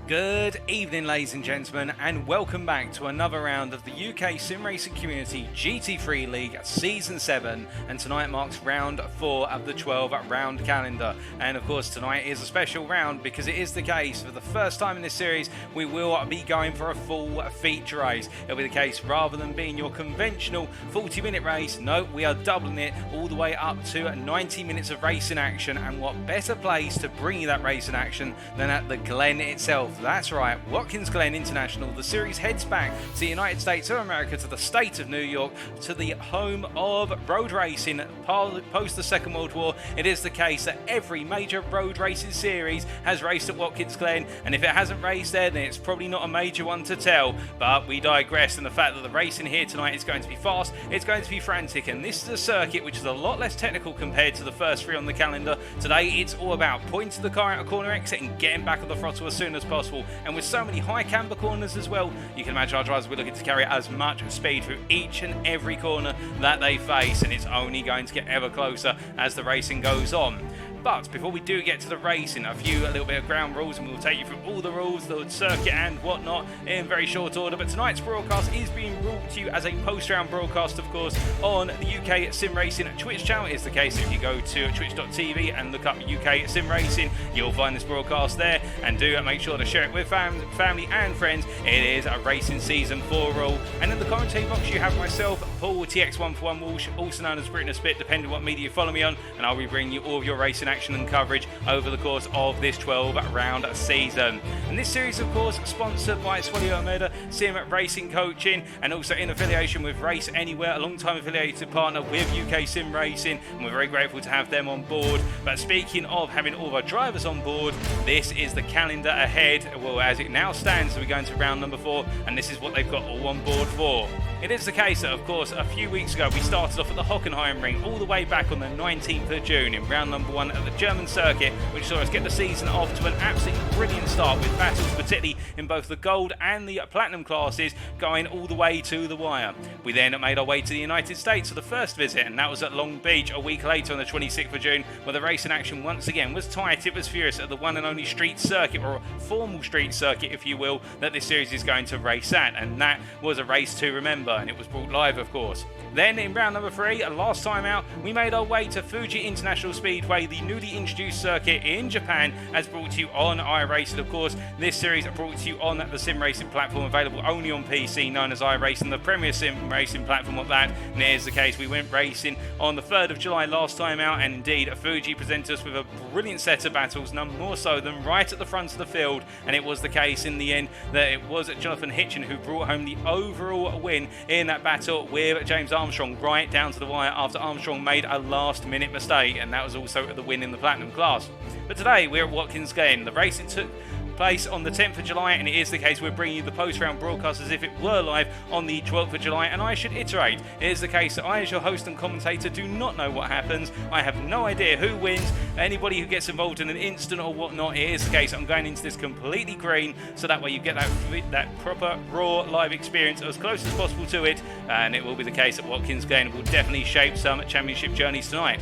Good evening, ladies and gentlemen, and welcome back to another round of the UK Sim Racing Community GT3 League Season 7, and tonight marks round 4 of the 12-round calendar. And of course tonight is a special round because it is the case for the first time in this series we will be going for a full feature race. It'll be the case, rather than being your conventional 40-minute race, no, we are doubling it all the way up to 90 minutes of racing action. And what better place to bring you that racing action than at the Glen itself. That's right, Watkins Glen International. The series heads back to the United States of America, to the state of New York, to the home of road racing post the Second World War. It is the case that every major road racing series has raced at Watkins Glen, and if it hasn't raced there, then it's probably not a major one to tell. But we digress, and the fact that the racing here tonight is going to be fast, it's going to be frantic, and this is a circuit which is a lot less technical compared to the first three on the calendar. Today it's all about pointing the car out a corner exit and getting back on the throttle as soon as possible. And with so many high camber corners as well, you can imagine our drivers will be looking to carry as much speed through each and every corner that they face, and it's only going to get ever closer as the racing goes on. But before we do get to the racing, a little bit of ground rules, and we'll take you through all the rules, the circuit and whatnot in very short order. But tonight's broadcast is being brought to you as a post-round broadcast, of course, on the UK Sim Racing Twitch channel. It's the case if you go to twitch.tv and look up UK Sim Racing, you'll find this broadcast there. And do make sure to share it with family and friends. It is a racing season 4 rule. And in the commentary box you have myself, Paul TX141 Walsh, also known as Britain a Spit, depending on what media you follow me on, and I'll be bringing you all of your racing action and coverage over the course of this 12-round season. And this series, of course, sponsored by Swally Omeda Sim Racing Coaching, and also in affiliation with Race Anywhere, a long-time affiliated partner with UK Sim Racing, and we're very grateful to have them on board. But speaking of having all of our drivers on board, this is the calendar ahead. Well, as it now stands, we're going to round number 4, and this is what they've got all on board for. It is the case that, of course, a few weeks ago we started off at the Hockenheim Ring all the way back on the 19th of June in round number 1 at the German circuit, which saw us get the season off to an absolutely brilliant start, with battles particularly in both the gold and the platinum classes going all the way to the wire. We then made our way to the United States for the first visit, and that was at Long Beach a week later on the 26th of June, where the racing action once again was tight. It was furious at the one and only street circuit, or formal street circuit if you will, that this series is going to race at, and that was a race to remember, and it was brought live, of course. Then in round number 3, last time out, we made our way to Fuji International Speedway, the newly introduced circuit in Japan, as brought to you on iRacing. Of course, this series brought to you on the sim racing platform available only on PC, known as iRacing, the premier sim racing platform of that. And it is the case, we went racing on the 3rd of July last time out, and indeed Fuji presented us with a brilliant set of battles, none more so than right at the front of the field. And it was the case in the end that it was Jonathan Hitchin who brought home the overall win in that battle with James Armstrong right down to the wire, after Armstrong made a last minute mistake, and that was also the win in the platinum class. But today we're at Watkins Glen. The racing took place on the 10th of July, and it is the case we're bringing you the post-round broadcast as if it were live on the 12th of July. And I should iterate, it is the case that I, as your host and commentator, do not know what happens. I have no idea who wins, anybody who gets involved in an incident or whatnot. It is the case I'm going into this completely green, so that way you get that proper raw live experience as close as possible to it. And it will be the case that Watkins Glen will definitely shape some championship journeys tonight.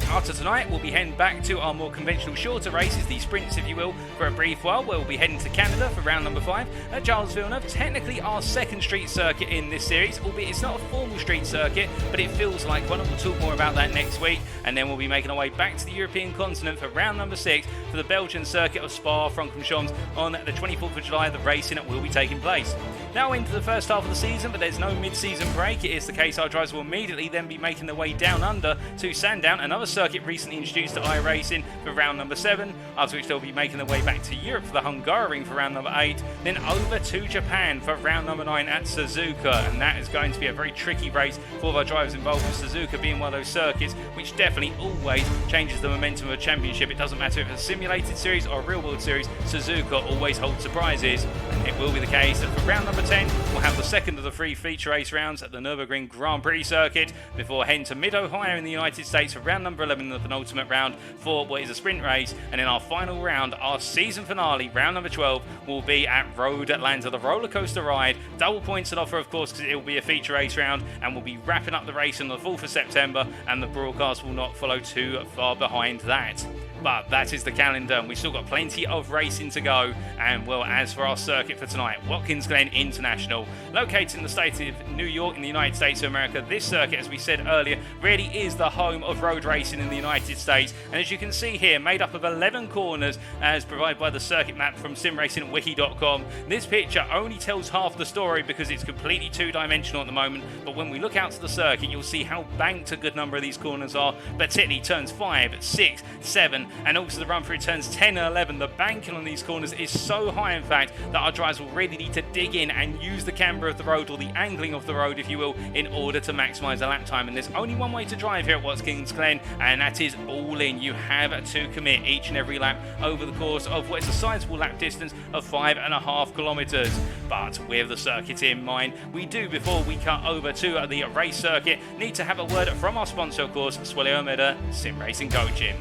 After tonight, we'll be heading back to our more conventional shorter races, the sprints if you will, for a brief while, where we'll be heading to Canada for round number 5 at Charles Villeneuve, technically our second street circuit in this series, albeit it's not a formal street circuit, but it feels like one, and we'll talk more about that next week. And then we'll be making our way back to the European continent for round number 6 for the Belgian circuit of Spa-Francorchamps on the 24th of July. The racing will be taking place. Now into the first half of the season, but there's no mid-season break. It is the case our drivers will immediately then be making their way down under to Sandown, another circuit recently introduced to iRacing, for round number 7, after which they'll be making their way back to Europe for the Hungaroring for round number 8, then over to Japan for round number 9 at Suzuka. And that is going to be a very tricky race for our drivers involved, with Suzuka being one of those circuits which definitely always changes the momentum of a championship. It doesn't matter if it's a simulated series or a real world series, Suzuka always holds surprises. And it will be the case that for round number 10 we'll have the second of the 3 feature race rounds at the Nürburgring Grand Prix circuit, before heading to Mid-Ohio in the United States for round number 11, the penultimate round for what is a sprint race. And in our final round, our season finale, round number 12, will be at Road Atlanta, the roller coaster ride. Double points at offer, of course, because it will be a feature race round, and we'll be wrapping up the race on the 4th of September, and the broadcast will not follow too far behind that. But that is the calendar, and we've still got plenty of racing to go. And well, as for our circuit for tonight, Watkins Glen International, located in the state of New York in the United States of America. This circuit, as we said earlier, really is the home of road racing in the United States. And as you can see here, made up of 11 corners as provided by the circuit map from simracingwiki.com. This picture only tells half the story because it's completely two-dimensional at the moment. But when we look out to the circuit, you'll see how banked a good number of these corners are, particularly turns 5, 6, 7, and also the run through turns 10 and 11. The banking on these corners is so high, in fact, that our drivers will really need to dig in and use the camber of the road, or the angling of the road, if you will, in order to maximise the lap time. And there's only one way to drive here at Watkins Glen, and that is all in. You have to commit each and every lap over the course of what is a sizable lap distance of 5.5 kilometres. But with the circuit in mind, we do, before we cut over to the race circuit, need to have a word from our sponsor, of course, Suelio Almeida Sim Racing Coaching.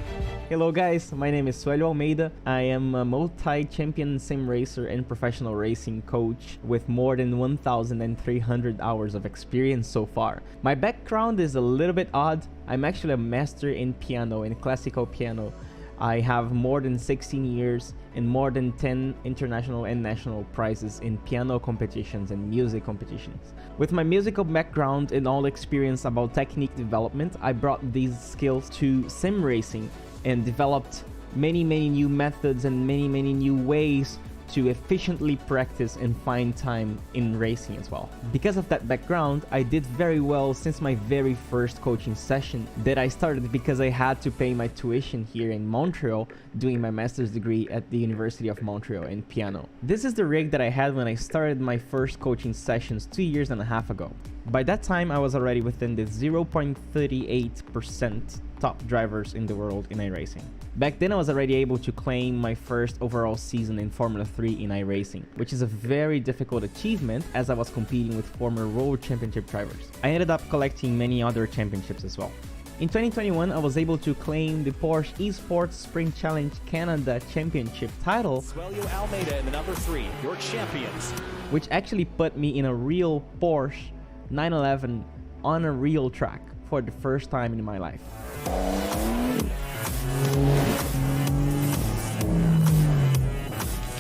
Hello guys, my name is Suelio Almeida. I am a multi-champion sim racer and professional racing coach with more than 1,300 hours of experience so far. My background is a little bit odd. I'm actually a master in piano, in classical piano. I have more than 16 years and more than 10 international and national prizes in piano competitions and music competitions. With my musical background and all experience about technique development, I brought these skills to sim racing and developed many new methods and many new ways to efficiently practice and find time in racing as well. Because of that background, I did very well since my very first coaching session that I started because I had to pay my tuition here in Montreal doing my master's degree at the University of Montreal in piano. This is the rig that I had when I started my first coaching sessions 2.5 years ago. By that time, I was already within the 0.38% top drivers in the world in iRacing. Back then, I was already able to claim my first overall season in Formula 3 in iRacing, which is a very difficult achievement as I was competing with former World Championship drivers. I ended up collecting many other championships as well. In 2021, I was able to claim the Porsche Esports Spring Challenge Canada Championship title, Suelio Almeida in the number 3, your champions, which actually put me in a real Porsche 911 on a real track for the first time in my life.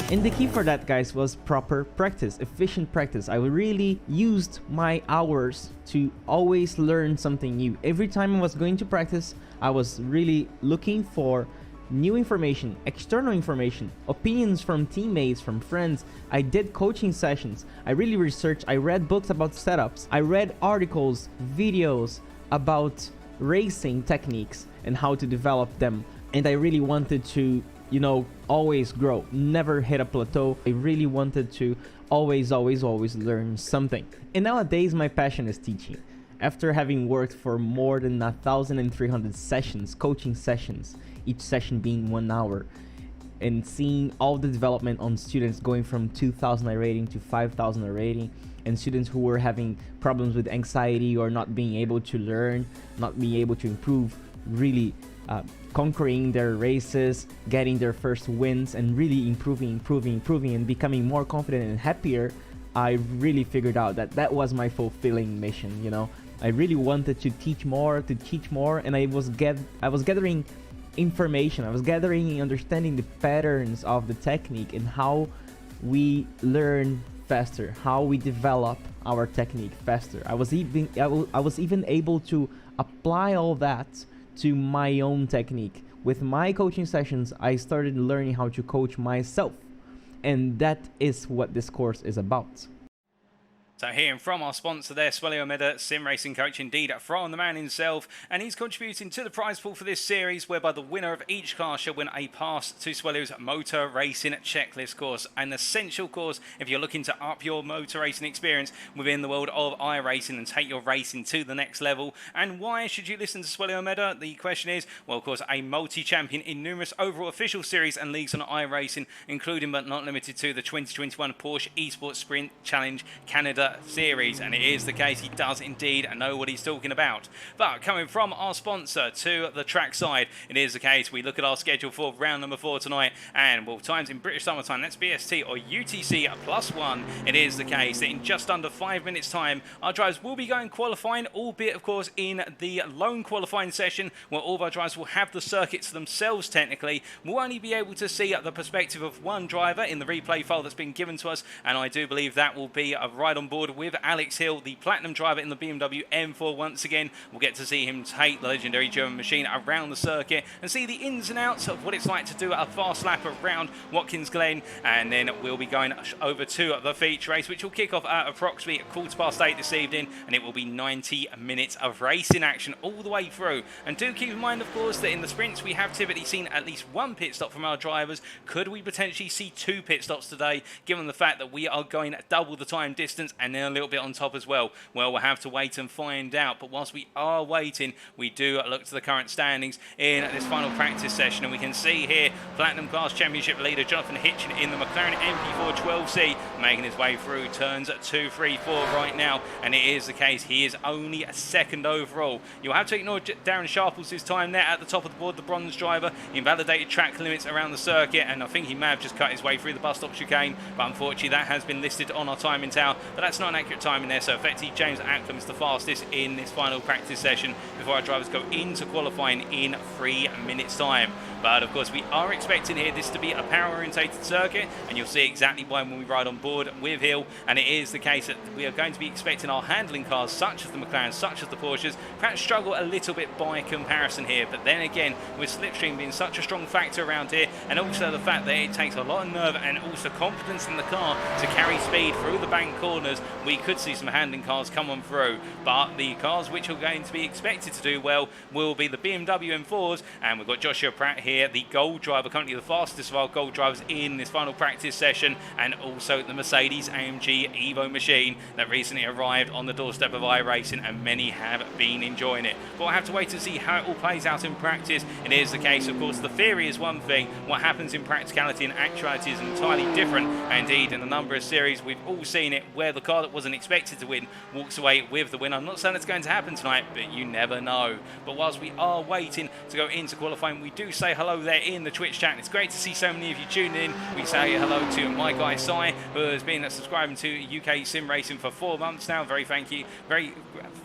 And the key for that, guys, was proper practice, efficient practice. I really used my hours to always learn something new. Every time I was going to practice, I was really looking for new information, external information, opinions from teammates, from friends. I did coaching sessions. I really researched. I read books about setups. I read articles, videos about racing techniques and how to develop them. And I really wanted to, always grow, never hit a plateau. I really wanted to always learn something. And nowadays, my passion is teaching. After having worked for more than 1,300 sessions, coaching sessions, each session being 1 hour, and seeing all the development on students going from 2,000 iRating to 5,000 iRating, and students who were having problems with anxiety or not being able to learn, not being able to improve, really conquering their races, getting their first wins, and really improving and becoming more confident and happier, I really figured out that that was my fulfilling mission. I really wanted to teach more, and I was gathering information. I was gathering and understanding the patterns of the technique and how we learn faster, how we develop our technique faster. I was even able to apply all that to my own technique. With my coaching sessions, I started learning how to coach myself, and that is what this course is about. So hearing from our sponsor there, Suelio Almeida Sim Racing Coach, indeed from the man himself, and he's contributing to the prize pool for this series, whereby the winner of each car shall win a pass to Suelio's motor racing checklist course, an essential course if you're looking to up your motor racing experience within the world of iRacing and take your racing to the next level. And why should you listen to Suelio Almeida? The question is, well, of course, a multi-champion in numerous overall official series and leagues on iRacing, including but not limited to the 2021 Porsche Esports Sprint Challenge Canada the series, and it is the case. He does indeed know what he's talking about. But coming from our sponsor to the track side, it is the case. We look at our schedule for round number 4 tonight, and well, times in British Summer Time, that's BST or UTC +1. It is the case that in just under 5 minutes time, our drivers will be going qualifying, albeit of course in the lone qualifying session, where all of our drivers will have the circuits themselves technically. We'll only be able to see the perspective of one driver in the replay file that's been given to us, and I do believe that will be right on board with Alex Hill, the platinum driver in the BMW M4 once again. We'll get to see him take the legendary German machine around the circuit and see the ins and outs of what it's like to do a fast lap around Watkins Glen, and then we'll be going over to the feature race, which will kick off at approximately 8:15 this evening, and it will be 90 minutes of racing action all the way through. And do keep in mind, of course, that in the sprints we have typically seen at least one pit stop from our drivers. Could we potentially see 2 pit stops today, given the fact that we are going double the time distance and then a little bit on top as well? Well, we'll have to wait and find out. But whilst we are waiting, we do look to the current standings in this final practice session, and we can see here Platinum Class Championship leader Jonathan Hitchin in the McLaren MP4 12C making his way through turns 2, 3, 4 right now, and it is the case he is only a second overall. You'll have to ignore Darren Sharples' time there at the top of the board, the bronze driver. He invalidated track limits around the circuit, and I think he may have just cut his way through the bus stop chicane, but unfortunately that has been listed on our timing tower, but that's not an accurate timing there, so effectively James Acklam is the fastest in this final practice session before our drivers go into qualifying in 3 minutes time. But of course we are expecting here this to be a power orientated circuit, and you'll see exactly why when we ride on board with Hill, and it is the case that we are going to be expecting our handling cars such as the McLarens, such as the Porsches, perhaps struggle a little bit by comparison here. But then again, with slipstream being such a strong factor around here, and also the fact that it takes a lot of nerve and also confidence in the car to carry speed through the bank corners, we could see some handling cars come on through. But the cars which are going to be expected to do well will be the BMW M4s, and we've got Joshua Pratt here, the gold driver, currently the fastest of our gold drivers in this final practice session, and also the Mercedes AMG Evo machine that recently arrived on the doorstep of iRacing, and many have been enjoying it. But we'll have to wait to see how it all plays out in practice. It is the case, of course, the theory is one thing, what happens in practicality and actuality is entirely different. And indeed, in a number of series, we've all seen it where the car that wasn't expected to win walks away with the win. I'm not saying it's going to happen tonight, but you never know. But whilst we are waiting to go into qualifying, we do say hello there in the Twitch chat. It's great to see so many of you tuning in. We say hello to my guy Sai, who has been subscribing to UK Sim Racing for 4 months now. Very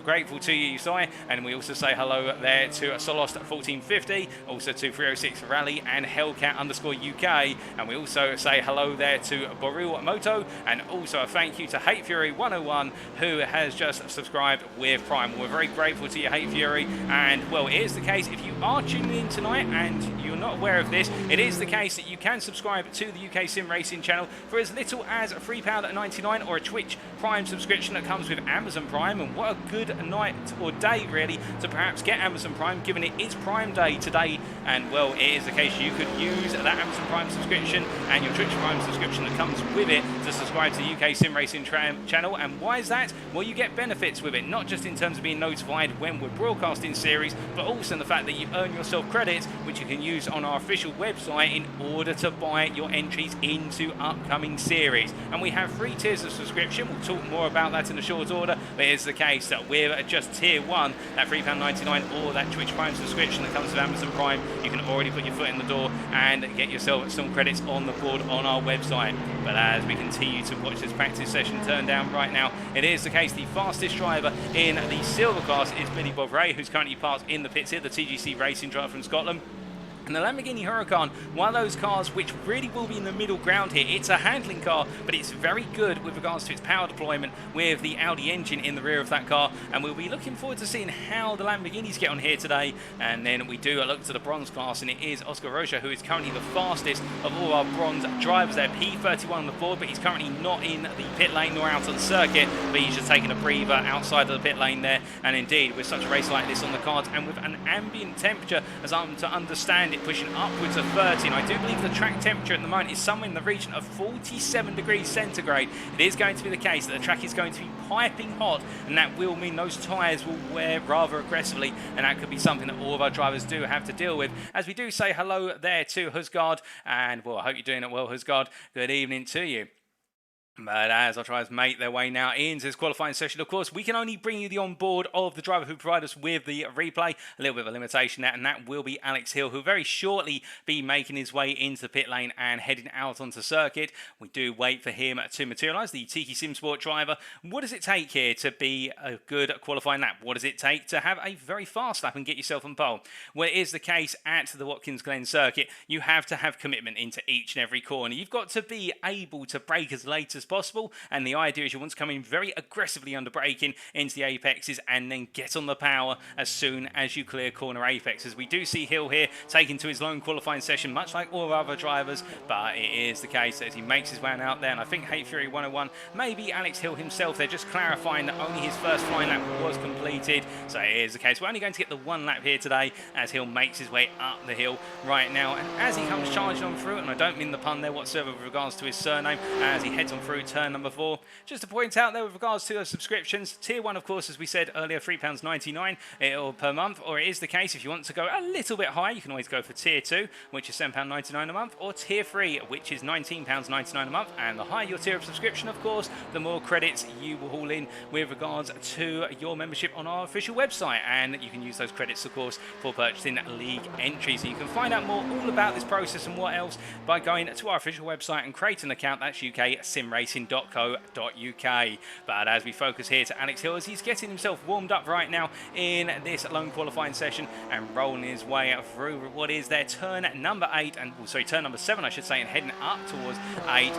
grateful to you, Sai. And we also say hello there to Solost1450, also to 306 Rally and Hellcat_UK. And we also say hello there to Boril Moto, and also a thank you to Hate Fury 101, who has just subscribed with Prime. We're very grateful to you, Hate Fury. And well, it is the case, if you are tuning in tonight and you're not aware of this, it is the case that you can subscribe to the UK Sim Racing channel for as little as £3.99 or a Twitch Prime subscription that comes with Amazon Prime. And what a good night or day really to perhaps get Amazon Prime, given it is Prime Day today. And well, it is the case you could use that Amazon Prime subscription and your Twitch Prime subscription that comes with it to subscribe to the UK Sim Racing channel. And why is that? Well, you get benefits with it, not just in terms of being notified when we're broadcasting series, but also in the fact that you earn yourself credits, which you can use on our official website in order to buy your entries into upcoming series. And we have 3 tiers of subscription. We'll talk more about that in a short order, but it's the case that we're just tier 1, that £3.99 or that Twitch Prime subscription that comes with Amazon Prime. You can already put your foot in the door and get yourself some credits on the board on our website. But as we continue to watch this practice session turn down right now, it is the case the fastest driver in the silver class is Billy Bob Ray, who's currently parked in the pits here, the TGC Racing driver from Scotland. And the Lamborghini Huracan, one of those cars which really will be in the middle ground here. It's a handling car, but it's very good with regards to its power deployment with the Audi engine in the rear of that car. And we'll be looking forward to seeing how the Lamborghinis get on here today. And then we do look to the bronze class, and it is Oscar Rocha, who is currently the fastest of all our bronze drivers there. P31 on the board, but he's currently not in the pit lane nor out on the circuit, but he's just taking a breather outside of the pit lane there. And indeed, with such a race like this on the cards, and with an ambient temperature, as I'm to understand it, pushing upwards of 30, and I do believe the track temperature at the moment is somewhere in the region of 47 degrees centigrade. It is going to be the case that the track is going to be piping hot, and that will mean those tyres will wear rather aggressively, and that could be something that all of our drivers do have to deal with. As we do say hello there to Husgaard, and well, I hope you're doing it well, Husgaard. Good evening to you. But as our drivers make their way now into this qualifying session, of course, we can only bring you the onboard of the driver who provided us with the replay. A little bit of a limitation there, and that will be Alex Hill, who will very shortly be making his way into the pit lane and heading out onto circuit. We do wait for him to materialise, the Tiki Sim Sport driver. What does it take here to be a good qualifying lap? What does it take to have a very fast lap and get yourself on pole? Well, it is the case at the Watkins Glen circuit. You have to have commitment into each and every corner. You've got to be able to brake as late as possible, and the idea is you want to come in very aggressively under braking into the apexes and then get on the power as soon as you clear corner apexes. We do see Hill here taking to his lone qualifying session, much like all other drivers, but it is the case that as he makes his way out there, and I think Hate Fury 101, maybe Alex Hill himself, they're just clarifying that only his first flying lap was completed, so it is the case. We're only going to get the one lap here today as Hill makes his way up the hill right now, and as he comes charging on through, and I don't mean the pun there whatsoever with regards to his surname, as he heads on through turn number 4. Just to point out there with regards to those subscriptions, tier 1 of course, as we said earlier, £3.99 per month, or it is the case if you want to go a little bit higher, you can always go for tier 2, which is £7.99 a month, or tier 3, which is £19.99 a month, and the higher your tier of subscription of course, the more credits you will haul in with regards to your membership on our official website, and you can use those credits of course for purchasing league entries. So you can find out more all about this process and what else by going to our official website and create an account. That's uksimracing.co.uk. But as we focus here to Alex Hill as he's getting himself warmed up right now in this lone qualifying session and rolling his way through what is their turn number 8 and turn number 7 I should say, and heading up towards 8. You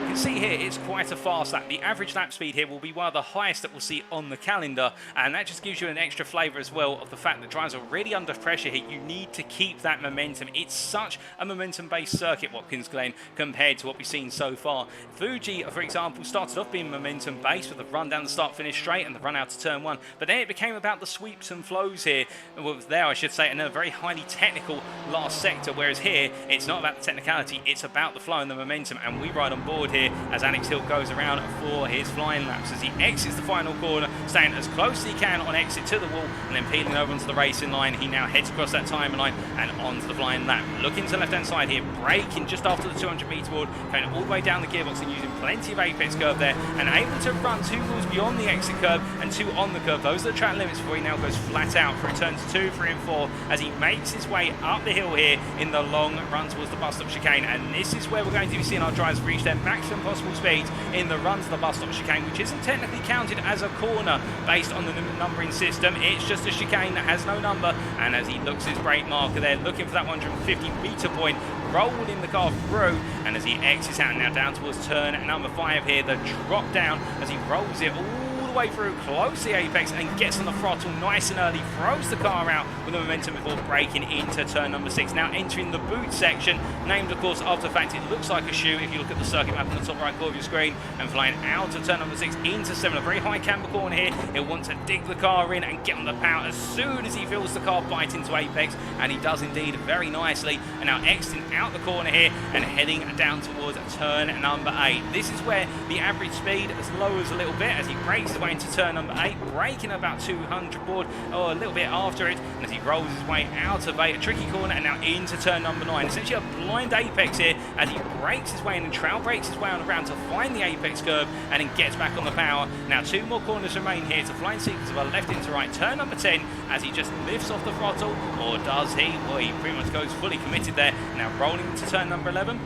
can see here it's quite a fast lap. The average lap speed here will be one of the highest that we'll see on the calendar, and that just gives you an extra flavour as well of the fact that drivers are really under pressure here. You need to keep that momentum. It's such a momentum based circuit, Watkins Glen, compared to what we've seen so far. Fuji, for example, started off being momentum based with the run down the start finish straight and the run out to turn 1, but then it became about the sweeps and flows here, I should say, in a very highly technical last sector, whereas here it's not about the technicality, it's about the flow and the momentum, and we ride on board here as Alex Hill goes around for his flying laps as he exits the final corner, staying as close as he can on exit to the wall, and then peeling over onto the racing line. He now heads across that timeline and onto the flying lap, looking to the left hand side here, braking just after the 200 metre board, going all the way down the gearbox and using plenty of apex curve there, and able to run 2 wheels beyond the exit curve and 2 on the curve. Those are the track limits before he now goes flat out through turns 2, 3 and 4 as he makes his way up the hill here in the long run towards the bus stop chicane, and this is where we're going to be seeing our drivers reach their maximum possible speeds in the run to the bus stop chicane, which isn't technically counted as a corner based on the numbering system. It's just a chicane that has no number, and as he looks his brake marker there, looking for that 150 metre point, rolling the car through, and as he exits out now down towards turn number 5 here, the drop down as he rolls it all the way through close to the apex and gets on the throttle nice and early, throws the car out with the momentum before braking into turn number 6, now entering the boot section, named of course after the fact it looks like a shoe if you look at the circuit map on the top right corner of your screen, and flying out of turn number 6 into 7, a very high camber corner here. He'll want to dig the car in and get on the power as soon as he feels the car bite into apex, and he does indeed very nicely, and now exiting out the corner here and heading down towards turn number 8. This is where the average speed lowers a little bit as he brakes his way into turn number 8, braking about 200 board or a little bit after it, and as he rolls his way out of 8, a tricky corner, and now into turn number 9, essentially a blind apex here as he brakes his way in and trail brakes his way on around to find the apex curve and then gets back on the power. Now 2 more corners remain here. It's a flying sequence of a left into right, turn number 10 as he just lifts off the throttle, or does he? Well, he pretty much goes fully committed there. Now rolling into turn number 11.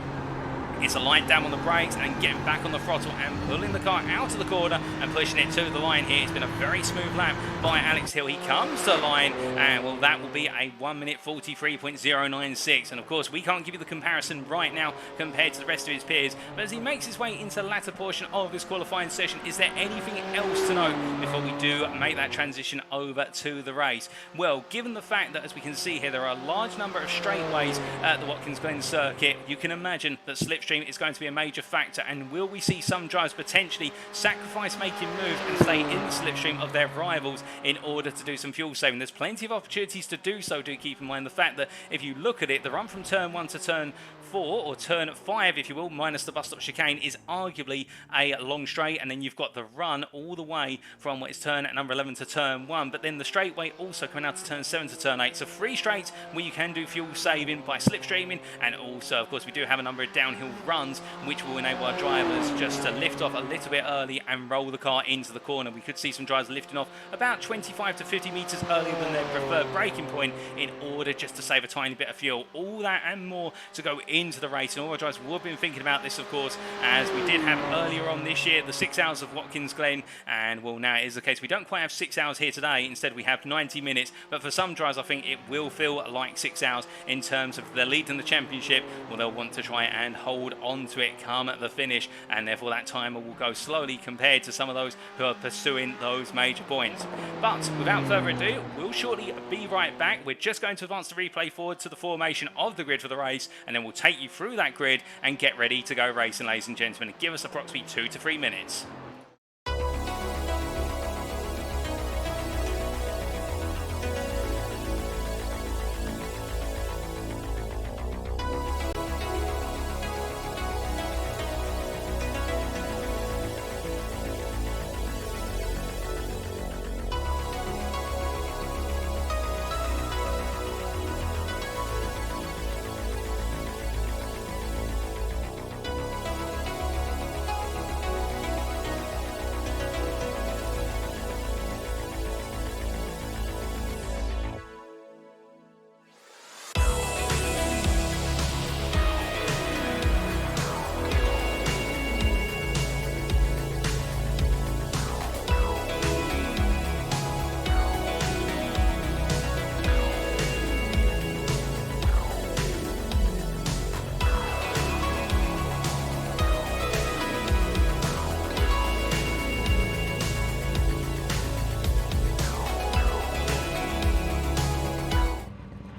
It's a light down on the brakes and getting back on the throttle and pulling the car out of the corner and pushing it to the line here. It's been a very smooth lap by Alex Hill. He comes to the line, and well, that will be a 1 minute 43.096. And of course, we can't give you the comparison right now compared to the rest of his peers. But as he makes his way into the latter portion of this qualifying session, is there anything else to note before we do make that transition over to the race? Well, given the fact that, as we can see here, there are a large number of straightaways at the Watkins Glen circuit, you can imagine that slipstream is going to be a major factor, and will we see some drivers potentially sacrifice making moves and stay in the slipstream of their rivals in order to do some fuel saving? There's plenty of opportunities to do so. Do keep in mind the fact that if you look at it, the run from turn 1 to turn 4, or turn 5 if you will, minus the bus stop chicane, is arguably a long straight, and then you've got the run all the way from what is turn number 11 to turn 1, but then the straightway also coming out to turn 7 to turn 8. So 3 straights where you can do fuel saving by slipstreaming, and also of course we do have a number of downhill runs which will enable our drivers just to lift off a little bit early and roll the car into the corner. We could see some drivers lifting off about 25 to 50 metres earlier than their preferred braking point in order just to save a tiny bit of fuel. All that and more to go into the race, and all our drivers will have been thinking about this of course, as we did have earlier on this year the 6 hours of Watkins Glen, and well, now it is the case we don't quite have 6 hours here today. Instead we have 90 minutes, but for some drivers I think it will feel like 6 hours in terms of the lead in the championship. Well, they'll want to try and hold on to it come at the finish, and therefore that timer will go slowly compared to some of those who are pursuing those major points. But without further ado, we'll shortly be right back. We're just going to advance the replay forward to the formation of the grid for the race, and then we'll take you through that grid and get ready to go racing, ladies and gentlemen. Give us approximately 2 to 3 minutes.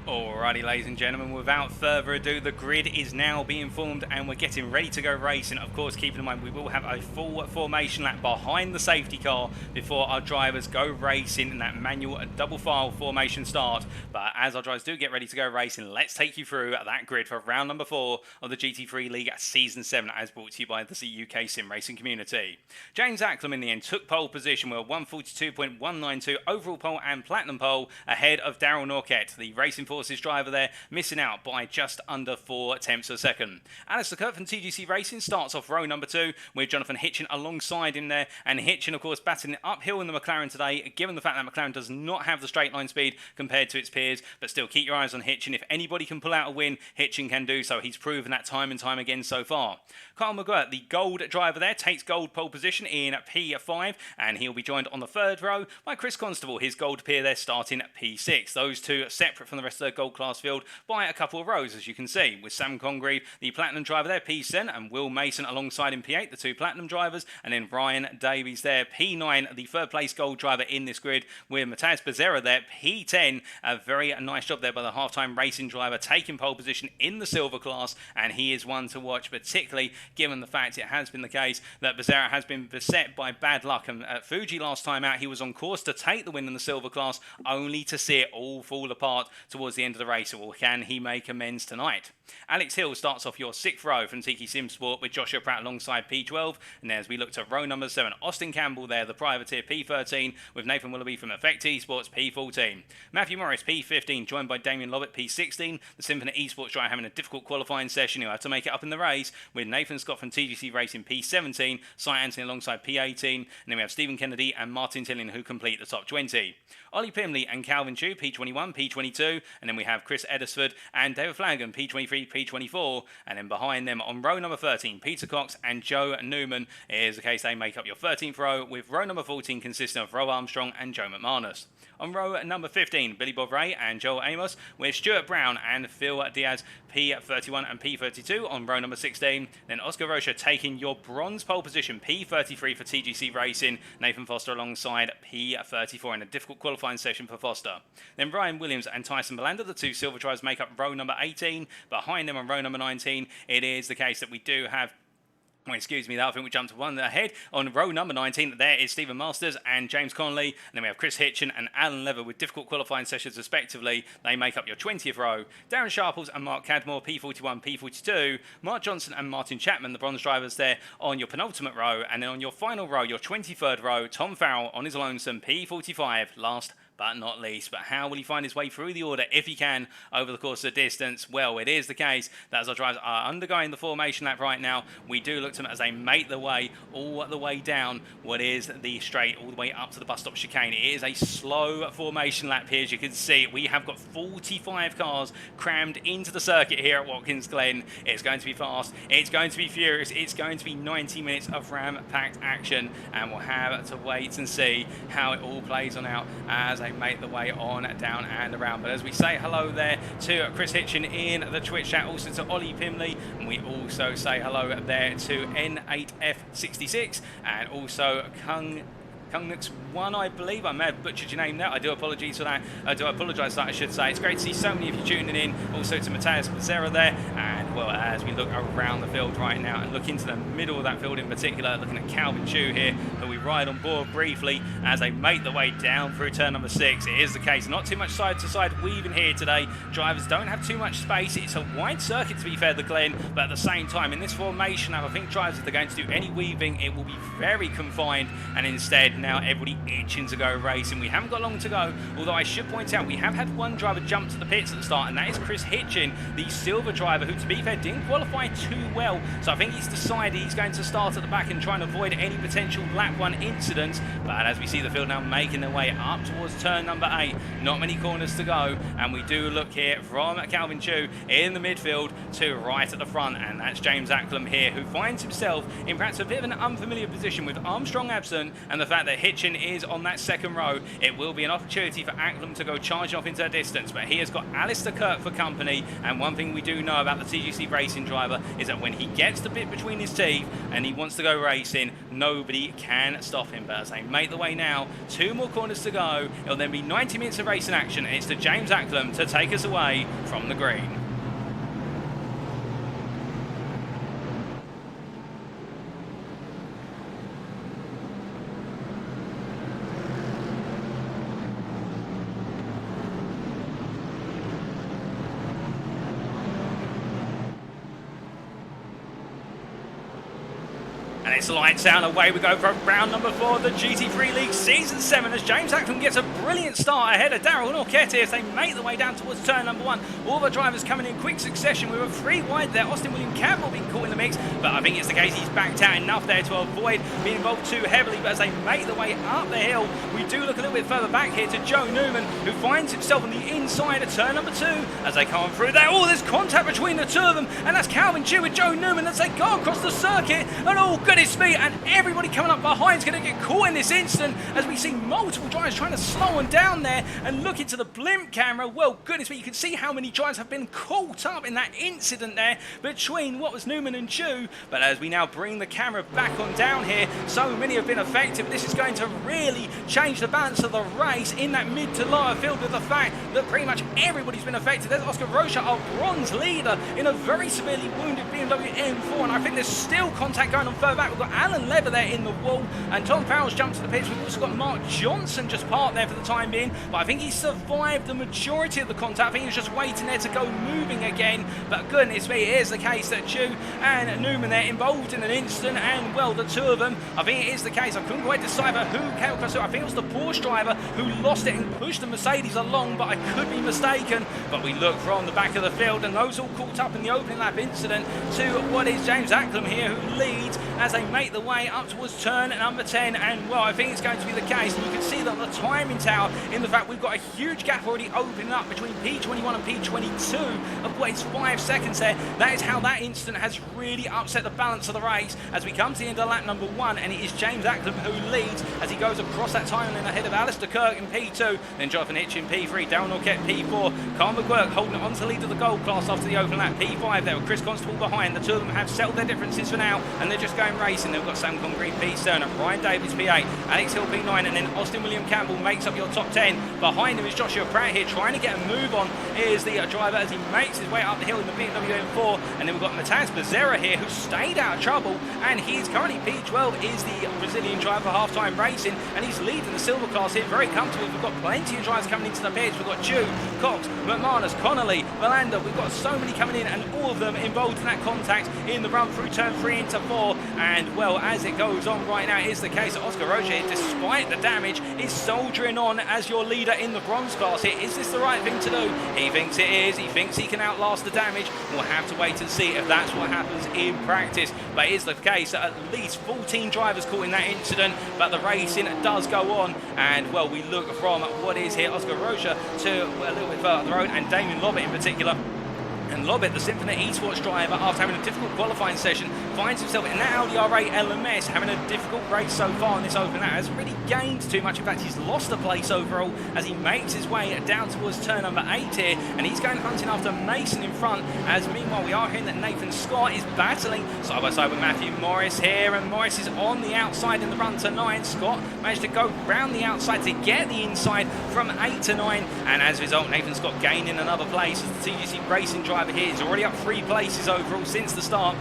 Alrighty, ladies and gentlemen, without further ado, the grid is now being formed and we're getting ready to go racing. Of course, keeping in mind we will have a full formation lap behind the safety car before our drivers go racing in that manual double file formation start. But as our drivers do get ready to go racing, let's take you through that grid for round number 4 of the GT3 League Season 7, as brought to you by the UK sim racing community. James Acklam in the end took pole position with a 142.192 overall pole and platinum pole ahead of Daryl Norquette, the Racing Forces driver there, missing out by just under 4 tenths of a second. Alistair Kurt from TGC Racing starts off row number 2 with Jonathan Hitchin alongside him there, and Hitchin of course battling uphill in the McLaren today, given the fact that McLaren does not have the straight line speed compared to its peers. But still, keep your eyes on Hitchin. If anybody can pull out a win, Hitchin can do so. He's proven that time and time again so far. Kyle McGirt, the gold driver there, takes gold pole position in P5, and he'll be joined on the 3rd row by Chris Constable, his gold peer there, starting at P6. Those two separate from the rest of the gold class field by a couple of rows, as you can see, with Sam Congreve, the platinum driver there, P7, and Will Mason alongside in P8, the two platinum drivers, and then Ryan Davies there, P9, the 3rd place gold driver in this grid, with Matthias Becerra there, P10. A very nice job there by the half-time racing driver, taking pole position in the silver class, and he is one to watch, particularly given the fact it has been the case that Becerra has been beset by bad luck. And at Fuji last time out, he was on course to take the win in the silver class, only to see it all fall apart towards the end of the race. Well, can he make amends tonight? Alex Hill starts off your 6th row from Tiki Sim Sport with Joshua Pratt alongside P12, and as we look to row number 7, Austin Campbell there, the privateer, P13, with Nathan Willoughby from Effect Esports, P14. Matthew Morris, P15, joined by Damien Lovett, P16. The Symphony Esports driver having a difficult qualifying session. He'll have to make it up in the race, with Nathan Scott from TGC Racing, P17, Cy Anthony alongside P18, and then we have Stephen Kennedy and Martin Tilling who complete the top 20. Ollie Pimley and Calvin Chu, P21, P22, and then we have Chris Eddersford and David Flanagan, P23, P24, and then behind them on row number 13, Peter Cox and Joe Newman. It is the case they make up your 13th row, with row number 14 consisting of Rob Armstrong and Joe McManus. On row number 15, Billy Bovray and Joel Amos, with Stuart Brown and Phil Diaz, P31 and P32 on row number 16. Then Oscar Rocha taking your bronze pole position, P33 for TGC Racing. Nathan Foster alongside P34 in a difficult qualifying session for Foster. Then Ryan Williams and Tyson Melander, the two silver drivers, make up row number 18. Behind them on row number 19, it is the case that we do have Oh, excuse me, that I think we jumped to one ahead. On row number 19, there is Stephen Masters and James Connolly. And then we have Chris Hitchin and Alan Lever with difficult qualifying sessions respectively. They make up your 20th row. Darren Sharples and Mark Cadmore, P41, P42. Mark Johnson and Martin Chapman, the bronze drivers there on your penultimate row. And then on your final row, your 23rd row, Tom Farrell on his lonesome, P45, last but not least. But how will he find his way through the order, if he can, over the course of the distance? Well, it is the case that as our drivers are undergoing the formation lap right now, we do look to them as they make the way all the way down what is the straight, all the way up to the bus stop chicane. It is a slow formation lap here, as you can see. We have got 45 cars crammed into the circuit here at Watkins Glen. It's going to be fast, it's going to be furious, it's going to be 90 minutes of ram-packed action, and we'll have to wait and see how it all plays on out as they make the way on, down and around. But as we say hello there to Chris Hitchin in the Twitch chat, also to Ollie Pimley, and we also say hello there to N8F66 and also Kungnux1, I believe. I may have butchered your name there. I do apologise for that. I should say. It's great to see so many of you tuning in. Also to Mateus Becerra there. And, well, as we look around the field right now and look into the middle of that field in particular, looking at Calvin Chu here, who we ride on board briefly as they make the way down through turn number 6. It is the case. Not too much side-to-side weaving here today. Drivers don't have too much space. It's a wide circuit, to be fair, the Glen. But at the same time, in this formation, I think drivers, if they're going to do any weaving, it will be very confined. And instead, now everybody itching to go racing. We haven't got long to go, although I should point out we have had one driver jump to the pits at the start, and that is Chris Hitchin, the silver driver, who, to be fair, didn't qualify too well. So I think he's decided he's going to start at the back and try and avoid any potential lap 1 incidents. But as we see the field now making their way up towards turn number 8, not many corners to go, and we do look here from Calvin Chu in the midfield to right at the front, and that's James Acklam here, who finds himself in perhaps a bit of an unfamiliar position with Armstrong absent, and the fact that Hitchin is on that second row. It will be an opportunity for Acklam to go charging off into the distance, but he has got Alistair Kirk for company, and one thing we do know about the TGC racing driver is that when he gets the bit between his teeth and he wants to go racing, nobody can stop him. But as they make the way now, 2 more corners to go, it'll then be 90 minutes of racing action, and it's to James Acklam to take us away from the green. And it's lights out, away we go for round number 4 of the GT3 League Season 7 as James Acklam gets a brilliant start ahead of Daryl Norchetti as they make the way down towards turn number 1. All the drivers coming in quick succession. We were 3 wide there. Austin William Campbell being caught in the mix, but I think it's the case he's backed out enough there to avoid being involved too heavily. But as they make the way up the hill, we do look a little bit further back here to Joe Newman, who finds himself on the inside of turn number 2 as they come through there. Oh, there's contact between the two of them, and that's Calvin Chu with Joe Newman as they go across the circuit. And oh, goodness me, and everybody coming up behind is going to get caught in this instant as we see multiple drivers trying to slow them down there and look into the blimp camera. Well, goodness me, you can see how many drivers have been caught up in that incident there between what was Newman and Chu. But as we now bring the camera back on down here, so many have been affected. This is going to really change the balance of the race in that mid to lower field with the fact that pretty much everybody's been affected. There's Oscar Rocha, our bronze leader, in a very severely wounded BMW M4, and I think there's still contact going on further back. We've got Alan Lever there in the wall, and Tom Farrell's jumped to the pits. We've also got Mark Johnson just parked there for the time being, but I think he survived the majority of the contact. I think he was just waiting there to go moving again. But goodness me, it is the case that Chu and Newman there involved in an instant, and well, the two of them, I think it is the case. I couldn't quite decipher who came across who. I think it was the Porsche driver who lost it and pushed the Mercedes along, but I could be mistaken. But we look from the back of the field, and those all caught up in the opening lap incident to what is James Acklam here, who leads as they make the way up towards turn number 10. And well, I think it's going to be the case, and you can see that the timing tower in the fact we've got a huge gap already opening up between P21 and P22 of what is 5 seconds there. That is how that incident has really upset the balance of the race as we come to the end of lap number 1, and it is James Acklam who leads as he goes across that time line ahead of Alistair Kirk in P2, then Jonathan Hitchin P3, Darren Norquette P4, Carl McGurk holding on to the lead of the gold class after the open lap. P5 there with Chris Constable behind. The two of them have settled their differences for now, and they're just going racing. They've got Sam Congreve P7, Ryan Davies P8, Alex Hill P9, and then Austin William Campbell makes up your top 10. Behind him is Joshua Pratt here trying to get a move on. Here's the driver as he makes his way up the hill in the BMW M4, and then we've got Matthias Becerra here who stayed out of trouble, and he's currently P12, is the Brazilian driver for Halftime Racing, and he's leading the silver class here very comfortably. We've got plenty of drivers coming into the pits. We've got Chu, Cox, McManus, Connolly, Valander. We've got so many coming in, and all of them involved in that contact in the run through turn 3 into 4. And well, as it goes on right now, is the case that Oscar Rocha, despite the damage, is soldiering on as your leader in the bronze class here. Is this the right thing to do? He thinks it is. He thinks he can outlast the damage. We'll have to wait and see if that's what happens in practice. But it is the case that at least 14 drivers caught in that incident, but the racing does go on. And well, we look from what is here Oscar Rocha to a little bit further up the road, and Damien Lobbett in particular. And Lobbett, the Symphony Esports driver, after having a difficult qualifying session, finds himself in that Audi R8 LMS, having a difficult race so far in this open lap. Hasn't really gained too much. In fact, he's lost a place overall as he makes his way down towards turn number 8 here, and he's going hunting after Mason in front. As meanwhile, we are hearing that Nathan Scott is battling side by side with Matthew Morris here, and Morris is on the outside in the run to 9. Scott managed to go round the outside to get the inside from 8 to 9, and as a result, Nathan Scott gaining another place as the TGC Racing driver here is already up 3 places overall since the start,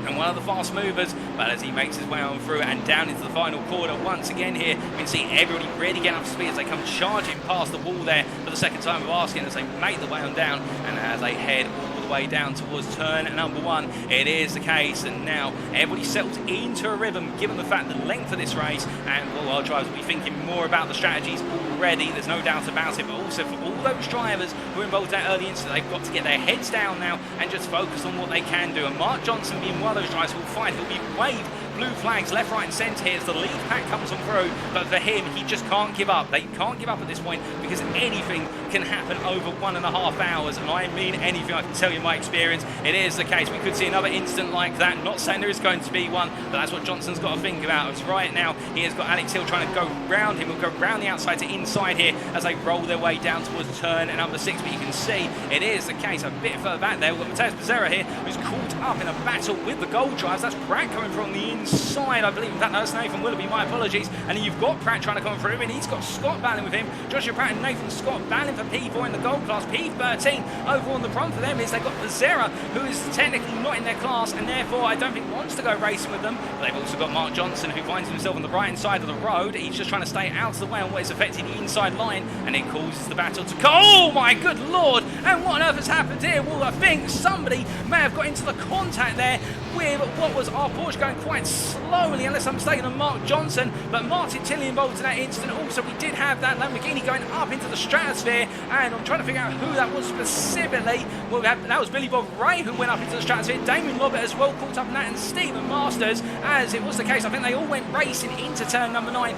and one of the fast movers. But as he makes his way on through and down into the final quarter once again here, we can see everybody really getting up to speed as they come charging past the wall there for the second time of asking, as they make their way on down, and as they head all the way down towards turn number 1. It is the case, and now everybody settles into a rhythm given the fact the length of this race, and well, our drivers will be thinking more about the strategies already, there's no doubt about it. But also for all those drivers who are involved in that early incident, they've got to get their heads down now and just focus on what they can do. And Mark Johnson being one of those drivers who will fight, he'll be waved blue flags left, right and centre here as the lead pack comes on through, but for him, he just can't give up. They can't give up at this point because anything can happen over 1.5 hours, and I mean anything. I can tell you my experience, it is the case. We could see another incident like that. Not saying there is going to be one, but that's what Johnson's got to think about. As right now, he has got Alex Hill trying to go round him. He'll go round the outside to inside here as they roll their way down towards turn number 6, but you can see it is the case a bit further back there. We've got Matthias Becerra here, who's caught up in a battle with the gold drivers. That's Pratt coming from the inside, I believe. In fact, that's Nathan Willoughby, my apologies. And then you've got Pratt trying to come through, and he's got Scott battling with him. Joshua Pratt and Nathan Scott battling for P4 in the gold class. P13 over on the front for them is they've got Becerra, who is technically not in their class, and therefore I don't think wants to go racing with them. But they've also got Mark Johnson, who finds himself on the right hand side of the road. He's just trying to stay out of the way on what is affecting the inside line, and it causes the battle to go. Oh my good lord! And what on earth has happened here? Well, I think somebody may have got into the contact there with what was our Porsche going quite slowly, unless I'm mistaken, on Mark Johnson. But Martin Tilley involved in that incident. Also, we did have that Lamborghini going up into the stratosphere, and I'm trying to figure out who that was specifically. Well, that was Billy Bob Ray who went up into the stratosphere. Damien Lobbett as well caught up in that, and Stephen Masters, as it was the case. I think they all went racing into turn number 9,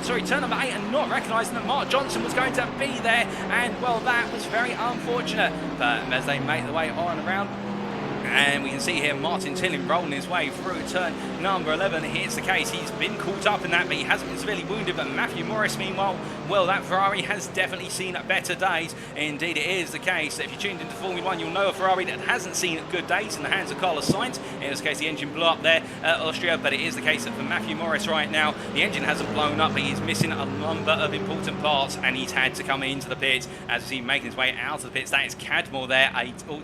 turn number 8, and not recognising that Mark Johnson was going to be there. And well, that was very unfortunate. But as they make their way on around, and we can see here Martin Tilley rolling his way through turn number 11. Here's the case, he's been caught up in that, but he hasn't been severely wounded. But Matthew Morris, meanwhile, well, that Ferrari has definitely seen better days. Indeed, it is the case that if you tuned into Formula 1, you'll know a Ferrari that hasn't seen good days in the hands of Carlos Sainz. In this case, the engine blew up there at Austria, but it is the case that for Matthew Morris right now, the engine hasn't blown up, but he's missing a number of important parts, and he's had to come into the pits. As he's making his way out of the pits, that is Cadmore there,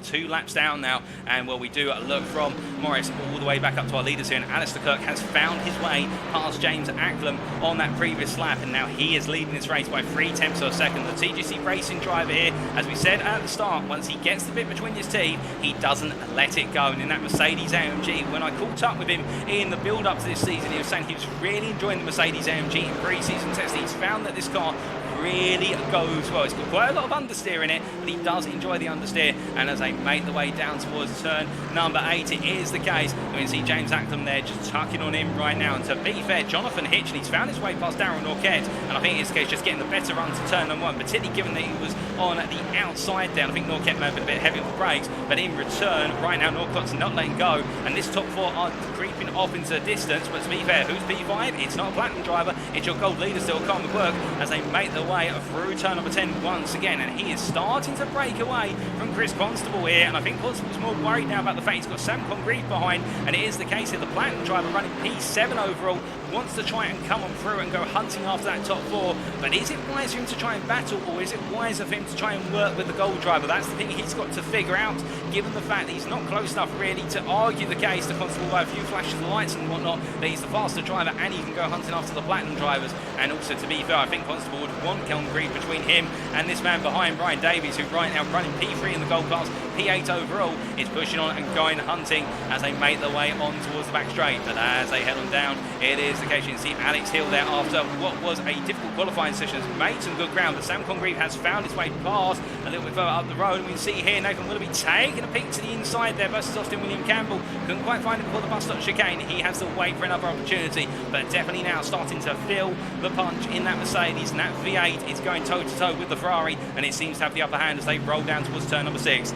2 laps down now. And well, we do look from Morris all the way back up to our leaders here, and Alistair Kirk has found his way past James Acklam on that previous lap, and now he is leading this race by 3/10 of a second. The TGC Racing driver here, as we said at the start, once he gets the bit between his teeth, he doesn't let it go. And in that Mercedes AMG, when I caught up with him in the build-up to this season, he was saying he was really enjoying the Mercedes AMG in pre-season testing. He's found that this car really goes well. It's got quite a lot of understeer in it, but he does enjoy the understeer. And as they make the way down towards turn number 8, it is the case. We can see James Acklam there just tucking on him right now. And to be fair, Jonathan Hitchley's found his way past Darryl Norquette, and I think it's the case just getting the better run to turn number 1, particularly given that he was on the outside there. I think Norquette may have been a bit heavy on the brakes, but in return, right now Norquette's not letting go, and this top 4 are creeping off into the distance. But to be fair, who's P5? It's not a platinum driver, it's your gold leader still, Carl McGurk, as they make their way way through turn number 10 once again, and he is starting to break away from Chris Constable here, and I think Constable's more worried now about the fact he's got Sam Congreve behind, and it is the case here. The Platinum driver running P7 overall wants to try and come on through and go hunting after that top 4, but is it wise for him to try and battle, or is it wiser for him to try and work with the gold driver? That's the thing he's got to figure out, given the fact that he's not close enough really to argue the case to Constable by a few flashes of lights and whatnot, that he's the faster driver and he can go hunting after the Platinum drivers. And also, to be fair, I think Constable would want Congreve between him and this man behind, Brian Davies, who right now running P3 in the gold class, P8 overall, is pushing on and going hunting as they make their way on towards the back straight. But as they head on down, it is the case you can see Alex Hill there, after what was a difficult qualifying session, has made some good ground, but Sam Congreve has found his way past a little bit further up the road. And we can see here Nathan Willoughby taking a peek to the inside there versus Austin William Campbell. Couldn't quite find him before the bus stop chicane. He has to wait for another opportunity, but definitely now starting to feel the punch in that Mercedes, and that V8 is going toe-to-toe with the Ferrari, and it seems to have the upper hand as they roll down towards turn number 6.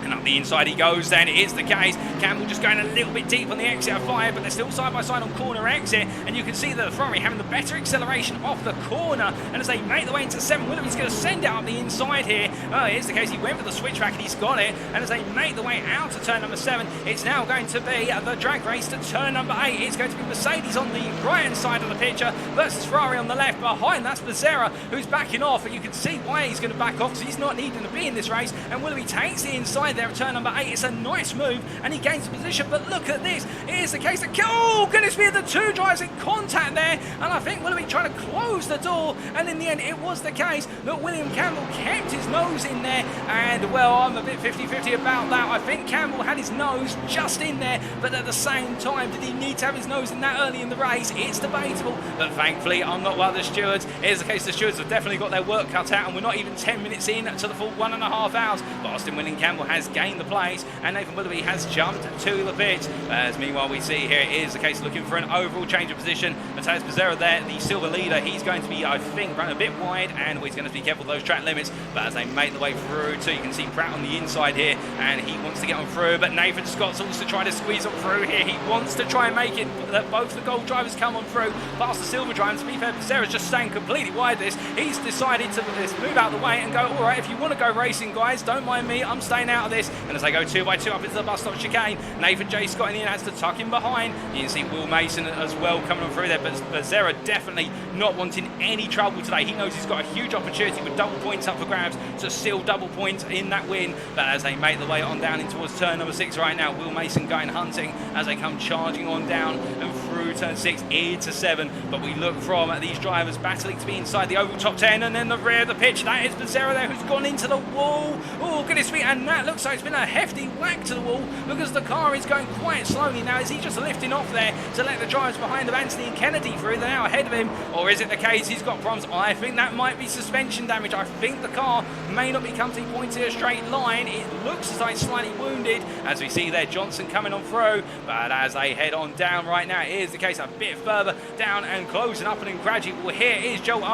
And up the inside he goes, then it is the case. Campbell just going a little bit deep on the exit of 5, but they're still side by side on corner exit, and you can see that the Ferrari having the better acceleration off the corner, and as they make their way into 7, Willoughby's going to send it up the inside here. Here's the case, he went for the switchback and he's got it, and as they make their way out to turn number 7, it's now going to be the drag race to turn number 8. It's going to be Mercedes on the right-hand side of the picture versus Ferrari on the left. Behind that's Becerra, who's backing off, and you can see why he's going to back off, because he's not needing to be in this race, and Willoughby takes the inside there at turn number 8. It's a nice move and he gains position, but look at this, it is the case that, oh goodness me, the two drivers in contact there, and I think Willoughby trying to close the door, and in the end it was the case that William Campbell kept his nose in there, and well, I'm a bit 50-50 about that. I think Campbell had his nose just in there, but at the same time, did he need to have his nose in that early in the race? It's debatable, but thankfully I'm not one of the stewards. It is the case the stewards have definitely got their work cut out, and we're not even 10 minutes in to the full 1.5 hours, but Austin William Campbell has gained the place, and Nathan Willoughby has jumped to the pit. As meanwhile we see here it is the case looking for an overall change of position. Matthias Becerra there, the silver leader, he's going to be, I think, running a bit wide, and he's going to be careful of those track limits, but as they make the way through too, you can see Pratt on the inside here, and he wants to get on through, but Nathan Scott's also trying to squeeze on through here. He wants to try and make it that both the gold drivers come on through past the silver driver. To be fair, Becerra's just staying completely wide this. He's decided to move out of the way and go, alright, if you want to go racing guys, don't mind me, I'm staying out of this. And as they go 2 by 2 up into the bus stop chicane, Nathan J. Scott in the end has to tuck him behind. You can see Will Mason as well coming on through there, but Becerra definitely not wanting any trouble today. He knows he's got a huge opportunity with double points up for grabs to seal double points in that win. But as they make the way on down in towards turn number 6 right now, Will Mason going hunting as they come charging on down and through turn 6 into 7. But we look from these drivers battling to be inside the oval top 10, and then the rear of the pitch, that is Becerra there, who's gone into the wall. Oh goodness me, and that looks like it's been a hefty whack to the wall, because the car is going quite slowly now. Is he just lifting off there to let the drivers behind of Anthony and Kennedy through? They're now ahead of him, or is it the case he's got problems? I think that might be suspension damage. I think the car may not be comfortably pointed in a straight line. It looks as though it's slightly wounded, as we see there Johnson coming on through, but as they head on down right now, it is the case a bit further down and closing up and gradually. Well, here is Joel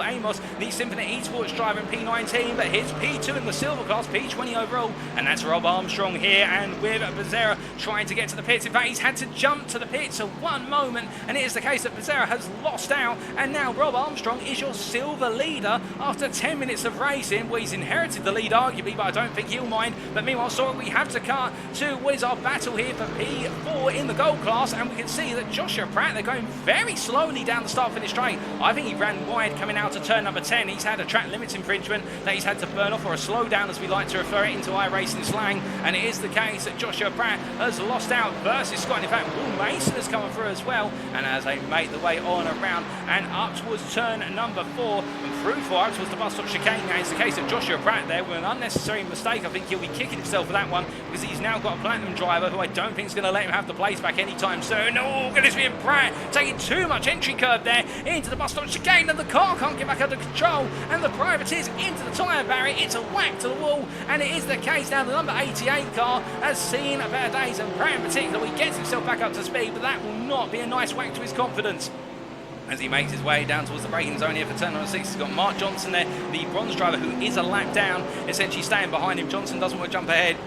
Amos, the Symphony Esports driver in P19, but here's P2 in the silver class, P20 overall, and that's Rob Armstrong here, and with Becerra trying to get to the pits. In fact, he's had to jump to the pits at one moment, and it is the case that Becerra has lost out, and now Rob Armstrong is your silver leader after 10 minutes of racing. Well, he's inherited the lead arguably, but I don't think he'll mind. But meanwhile, Sora, we have to cut to what is our battle here for P4 in the gold class, and we can see that Joshua Pratt, they're going very slowly down the start-finish straight. I think he ran wide coming out to turn number 10. He's had a track limits infringement that he's had to burn off, or a slowdown as we like to refer it into iRacing slang, and it is the case that Joshua Pratt has lost out versus Scott. In fact, Will Mason has come through as well, and as they make the way on around and up towards turn number 4 and through 4 up towards the bus stop chicane, now it's the case that Joshua Pratt there with an unnecessary mistake. I think he'll be kicking himself for that one, because he's now got a platinum driver who I don't think is going to let him have the place back anytime soon. Oh goodness me, Pratt taking too much entry curve there into the bus stop chicane, and the car can't get back under control, and the privateers into the tyre barrier. It's a whack to the wall, and it is the case now the number 88 car has seen better days, and Pratt in particular, he gets himself back up to speed, but that will not be a nice whack to his confidence. As he makes his way down towards the braking zone here for turn number 6, he's got Mark Johnson there, the bronze driver, who is a lap down, essentially staying behind him. Johnson doesn't want to jump ahead.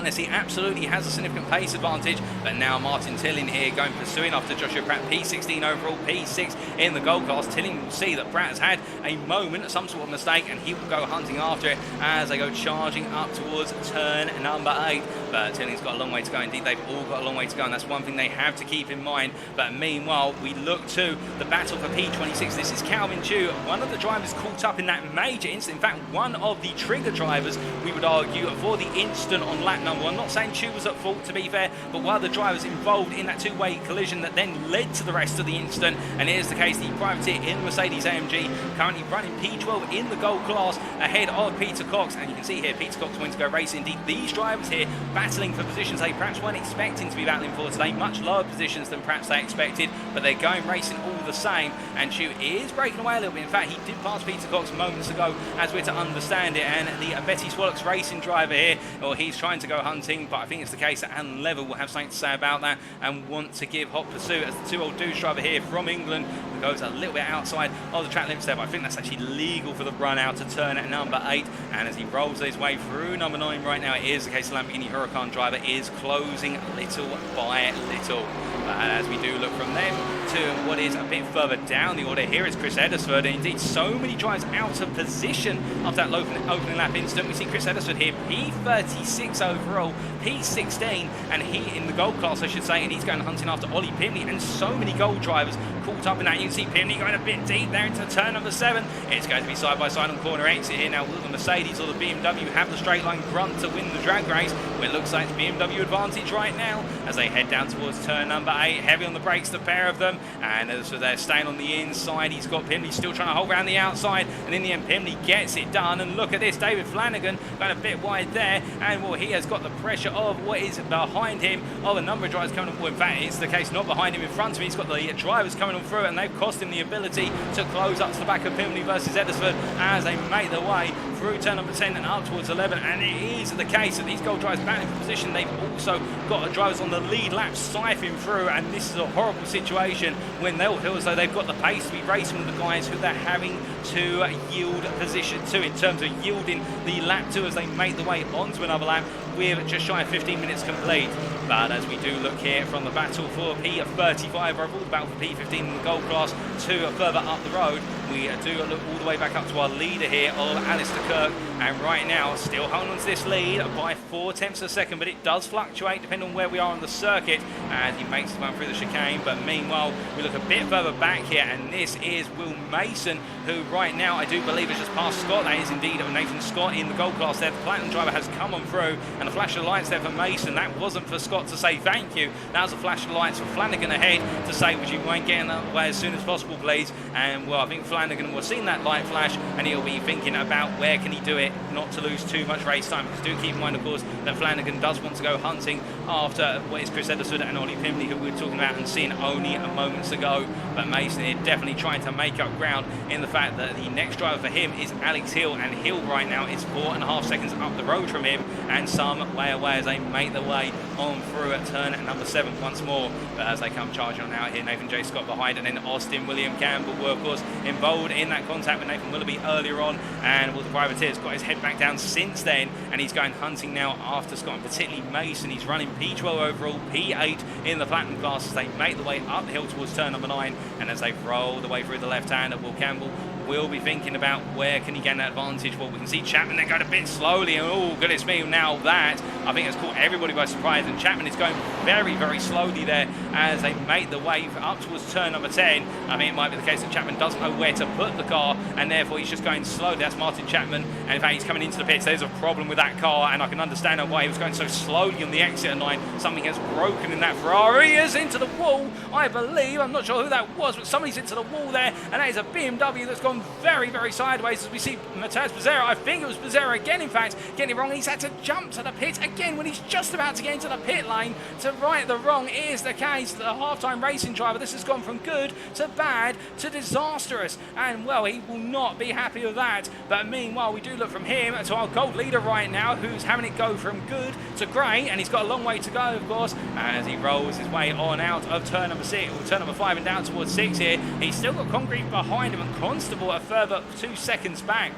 unless he absolutely has a significant pace advantage. But now Martin Tilling here going pursuing after Joshua Pratt, P16 overall, P6 in the gold class. Tilling will see that Pratt has had a moment, some sort of mistake, and he will go hunting after it as they go charging up towards turn number 8. But Tilling's got a long way to go. Indeed, they've all got a long way to go, and that's one thing they have to keep in mind. But meanwhile, we look to the battle for P26. This is Calvin Chu, one of the drivers caught up in that major incident. In fact, one of the trigger drivers, we would argue, for the incident on lap number 1. Not saying Chu was at fault, to be fair, but one of the drivers involved in that two-way collision that then led to the rest of the incident. And it is the case, the privateer in Mercedes AMG, currently running P12 in the gold class ahead of Peter Cox. And you can see here, Peter Cox wanting to go racing. Indeed, these drivers here battling for positions they perhaps weren't expecting to be battling for today, much lower positions than perhaps they expected, but they're going racing all the same. And Chu is breaking away a little bit. In fact, he did pass Peter Cox moments ago, as we're to understand it. And the Betty Swallows racing driver here, well, he's trying to go hunting, but I think it's the case that Alan Level will have something to say about that and want to give hot pursuit, as the 2-old douche driver here from England goes a little bit outside of the track limits there. But I think that's actually legal for the run out to turn at number 8. And as he rolls his way through number 9 right now, it is the case the Lamborghini Huracan driver is closing little by little. But as we do look from them to what is a bit further down the order, here is Chris Eddersford. And indeed, so many drivers out of position after that opening lap incident. We see Chris Eddersford here, P36 overall, P16, and he in the gold class, I should say, and he's going hunting after Ollie Pimley. And so many gold drivers caught up in that. You can see Pimley going a bit deep there into turn number 7. It's going to be side-by-side on corner exit here. Now, will the Mercedes or the BMW have the straight line grunt to win the drag race? Well, it looks like it's BMW advantage right now as they head down towards turn number 8. Heavy on the brakes, the pair of them. And so they're staying on the inside. He's got Pimley still trying to hold around the outside. And in the end, Pimley gets it done. And look at this, David Flanagan going a bit wide there. And well, he has got the pressure of what is behind him, of a number of drivers coming on. Well, in fact, it's the case not behind him, in front of him. He's got the drivers coming on through, and they've cost him the ability to close up to the back of Pimley versus Eddersford as they make their way through turn number 10 and up towards 11. And it is the case that these gold drivers battling for position. They've also got drivers on the lead lap siphoning through, and this is a horrible situation when they'll feel as though they've got the pace to be racing with the guys who they're having to yield position to, in terms of yielding the lap to as they make the way onto another lap with just shy of 15 minutes complete. But as we do look here from the battle for P35 overall, the battle for P15 in the gold class to further up the road, we do look all the way back up to our leader here of Alistair Kirk, and right now still holding on to this lead by 4/10 of a second, but it does fluctuate depending on where we are on the circuit as he makes his way through the chicane. But meanwhile, we look a bit further back here, and this is Will Mason, who right now I do believe has just passed Scott. That is indeed Nathan Scott in the gold class there. The platinum driver has come on through, and a flash of lights there for Mason. That wasn't for Scott to say thank you. That was a flash of lights for Flanagan ahead to say, would you mind getting that away as soon as possible, please? And well, I think Flanagan will have seen that light flash, and he'll be thinking about where can he do it not to lose too much race time. Because do keep in mind, of course, that Flanagan does want to go hunting after what is Chris Eddersford and Ollie Pimley, who we were talking about and seeing only moments ago. But Mason is definitely trying to make up ground in the fact that the next driver for him is Alex Hill, and Hill right now is 4.5 seconds up the road from him and some way away as they make their way on through at turn number 7 once more. But as they come charging on out here, Nathan J. Scott behind, and then Austin William Campbell were of course involved in that contact with Nathan Willoughby earlier on, and well, the privateer's got his head back down since then, and he's going hunting now after Scott, and particularly Mason. He's running P12 overall, P8 in the platinum class as they make the way up the hill towards turn number 9, and as they roll the way through the left hand of Will Campbell, will be thinking about where can he gain that advantage. Well, we can see Chapman there going a bit slowly, and oh goodness me, now that I think has caught everybody by surprise, and Chapman is going very, very slowly there as they make the way up towards turn number 10. I mean, it might be the case that Chapman doesn't know where to put the car, and therefore he's just going slowly. That's Martin Chapman, and in fact he's coming into the pits. There's a problem with that car, and I can understand why he was going so slowly on the exit line. Something has broken in that Ferrari. He is into the wall, I believe. I'm not sure who that was, but somebody's into the wall there, and that is a BMW that's gone very, very sideways as we see Matthias Becerra. I think it was Becerra again, in fact, getting it wrong. He's had to jump to the pit again when he's just about to get into the pit lane to right the wrong. It is the case, the half-time racing driver, this has gone from good to bad to disastrous, and well, he will not be happy with that. But meanwhile, we do look from him to our gold leader right now, who's having it go from good to great, and he's got a long way to go, of course, as he rolls his way on out of turn number 6, or turn number 5 and down towards 6 here. He's still got Concrete behind him, and Constable a further 2 seconds back.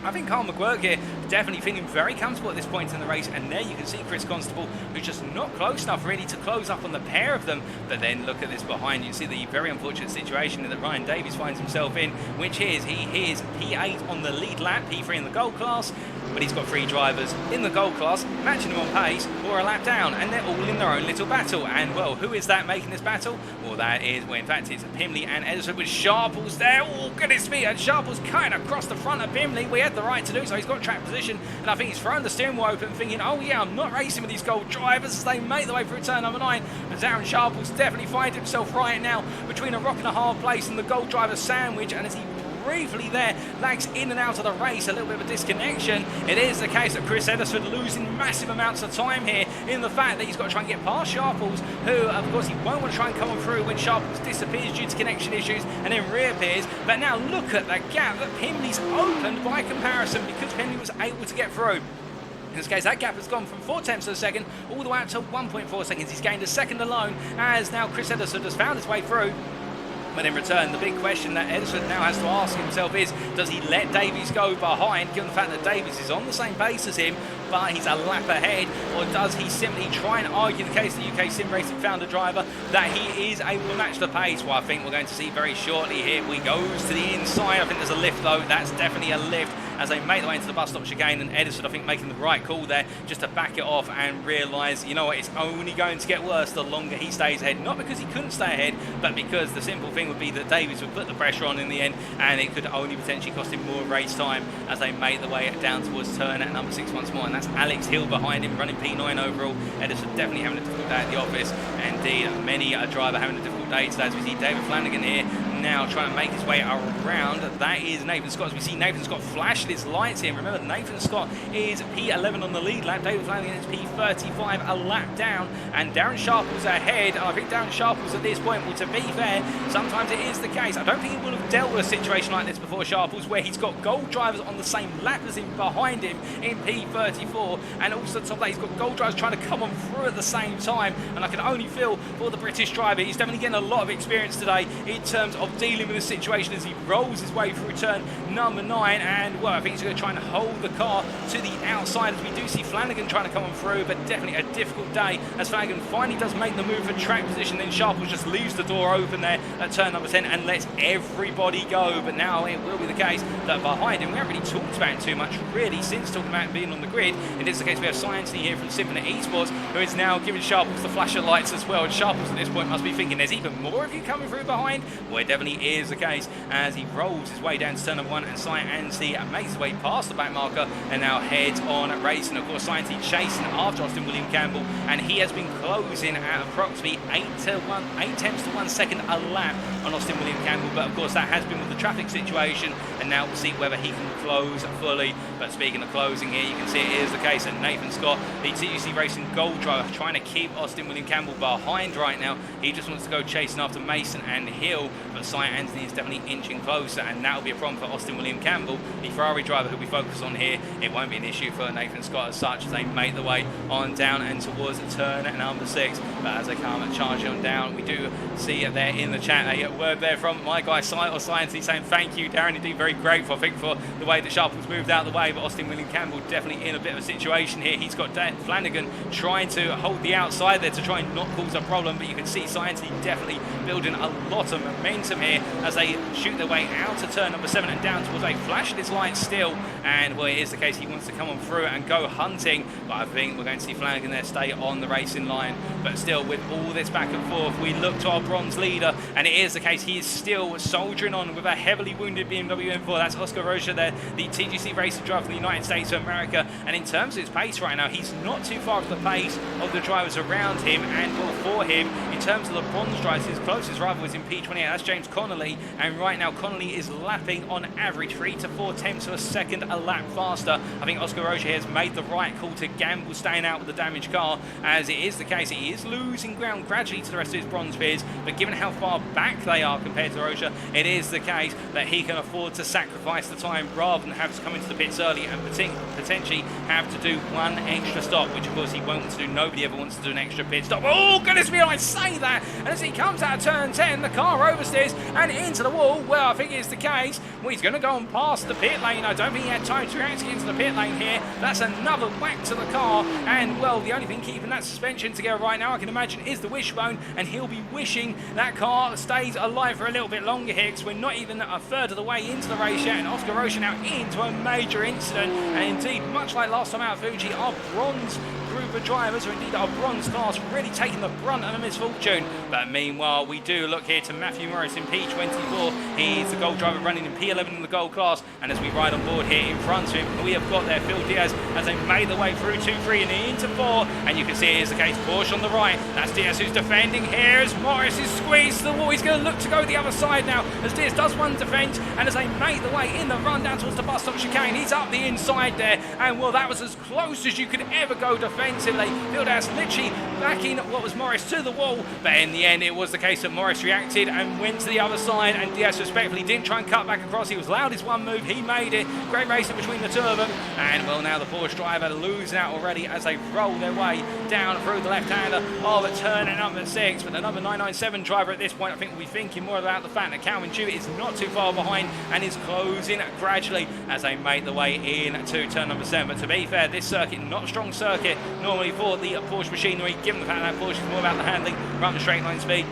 I think Carl McGuirk here definitely feeling very comfortable at this point in the race, and there you can see Chris Constable, who's just not close enough really to close up on the pair of them. But then look at this behind, you see the very unfortunate situation that Ryan Davies finds himself in, which is he is P8 on the lead lap, P3 in the gold class, but he's got 3 drivers in the gold class matching him on pace or a lap down, and they're all in their own little battle. And well, who is that making this battle? Well, that is, well, in fact it's Pimley and Edison with Sharples there. Oh goodness me, and Sharples cutting across the front of Pimley. We had the right to do so. He's got track position, and I think he's thrown the steering wheel open thinking, oh yeah, I'm not racing with these gold drivers as they make their way through turn number 9. But Darren Sharples definitely finds himself right now between a rock and a hard place and the gold driver sandwich, and as he briefly there lags in and out of the race, a little bit of a disconnection. It is the case that Chris Edison losing massive amounts of time here in the fact that he's got to try and get past Sharples, who of course he won't want to try and come on through when Sharples disappears due to connection issues and then reappears. But now look at that gap that Pimley's opened by comparison, because Pimley was able to get through. In this case, that gap has gone from 0.4 of a second all the way up to 1.4 seconds. He's gained a second alone, as now Chris Edison has found his way through. But in return, the big question that Edison now has to ask himself is, does he let Davies go behind, given the fact that Davies is on the same pace as him, but he's a lap ahead, or does he simply try and argue the case that UK Sim Racing found a driver that he is able to match the pace? Well, I think we're going to see very shortly here. We goes to the inside. I think there's a lift though. That's definitely a lift as they make their way into the bus stop chicane, and Edison, I think, making the right call there just to back it off and realise, you know what, it's only going to get worse the longer he stays ahead. Not because he couldn't stay ahead, but because the simple thing would be that Davies would put the pressure on in the end, and it could only potentially cost him more race time as they make their way down towards turn at number 6 once more. And that's Alex Hill behind him, running P9 overall. Edison definitely having a difficult day at the office. Indeed, many a driver having a difficult day today, as we see David Flanagan here now trying to make his way around. That is Nathan Scott, as we see Nathan Scott flashing his lights here. Remember, Nathan Scott is P11 on the lead lap, David Flanagan is P35, a lap down, and Darren Sharples ahead. I think Darren Sharples at this point, well, to be fair, sometimes it is the case. I don't think he will have dealt with a situation like this before, Sharples, where he's got gold drivers on the same lap as him behind him in P34, and also top of that, he's got gold drivers trying to come on through at the same time. And I can only feel for the British driver, he's definitely getting a lot of experience today in terms of dealing with this situation as he rolls his way through turn number 9. And well, I think he's going to try and hold the car to the outside, as we do see Flanagan trying to come on through, but definitely a difficult day as Flanagan finally does make the move for track position. Then Sharples just leaves the door open there at turn number 10 and lets everybody go. But now it will be the case that behind him, we haven't really talked about him too much really since talking about him being on the grid. In this case, we have Science here from Symphony Esports, who is now giving Sharples the flasher lights as well. And Sharples at this point must be thinking, there's even more of you coming through behind. Well, it definitely is the case as he rolls his way down to turn number 1, and Science makes his way past the back marker and now heads on racing. Of course, Science chasing after Austin William Campbell, and he has been closing at approximately 8 tenths to 1 second a lap on Austin William Campbell. But of course, that has been with the traffic situation, and now we'll see whether he can close fully. But speaking of closing here, you can see it is the case that Nathan Scott, the TGC Racing gold driver, trying to keep Austin William Campbell behind right now. He just wants to go chasing after Mason and Hill, but Cy Anthony is definitely inching closer, and that'll be a problem for Austin William Campbell, the Ferrari driver who we focus on here. It won't be an issue for Nathan Scott as such, as they make their way on down and towards turn number 6. But as they come charging on down, we do see it there in the chat, a word there from my guy Science saying thank you, Darren. Indeed, very grateful, I think, for the way that Sharples moved out of the way. But Austin William Campbell definitely in a bit of a situation here. He's got Flanagan trying to hold the outside there to try and not cause a problem, but you can see Science definitely building a lot of momentum here as they shoot their way out to turn number 7 and down towards a flash of his light still. And well, it is the case, he wants to come on through and go hunting, but I think we're going to see Flanagan there stay on the racing line. But still, with all this back and forth, we look to our bronze leader, and it is the case, he is still soldiering on with a heavily wounded BMW M4. That's Oscar Rocha there, the TGC racing driver from the United States of America. And in terms of his pace right now, he's not too far off the pace of the drivers around him and well for him. In terms of the bronze drivers, his closest rival was in P28, that's James Connolly, and right now Connolly is lapping on average 3 to 4 tenths of a second a lap faster. I think Oscar Rocha has made the right call to gamble staying out with the damaged car, as it is the case he is losing ground gradually to the rest of his bronze peers, but given how far back they are compared to Rocha, it is the case that he can afford to sacrifice the time rather than have to come into the pits early and potentially have to do one extra stop, which of course he won't want to do. Nobody ever wants to do an extra pit stop. Oh goodness me, I say that, and as he comes out of turn 10, the car oversteers and into the wall. Well, I think it's the case. Well, he's going to go on past the pit lane. I don't think he had time to react into the pit lane here. That's another whack to the car, and well, the only thing keeping that suspension together right now, I can imagine, is the wishbone, and he'll be wishing that car stays alive for a little bit longer here, because we're not even a third of the way into the race yet, and Oscar Rocha now into a major incident. And indeed, much like last time out, Fuji, our bronze group of drivers, or indeed our bronze class, really taking the brunt of a misfortune. But meanwhile, we do look here to Matthew Morris in P24. He's the gold driver running in P11 in the gold class, and as we ride on board here in front of him, we have got there Phil Diaz as they made their way through 2-3 and into 4, and you can see it is the case. Porsche on the right, that's Diaz who's defending here as Morris is squeezed to the wall. He's going to look to go the other side now as Diaz does one defence, and as they make the way in the run down towards the bus stop chicane, he's up the inside there, and well, that was as close as you could ever go defensively. Phil Diaz literally backing what was Morris to the wall, but in the end it was the case that Morris reacted and went to the other side, and Diaz respectfully didn't try and cut back across. He was allowed his one move, he made it. Great racing between the two of them, and well, now the Porsche driver losing out already as they roll their way down through the left-hander of turn at number 6. But the number 997 driver at this point, I think, will be thinking more about the fact that Calvin Dewitt is not too far behind and is closing gradually as they make the way in to turn number 7. But to be fair, this circuit, not a strong circuit normally for the Porsche machinery, given the fact that Porsche is more about the handling rather than straight line speed.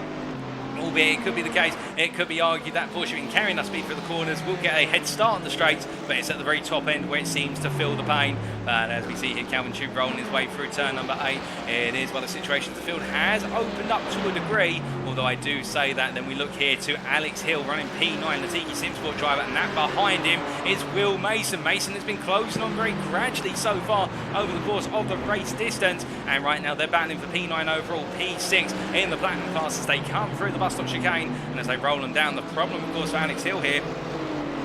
Albeit it could be the case, it could be argued that Porsche in carrying that speed through the corners will get a head start on the straights, but it's at the very top end where it seems to feel the pain. But as we see here, Calvin Tube rolling his way through turn number 8, it is one of the situations the field has opened up to a degree, although I do say that. Then we look here to Alex Hill running P9, the Tiki Simsport driver, and that behind him is Will Mason. Mason has been closing on very gradually so far over the course of the race distance, and right now they're battling for P9 overall, P6 in the platinum class as they come through the bus stop chicane, and as they roll them down. The problem, of course, for Alex Hill here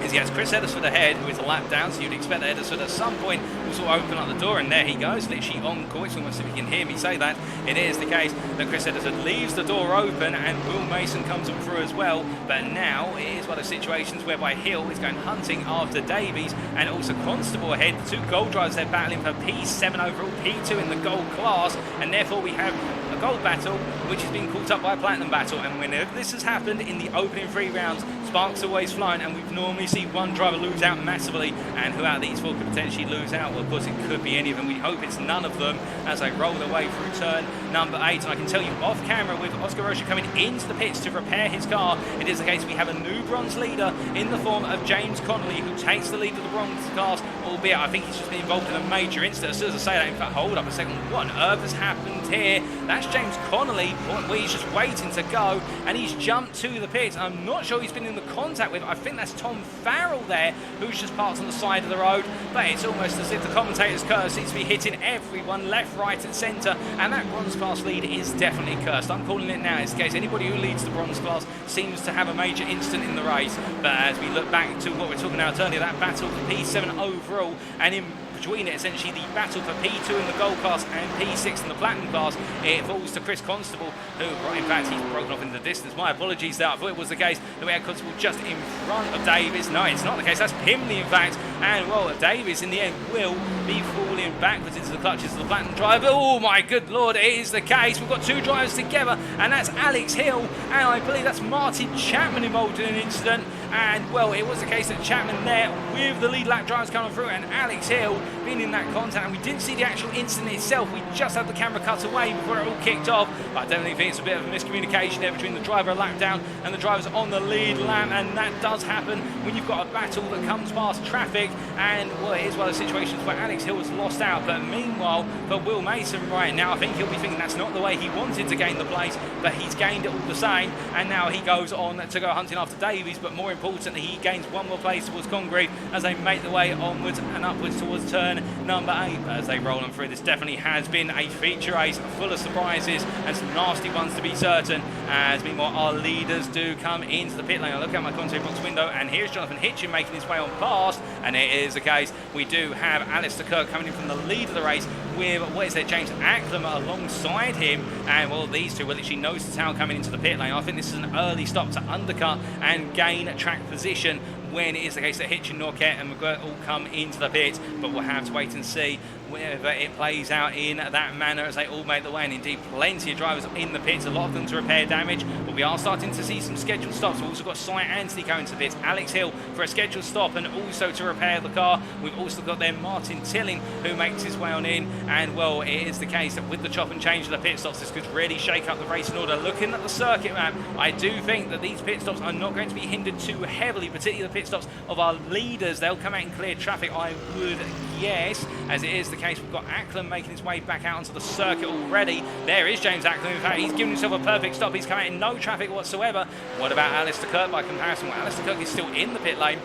is he has Chris Eddersford ahead, who is a lap down, so you'd expect that Eddersford at some point will sort of open up the door, and there he goes, literally on course. Almost if you can hear me say that, it is the case that Chris Eddersford leaves the door open, and Will Mason comes on through as well. But now it is one of the situations whereby Hill is going hunting after Davies, and also Constable ahead. The two gold drivers, they're battling for P7 overall, P2 in the gold class, and therefore we have a gold battle which is being caught up by a platinum battle. And whenever this has happened in the opening 3 rounds, sparks always flying, and we've normally seen one driver lose out massively. And who out of these 4 could potentially lose out? Well, of course, it could be any of them. We hope it's none of them as they roll their way through turn number 8. And I can tell you off camera, with Oscar Rocha coming into the pits to repair his car, it is the case we have a new bronze leader in the form of James Connolly, who takes the lead of the bronze class, albeit I think he's just been involved in a major incident. As soon as I say that, in fact, hold up a second, what on earth has happened here? That's James Connolly, where he's just waiting to go, and he's jumped to the pits. I'm not sure he's been in the contact with, I think that's Tom Farrell there, who's just parked on the side of the road. But it's almost as if the commentator's curse seems to be hitting everyone left, right and centre, and that bronze class lead is definitely cursed. I'm calling it now. It's the case anybody who leads the bronze class seems to have a major incident in the race. But as we look back to what we were talking about earlier, that battle for P7 overall, and in between it, essentially the battle for P2 in the gold class and P6 in the platinum class, it falls to Chris Constable, who, in fact, he's broken off in the distance. My apologies there. I thought it was the case that we had Constable just in front of Davies. No, it's not the case. That's Pimley, in fact. And, well, Davies, in the end, will be falling backwards into the clutches of the platinum driver. Oh, my good Lord, it is the case. We've got 2 drivers together, and that's Alex Hill, and I believe that's Martin Chapman involved in an incident. And, well, it was the case that Chapman there with the lead lap drivers coming through, and Alex Hill being in that contact. And we didn't see the actual incident itself. We just had the camera cut away before it all kicked off. But I definitely think it's a bit of a miscommunication there between the driver a lap down and the drivers on the lead lap. And that does happen when you've got a battle that comes past traffic. And, well, it is one of the situations where Alex Hill has lost out. But meanwhile, for Will Mason right now, I think he'll be thinking that's not the way he wanted to gain the place, but he's gained it all the same. And now he goes on to go hunting after Davies, but more importantly, he gains one more place towards Congreve as they make the way onwards and upwards towards turn number 8. But as they roll on through, this definitely has been a feature race full of surprises and some nasty ones to be certain. As meanwhile, our leaders do come into the pit lane. I look out my commentary box window, and here's Jonathan Hitchin making his way on past, and it is the case. We do have Alistair Kirk coming in from the lead of the race with, what is there, James Acklam alongside him. And, well, these two were literally nose to tail coming into the pit lane. I think this is an early stop to undercut and gain track position when it is the case that Hitchin, Norquette and McGirt all come into the pit. But we'll have to wait and see whether it plays out in that manner as they all make the way. And indeed, plenty of drivers in the pits, a lot of them to repair damage. but we are starting to see some scheduled stops. We've also got Cy Anthony going to the pits, Alex Hill for a scheduled stop, and also to repair the car. We've also got there Martin Tilling, who makes his way on in, and well, it is the case that with the chop and change of the pit stops, this could really shake up the racing order. Looking at the circuit map, I do think that these pit stops are not going to be hindered too heavily, particularly the pit stops of our leaders. They'll come out and clear traffic, I would guess, as it is the case. We've got Ackland making his way back out onto the circuit already. There is James Ackland. In fact, he's given himself a perfect stop. He's come out in no traffic whatsoever. What about Alistair Kirk by comparison? Well, Alistair Kirk is still in the pit lane,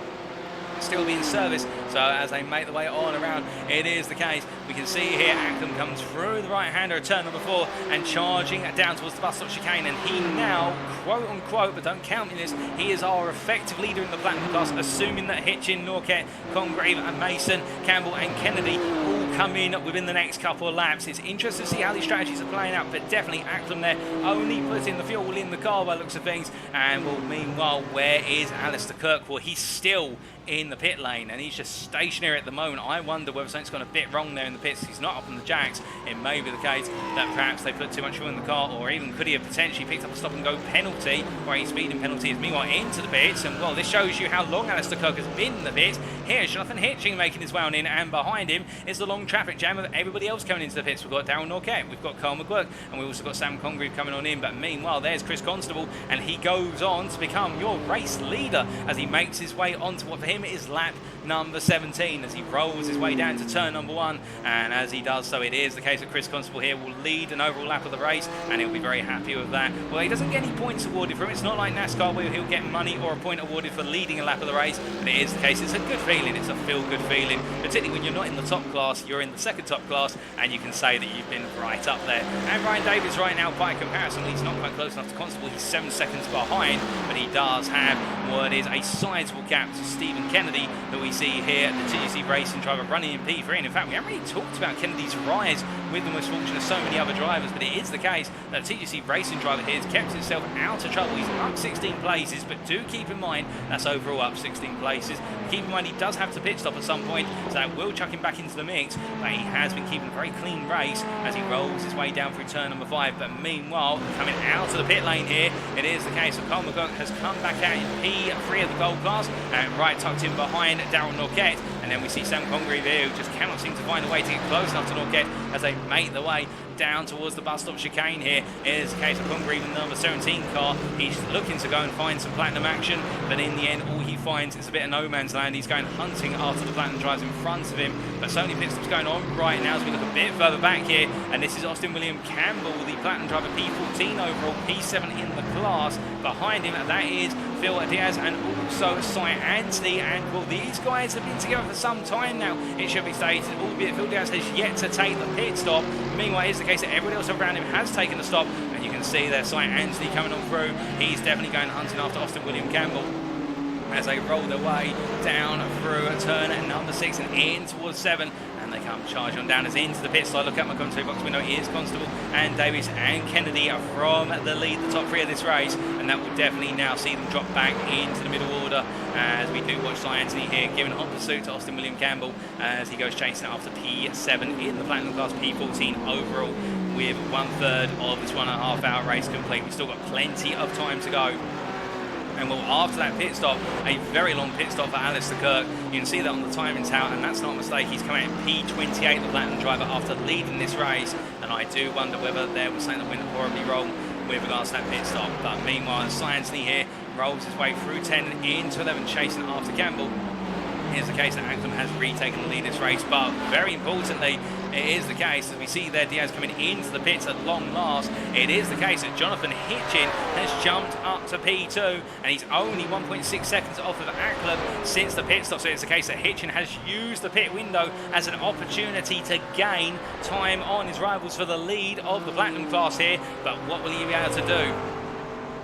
still being serviced, so as they make the way on around, it is the case. We can see here Ackland comes through the right-hander at turn number 4 and charging down towards the bus stop chicane, and he now, quote-unquote, but don't count me this, he is our effective leader in the Platinum class, assuming that Hitchin, Norquette, Congreve, and Mason, Campbell and Kennedy all come in within the next couple of laps. It's interesting to see how these strategies are playing out, but definitely Ackland there only putting the fuel in the car by the looks of things. And well, meanwhile, where is Alistair Kirk? Well, he's still in the pit lane and he's just stationary at the moment. I wonder whether something's gone a bit wrong there in the pits. He's not up on the jacks. It may be the case that perhaps they put too much fuel in the car, or even could he have potentially picked up a stop and go penalty, or a speeding penalty is meanwhile into the pits. And well, this shows you how long Alistair Kirk has been in the pits. Here's Jonathan Hitching making his way on in, and behind him is the long traffic jam of everybody else coming into the pits. We've got Darryl Norquette, we've got Carl McGuirk, and we've also got Sam Congreve coming on in. But meanwhile, there's Chris Constable, and he goes on to become your race leader as he makes his way onto what for him is lap number 17, as he rolls his way down to turn number 1. And as he does so, it is the case that Chris Constable here will lead an overall lap of the race, and he'll be very happy with that. Well, he doesn't get any points awarded for him. It's not like NASCAR where he'll get money or a point awarded for leading a lap of the race, but it is the case. It's a good feeling. It's a feel-good feeling, particularly when you're not in the top class, you're in the second top class, and you can say that you've been right up there. And Ryan Davies right now, by comparison, he's not quite close enough to Constable. He's 7 seconds behind, but he does have what is a sizable gap to Stephen Kennedy that we see here, the TGC Racing driver running in P3. And in fact, we haven't really talked about Kennedy's rise with the misfortune of so many other drivers, but it is the case that the TGC Racing driver here has kept himself out of trouble. He's up 16 places, but do keep in mind that's overall up 16 places. Keep in mind he does have to pit stop at some point, so that will chuck him back into the mix, but he has been keeping a very clean race as he rolls his way down through turn number 5. But meanwhile, coming out of the pit lane here, it is the case that Carl McGuirk has come back out in P3 of the gold class, and right tucked in behind Darryl Norquette. And then we see Sam Congreve here, who just cannot seem to find a way to get close enough to Norquette as they make the way down towards the bus stop chicane here. It is the case of Congreve in the number 17 car. He's looking to go and find some platinum action, but in the end, all he finds is a bit of no man's land. He's going hunting after the platinum drives in front of him, but so many pit stops going on right now as we look a bit further back here. And this is Austin William Campbell, the platinum driver, P14 overall, P7 in the class. Behind him, that is Phil Diaz and also Cy Anthony. And well, these guys have been together for some time now, it should be stated, albeit Phil Diaz has yet to take the pit stop. Meanwhile, it's the case that everybody else around him has taken the stop, and you can see there Cy Anthony coming on through. He's definitely going hunting after Austin William Campbell as they roll their way down through turn number 6 and in towards 7. And they come charging on down as into the pit. So I look at my commentary box window. It is Constable and Davies and Kennedy from the lead, the top 3 of this race, and that will definitely now see them drop back into the middle order as we do watch Cy Anthony here giving hot pursuit to Austin William Campbell as he goes chasing it after P7 in the platinum class, P14 overall, with 1/3 of this 1.5 hour race complete. We've still got plenty of time to go. And well, after that pit stop, a very long pit stop for Alistair Kirk. You can see that on the timing tout, and that's not a mistake. He's coming out in P28, the platinum driver, after leading this race. And I do wonder whether there was something that went horribly wrong with regards to that pit stop. But meanwhile, Cy Anthony here rolls his way through 10 into 11, chasing after Campbell. Here's the case that Ackland has retaken the lead this race, but very importantly, it is the case, as we see there Diaz coming into the pits at long last, it is the case that Jonathan Hitchin has jumped up to P2, and he's only 1.6 seconds off of Ackland since the pit stop. So it's the case that Hitchin has used the pit window as an opportunity to gain time on his rivals for the lead of the platinum class here. But what will he be able to do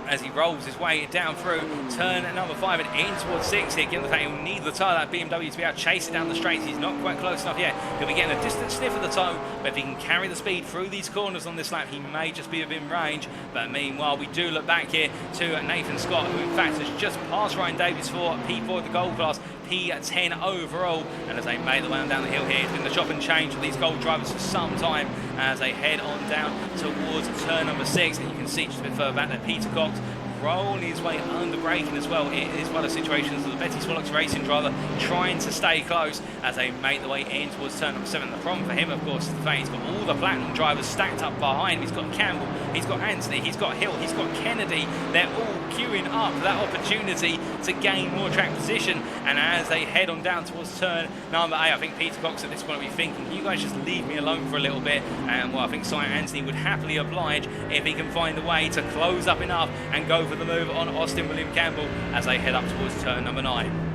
as he rolls his way down through turn number 5 and in towards 6 here, given the fact he'll need the tyre that BMW to be able to chase it down the straights. He's not quite close enough yet. He'll be getting a distant sniff of the toe, but if he can carry the speed through these corners on this lap, he may just be within range. But meanwhile, we do look back here to Nathan Scott, who in fact has just passed Ryan Davies for P4 of the gold class, P10 overall. And as they make the way on down the hill here, it's been the chop and change for these gold drivers for some time as they head on down towards turn number 6. And you can see just a bit further back there, Peter Cox rolling his way under braking as well. It is one of the situations of the Betty Swallows racing driver trying to stay close as they make the way in towards turn number 7. The problem for him, of course, is the fact he's got all the Platinum drivers stacked up behind him. He's got Campbell, he's got Anthony, he's got Hill, he's got Kennedy. They're all queuing up for that opportunity to gain more track position. And as they head on down towards turn number 8, I think Peter Cox at this point will be thinking, can you guys just leave me alone for a little bit? And well, I think Simon Anthony would happily oblige if he can find a way to close up enough and go for the move on Austin William Campbell as they head up towards turn number 9.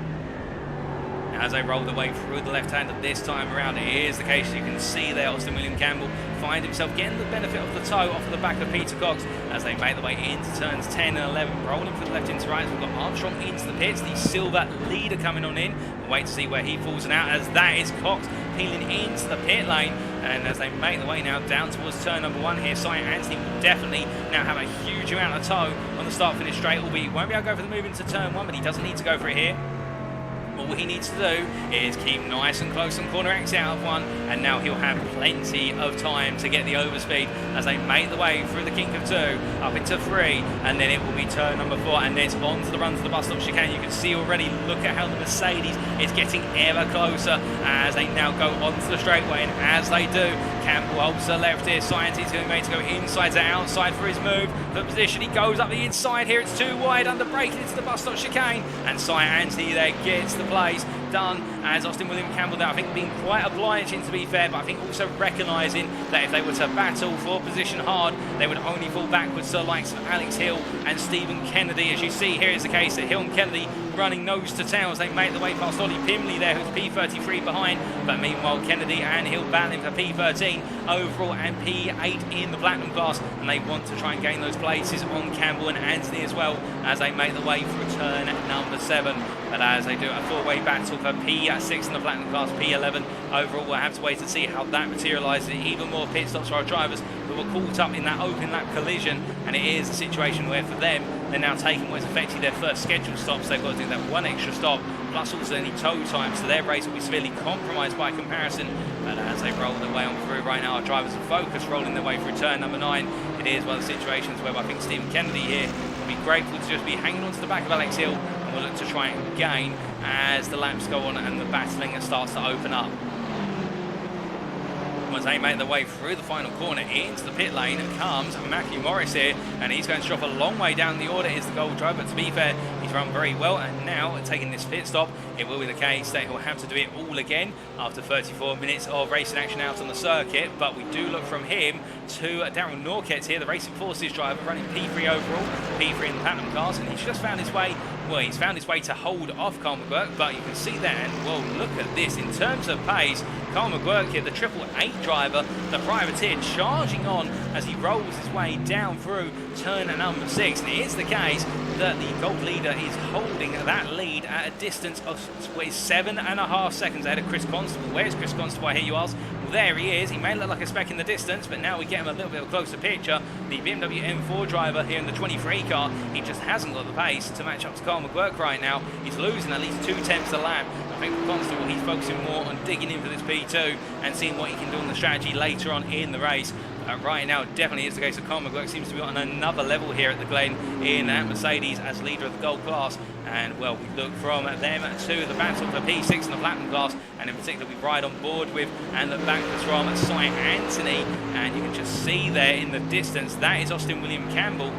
As they roll their way through the left-hander this time around, it is the case. You can see there Austin William Campbell find himself getting the benefit of the toe off of the back of Peter Cox as they make their way into turns 10 and 11, rolling from the left into right. We've got Armstrong into the pits, the silver leader coming on in. We'll wait to see where he falls out as that is Cox peeling into the pit lane. And as they make their way now down towards turn number 1 here, Simon Anthony will definitely now have a huge amount of toe on the start-finish straight, albeit he won't be able to go for the move into turn 1, but he doesn't need to go for it here. All he needs to do is keep nice and close on corner exit out of 1, and now he'll have plenty of time to get the overspeed as they make the way through the kink of 2 up into 3, and then it will be turn number 4, and it's on to the run to the bus stop chicane. You can see already, look at how the Mercedes is getting ever closer as they now go onto the straightaway, and as they do, Campbell holds to the left here. Science's going to go inside to outside for his move. The position, he goes up the inside here. It's too wide, under braking into the bus stop chicane, and Simon Anthony there gets the place done as Austin William Campbell there, I think, being quite obliging to be fair, but I think also recognising that if they were to battle for position hard, they would only fall backwards to the likes of Alex Hill and Stephen Kennedy. As you see here is the case that Hill and Kennedy running nose to tail as they make their way past Ollie Pimley there, who's P33 behind, but meanwhile Kennedy and Hill battling for P13 overall and P8 in the Platinum class, and they want to try and gain those places on Campbell and Anthony as well as they make their way through turn number 7. But as they do a four-way battle for P6 in the Platinum class, P11 overall, we'll have to wait to see how that materialises. Even more pit stops for our drivers who were caught up in that open lap collision, and it is a situation where for them, they're now taking what is effectively their first scheduled stops. They've got to do that one extra stop, plus also any tow time, so their race will be severely compromised by comparison. But as they roll their way on through right now, our drivers are focused, rolling their way through turn number 9. It is one of the situations where I think Stephen Kennedy here will be grateful to just be hanging on to the back of Alex Hill, and will look to try and gain as the laps go on and the battling starts to open up. As they make their way through the final corner into the pit lane, comes Matthew Morris here, and he's going to drop a long way down the order. Is the gold driver, but to be fair, he's run very well, and now taking this pit stop, it will be the case that he'll have to do it all again after 34 minutes of racing action out on the circuit. But we do look from him to Darryl Norquette here, the Racing Forces driver, running P3 overall, P3 in the Platinum class, and he's just found his way. Well, he's found his way to hold off Carl McGuirk, but you can see that, and well, look at this. In terms of pace, Carl McGuirk here, the 888 driver, the privateer, charging on as he rolls his way down through turn number 6. And it is the case that the gold leader is holding that lead at a distance of 7.5 seconds ahead of Chris Constable. Where's Chris Constable, I hear you ask? Well, there he is. He may look like a speck in the distance, but now we get him a little bit of a closer picture. The BMW M4 driver here in the 23 car, he just hasn't got the pace to match up to Carl McGuirk right now. He's losing at least 2/10 a lap. I think for Constable, he's focusing more on digging in for this P2 and seeing what he can do on the strategy later on in the race. Right now, definitely is the case that Carl McGuirk seems to be on another level here at the Glen in that Mercedes as leader of the gold class. And well, we look from them to the battle for P6 in the Platinum class, and in particular we ride on board with and the backwards from Cy Anthony, and you can just see there in the distance that is Austin William Campbell.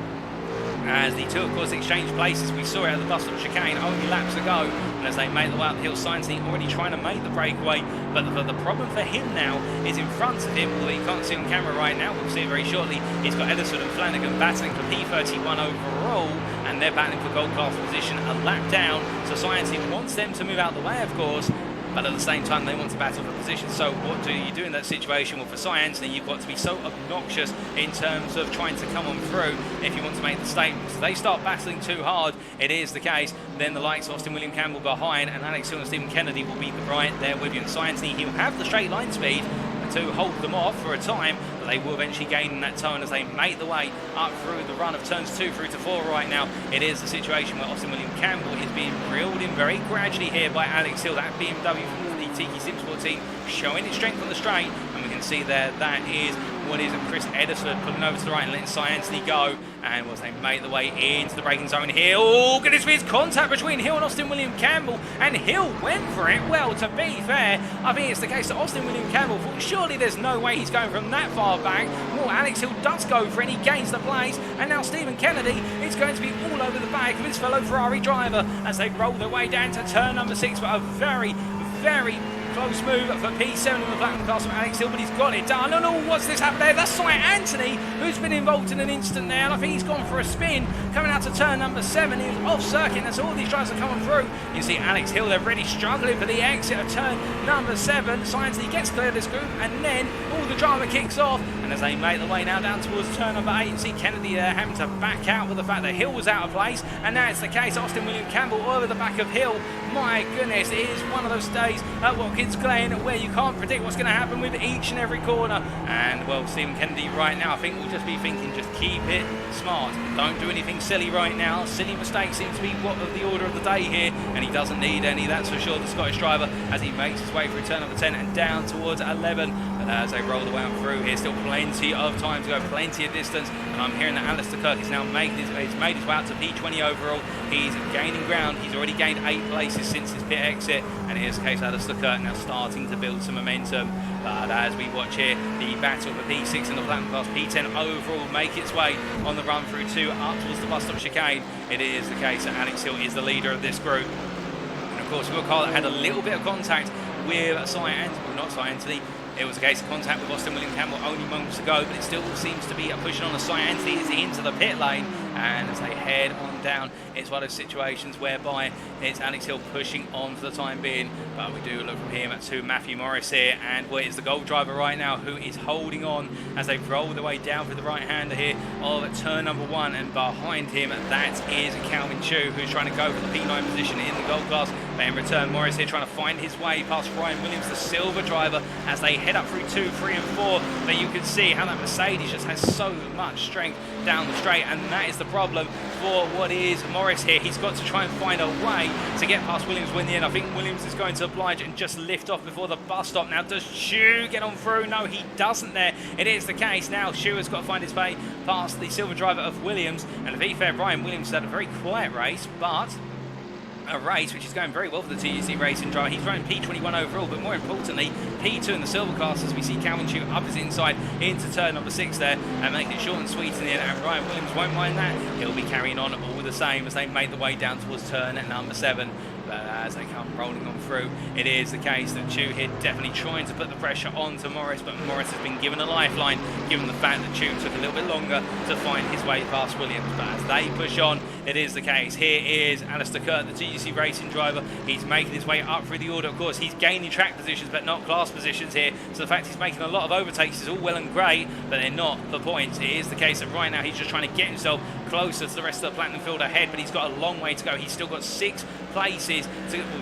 As the two, of course, exchange places. We saw it at the bus stop chicane only laps ago, and as they make the way up the hill, Science already trying to make the breakaway, but the problem for him now is in front of him, although you can't see on camera right now, we'll see it very shortly. He's got Ederson and Flanagan battling for P31 overall, and they're battling for gold class position a lap down, so Science wants them to move out the way, of course, but at the same time they want to battle for position. So what do you do in that situation? Well, for Cy Anthony, you've got to be so obnoxious in terms of trying to come on through if you want to make the statement. So they start battling too hard, it is the case, then the likes of Austin William Campbell behind, and Alex Hill and Stephen Kennedy will be right there with you. And Cy Anthony, he'll have the straight line speed to hold them off for a time, but they will eventually gain in that tone as they make the way up through the run of turns 2 through to 4 right now. It is the situation where Austin William Campbell is being reeled in very gradually here by Alex Hill, that BMW from the Tiki Sim Sport team, showing its strength on the straight, and we can see there that is what is Chris Ederson pulling over to the right and letting Cy Anthony go. and was they make the way into the braking zone here. Oh, goodness me, it's contact between Hill and Austin William Campbell, and Hill went for it. Well, to be fair, I think it's the case that Austin William Campbell thought surely there's no way he's going from that far back. Well, Alex Hill does go for it, and he gains the place, and now Stephen Kennedy is going to be all over the back of his fellow Ferrari driver as they roll their way down to turn number 6, but a very, very close move for P7 in the platinum class from Alex Hill, but he's got it done. Oh no, what's this happened there? That's Cy Anthony, who's been involved in an instant there, and I think he's gone for a spin coming out to turn number 7. He's off circuit, and so all these drivers are coming through. You see Alex Hill, they're really struggling for the exit of turn number 7. Cy Anthony gets clear of this group, and then all the drama kicks off, and as they make the way now down towards turn number 8, you see Kennedy having to back out with the fact that Hill was out of place, and now it's the case Austin William Campbell over the back of Hill. My goodness, it is one of those days at Watkins Glen where you can't predict what's going to happen with each and every corner. And well, Stephen Kennedy right now, I think we'll just be thinking, just keep it smart. Don't do anything silly right now. Silly mistakes seem to be what of the order of the day here, and he doesn't need any, that's for sure, the Scottish driver, as he makes his way through turn number 10 and down towards 11. But as they roll the way on through here, still plenty of time to go, plenty of distance, and I'm hearing that Alistair Kirk is now made his way out to P20 overall. He's gaining ground. He's already gained 8 places since his pit exit, and here's the case Alistair Kirk now starting to build some momentum. But as we watch here, the battle for P6 and the platinum class, P10 overall make its way on the run through 2 up towards the bus stop chicane. It is the case that Alex Hill is the leader of this group. And of course, Will Carter had a little bit of contact with Cy Anthony, well, not Cy Anthony. It was a case of contact with Austin William Campbell only moments ago, but it still seems to be pushing on the Cy Anthony into the pit lane. And as they head on down, it's one of those situations whereby it's Alex Hill pushing on for the time being. But we do look from him to Matthew Morris here, and well, it's the Gold driver right now who is holding on as they roll their way down through the right-hander here of turn number 1. And behind him, that is Calvin Chu, who's trying to go for the P9 position in the Gold class. But in return, Morris here trying to find his way past Ryan Williams, the silver driver, as they head up through 2, 3 and 4. But you can see how that Mercedes just has so much strength down the straight, and that is the problem for what is Morris here. He's got to try and find a way to get past Williams when the end. I think Williams is going to oblige and just lift off before the bus stop. Now, does Shu get on through? No, he doesn't there. It is the case now. Shu has got to find his way past the silver driver of Williams, and to be fair, Brian Williams had a very quiet race, but a race which is going very well for the TGC Racing driver. He's running P21 overall, but more importantly, P2 in the silver class, as we see Calvin Chu up his inside into turn number 6 there, and making it short and sweet in the end, and Ryan Williams won't mind that. He'll be carrying on all the same as they make the way down towards turn number 7. But as they come rolling on through, it is the case that Chu here definitely trying to put the pressure onto Morris, but Morris has been given a lifeline, given the fact that Chu took a little bit longer to find his way past Williams. But as they push on, it is the case. Here is Alistair Kirk, the TGC Racing driver. He's making his way up through the order. Of course, he's gaining track positions, but not class positions here. So the fact he's making a lot of overtakes is all well and great, but they're not the points. It is the case that right now he's just trying to get himself closer to the rest of the Platinum field ahead, but he's got a long way to go. He's still got 6 places,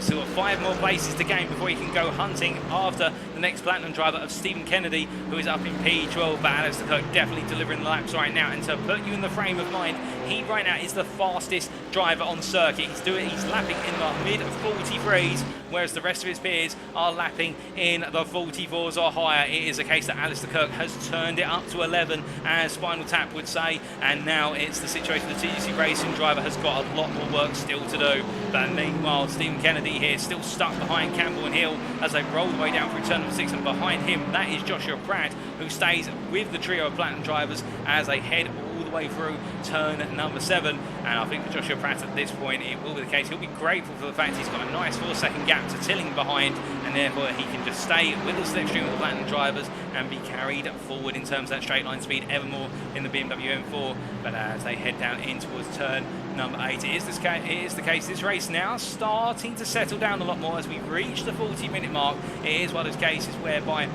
still got 5 more places to gain before he can go hunting after the next Platinum driver of Stephen Kennedy, who is up in P12. But Alistair Kirk definitely delivering the laps right now, and to put you in the frame of mind, he right now is the fastest driver on circuit. He's lapping in the mid 43s, whereas the rest of his peers are lapping in the 44s or higher. It is a case that Alistair Kirk has turned it up to 11, as Spinal Tap would say, and now it's the situation the TGC Racing driver has got a lot more work still to do. But meanwhile, Stephen Kennedy here still stuck behind Campbell and Hill as they roll the way down through turn number 6, and behind him that is Joshua Pratt, who stays with the trio of Platinum drivers as they head all the way through turn number 7. And I think for Joshua Pratt at this point, it will be the case. He'll be grateful for the fact he's got a nice 4-second gap to Tilling behind, and therefore he can just stay with the slipstream of the Platinum drivers and be carried forward in terms of that straight line speed evermore in the BMW M4. But as they head down in towards turn number 8, it is the case. This race now starting to settle down a lot more as we reach the 40-minute mark. It is one of those cases whereby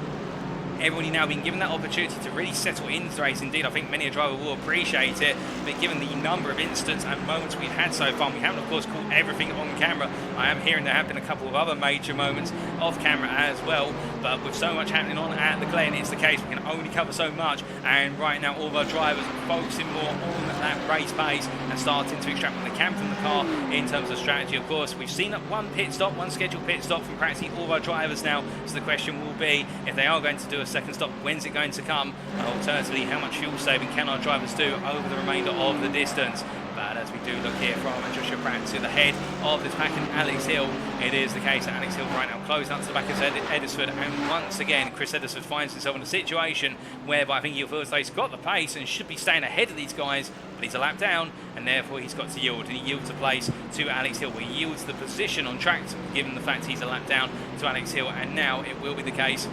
everybody now being given that opportunity to really settle into the race. Indeed, I think many a driver will appreciate it, but given the number of incidents and moments we've had so far, we haven't of course caught everything on camera. I am hearing there have been a couple of other major moments off camera as well, but with so much happening on at the Glen, it's the case we can only cover so much, and right now all of our drivers are focusing more on that race pace and starting to extract what they can from the car in terms of strategy. Of course, we've seen one scheduled pit stop from practically all of our drivers now, so the question will be, if they are going to do a second stop. When's it going to come? Alternatively, how much fuel saving can our drivers do over the remainder of the distance? But as we do look here from Joshua Pratt to the head of this pack and Alex Hill, it is the case that Alex Hill right now closing up to the back of Edisford, and once again Chris Edisford finds himself in a situation whereby I think he feels like he's got the pace and should be staying ahead of these guys, but he's a lap down and therefore he's got to yield, and he yields a place to Alex Hill. He yields the position on track given the fact he's a lap down to Alex Hill, and now it will be the case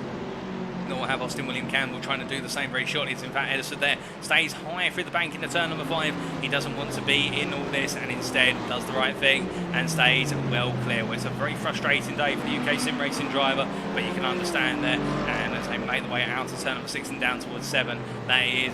nor have Austin William Campbell trying to do the same very shortly. It's in fact Edison there stays high through the bank into turn number 5. He doesn't want to be in all this and instead does the right thing and stays well clear. Well, it's a very frustrating day for the UK sim racing driver, but you can understand there. And as they make the way out to turn number 6 and down towards 7, that is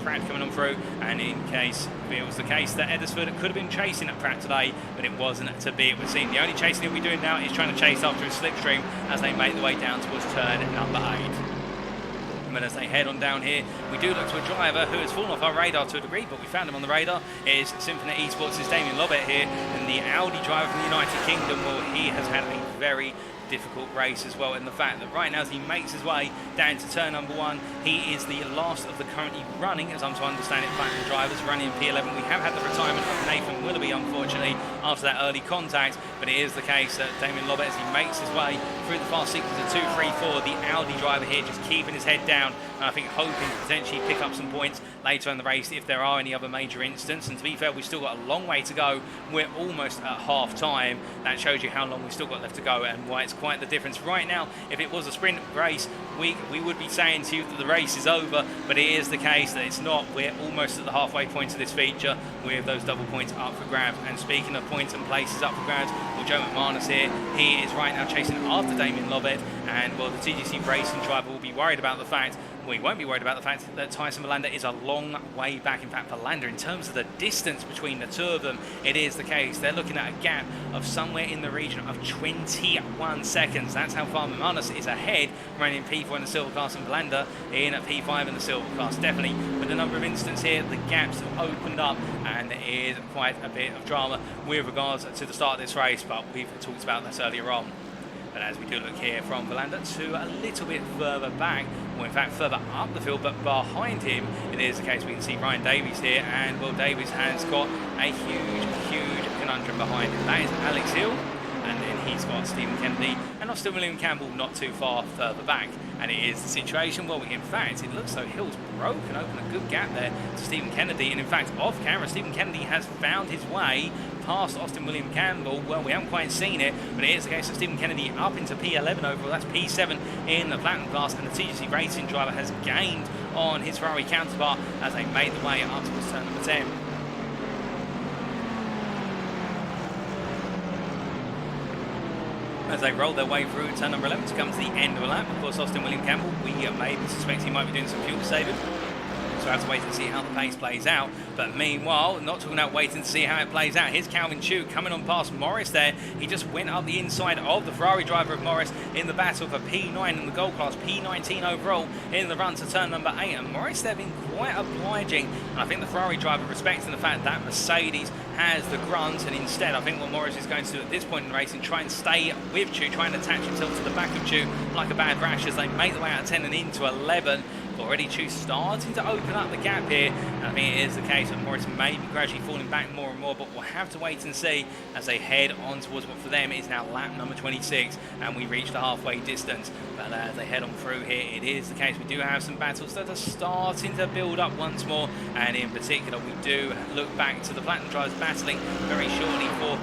Pratt coming on through, and in case it was the case that Edisford could have been chasing at Pratt today, but it wasn't to be. It would seem the only chasing he'll be doing now is trying to chase after his slipstream as they make the way down towards turn number 8. But as they head on down here, we do look to a driver who has fallen off our radar to a degree, but we found him on the radar. It is Symphony Esports' Damien Lobbett here, and the Audi driver from the United Kingdom. Well, he has had a very difficult race as well, and the fact that right now as he makes his way down to turn number 1, he is the last of the currently running, as I'm to understand it, platinum drivers running in P11. We have had the retirement of Nathan Willoughby, unfortunately, after that early contact, but it is the case that Damien Lobbett, as he makes his way through the fast sequence of 2, 3, 4, the Audi driver here just keeping his head down, and I think hoping to potentially pick up some points later in the race if there are any other major incidents. And to be fair, we've still got a long way to go. We're almost at half time. That shows you how long we've still got left to go and why it's quite the difference. Right now, if it was a sprint race, we would be saying to you that the race is over, but it is the case that it's not. We're almost at the halfway point of this feature with those double points up for grabs. And speaking of points and places up for grabs, well, Joe McManus here, he is right now chasing after Damien Lobbett, and well, the TGC racing driver will be worried about the fact, well, he won't be worried about the fact that Tyson Verlander is a long way back. In fact, Verlander, in terms of the distance between the two of them, it is the case. They're looking at a gap of somewhere in the region of 21 seconds. That's how far McManus is ahead, running P4 in the silver class, and Verlander in at P5 in the silver class. Definitely, with the number of incidents here, the gaps have opened up, and there is quite a bit of drama with regards to the start of this race, but we've talked about this earlier on. But as we do look here from Verlander to a little bit further back, or in fact further up the field, but behind him, it is the case we can see Ryan Davies here, and well, Davies has got a huge conundrum behind him. That is Alex Hill, and then he's got Stephen Kennedy and Austin William Campbell not too far further back. And it is the situation, well, in fact, it looks like Hill's broken open a good gap there to Stephen Kennedy, and in fact, off camera, Stephen Kennedy has found his way past Austin William Campbell. Well, we haven't quite seen it, but it is the case of Stephen Kennedy up into P11 overall. That's P7 in the platinum class, and the TGC racing driver has gained on his Ferrari counterpart as they made the way up towards turn number 10. As they roll their way through turn number 11 to come to the end of a lap. Of course, Austin William Campbell, we maybe suspect he might be doing some fuel saving, so we'll have to wait and see how the pace plays out. But meanwhile, not talking about waiting to see how it plays out, here's Calvin Chu coming on past Morris there. He just went up the inside of the Ferrari driver of Morris in the battle for P9 in the gold class, P19 overall in the run to turn number 8. And Morris there being quite obliging, and I think the Ferrari driver respecting the fact that Mercedes has the grunt, and instead I think what Morris is going to do at this point in the race and try and stay with Chu, try and attach himself to the back of Chu like a bad rash as they make the way out of 10 and into 11. Already Chu starting to open up the gap here, and I think it is the case that Morris may be gradually falling back more and more, but we'll have to wait and see as they head on towards what for them is now lap number 26, and we reach the halfway distance. But as they head on through here, it is the case we do have some battles that are starting to build up once more, and in particular we do look back to the platinum drivers battling very shortly for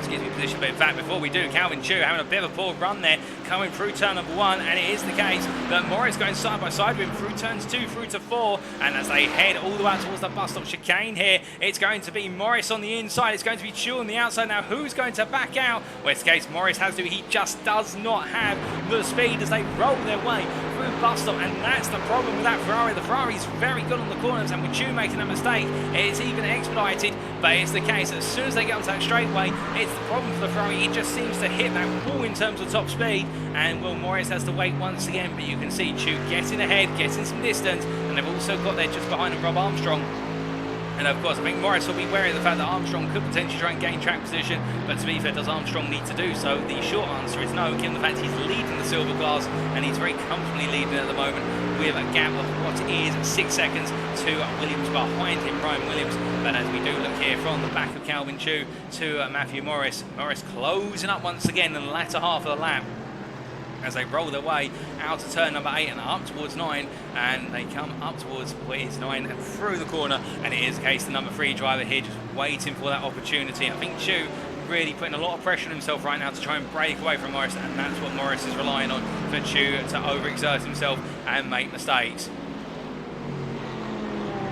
position. But in fact, before we do, Calvin Chu having a bit of a poor run there coming through turn number 1, and it is the case that Morris going side by side with him through turns 2 through to 4, and as they head all the way towards the bus stop chicane here, it's going to be Morris on the inside, it's going to be Chu on the outside. Now who's going to back out? Well, it's the case Morris has to, he just does not have the speed as they roll their way through the bus stop, and that's the problem with that Ferrari. The Ferrari's very good on the corners, and with Chu making that mistake, it's even expedited. But it's the case that as soon as they get onto that straightaway, it's the problem for the Ferrari. It just seems to hit that wall in terms of top speed, and Will Morris has to wait once again. But you can see Chu getting ahead, getting some distance, and they've also got there just behind him Rob Armstrong. And of course, I think Morris will be wary of the fact that Armstrong could potentially try and gain track position, but to be fair, does Armstrong need to do so? The short answer is no, given the fact he's leading the silver class, and he's very comfortably leading at the moment with a gap of what is 6 seconds to Williams behind him, Ryan Williams. But as we do look here from the back of Calvin Chu to Matthew Morris, Morris closing up once again in the latter half of the lap, as they roll their way out of turn number 8 and up towards 9, and they come up towards where it's 9 and through the corner, and it is the case the number 3 driver here just waiting for that opportunity. I think Chu really putting a lot of pressure on himself right now to try and break away from Morris, and that's what Morris is relying on, for Chu to overexert himself and make mistakes.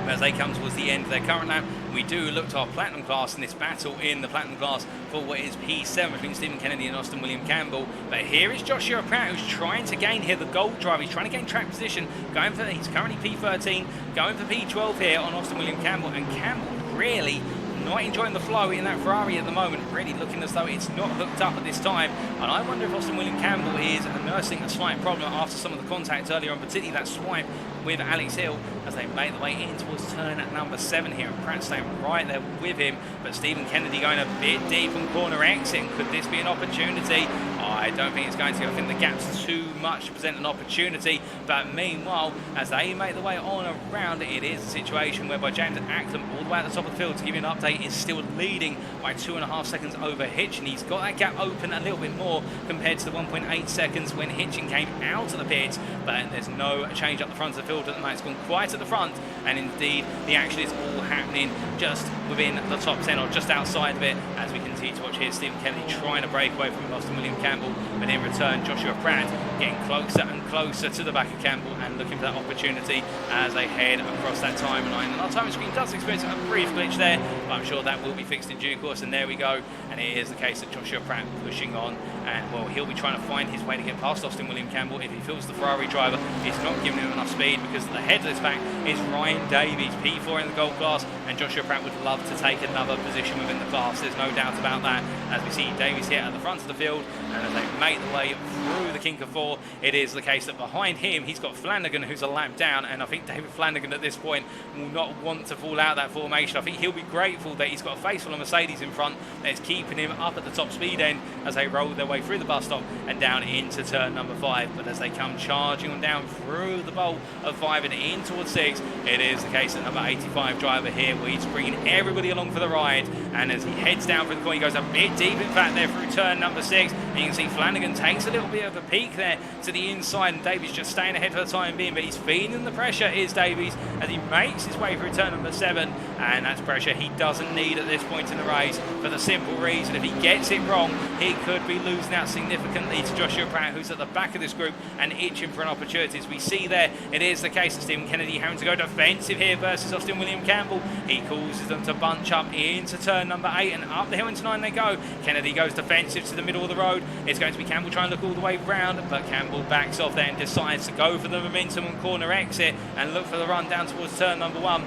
As they come towards the end of their current lap, we do look to our Platinum class in this battle in the Platinum class for what is P7 between Stephen Kennedy and Austin William Campbell. But here is Joshua Pratt, who's trying to gain here the gold driver. He's trying to gain track position, he's currently P13, going for P12 here on Austin William Campbell, and Campbell really not enjoying the flow in that Ferrari at the moment, really looking as though it's not hooked up at this time. And I wonder if Austin William Campbell is nursing a slight problem after some of the contact earlier on, particularly that swipe with Alex Hill as they make their way in towards turn at number 7 here, and Pratt staying right there with him, but Stephen Kennedy going a bit deep on corner exit. Could this be an opportunity? I don't think it's going to. I think the gap's too much to present an opportunity, but meanwhile, as they make their way on around, it is a situation whereby James Acklem, all the way at the top of the field, to give you an update, is still leading by 2.5 seconds over Hitchin. He's got that gap open a little bit more compared to the 1.8 seconds when Hitchin came out of the pits, but there's no change up the front of the field at the moment. It's gone quite at the front, and indeed the action is all happening just within the top 10 or just outside of it, as we continue to watch here Stephen Kennedy trying to break away from Austin William Campbell, but in return Joshua Pratt getting closer and closer to the back of Campbell and looking for that opportunity as they head across that timeline. And our timing screen does experience a brief glitch there, but I'm sure that will be fixed in due course, and there we go. And it is the case that Joshua Pratt pushing on, and well, he'll be trying to find his way to get past Austin William Campbell if he feels the Ferrari driver is not giving him enough speed, because at the head of this pack is Ryan Davies, P4 in the gold class, and Joshua Pratt would love to take another position within the class. There's no doubt about that, as we see Davies here at the front of the field, and as they make the way through the kink of 4, it is the case that behind him he's got Flanagan, who's a lap down, and I think David Flanagan at this point will not want to fall out that formation. I think he'll be grateful that he's got a face full of Mercedes in front that is keeping him up at the top speed end as they roll their way through the bus stop and down into turn number 5. But as they come charging on down through the bowl of 5 and in towards 6, it is the case that number 85 driver here, where he's bringing everybody along for the ride, and as he heads down through the corner, he goes a bit deep in fact there through turn number 6, and you can see Flanagan takes a little bit of a peek there to the inside, and Davies just staying ahead for the time being, but he's feeling the pressure, is Davies, as he makes his way through turn number 7, and that's pressure he doesn't need at this point in the race, for the simple reason if he gets it wrong, he could be losing out significantly to Joshua Pratt, who's at the back of this group and itching for an opportunity. As we see there, it is the case of Stephen Kennedy having to go defensive here versus Austin William Campbell. He causes them to bunch up into turn number 8, and up the hill into 9 they go. Kennedy goes defensive to the middle of the road. It's going to be Campbell trying to look all the way round, but Campbell backs off there and decides to go for the momentum and corner exit and look for the run down towards turn number 1.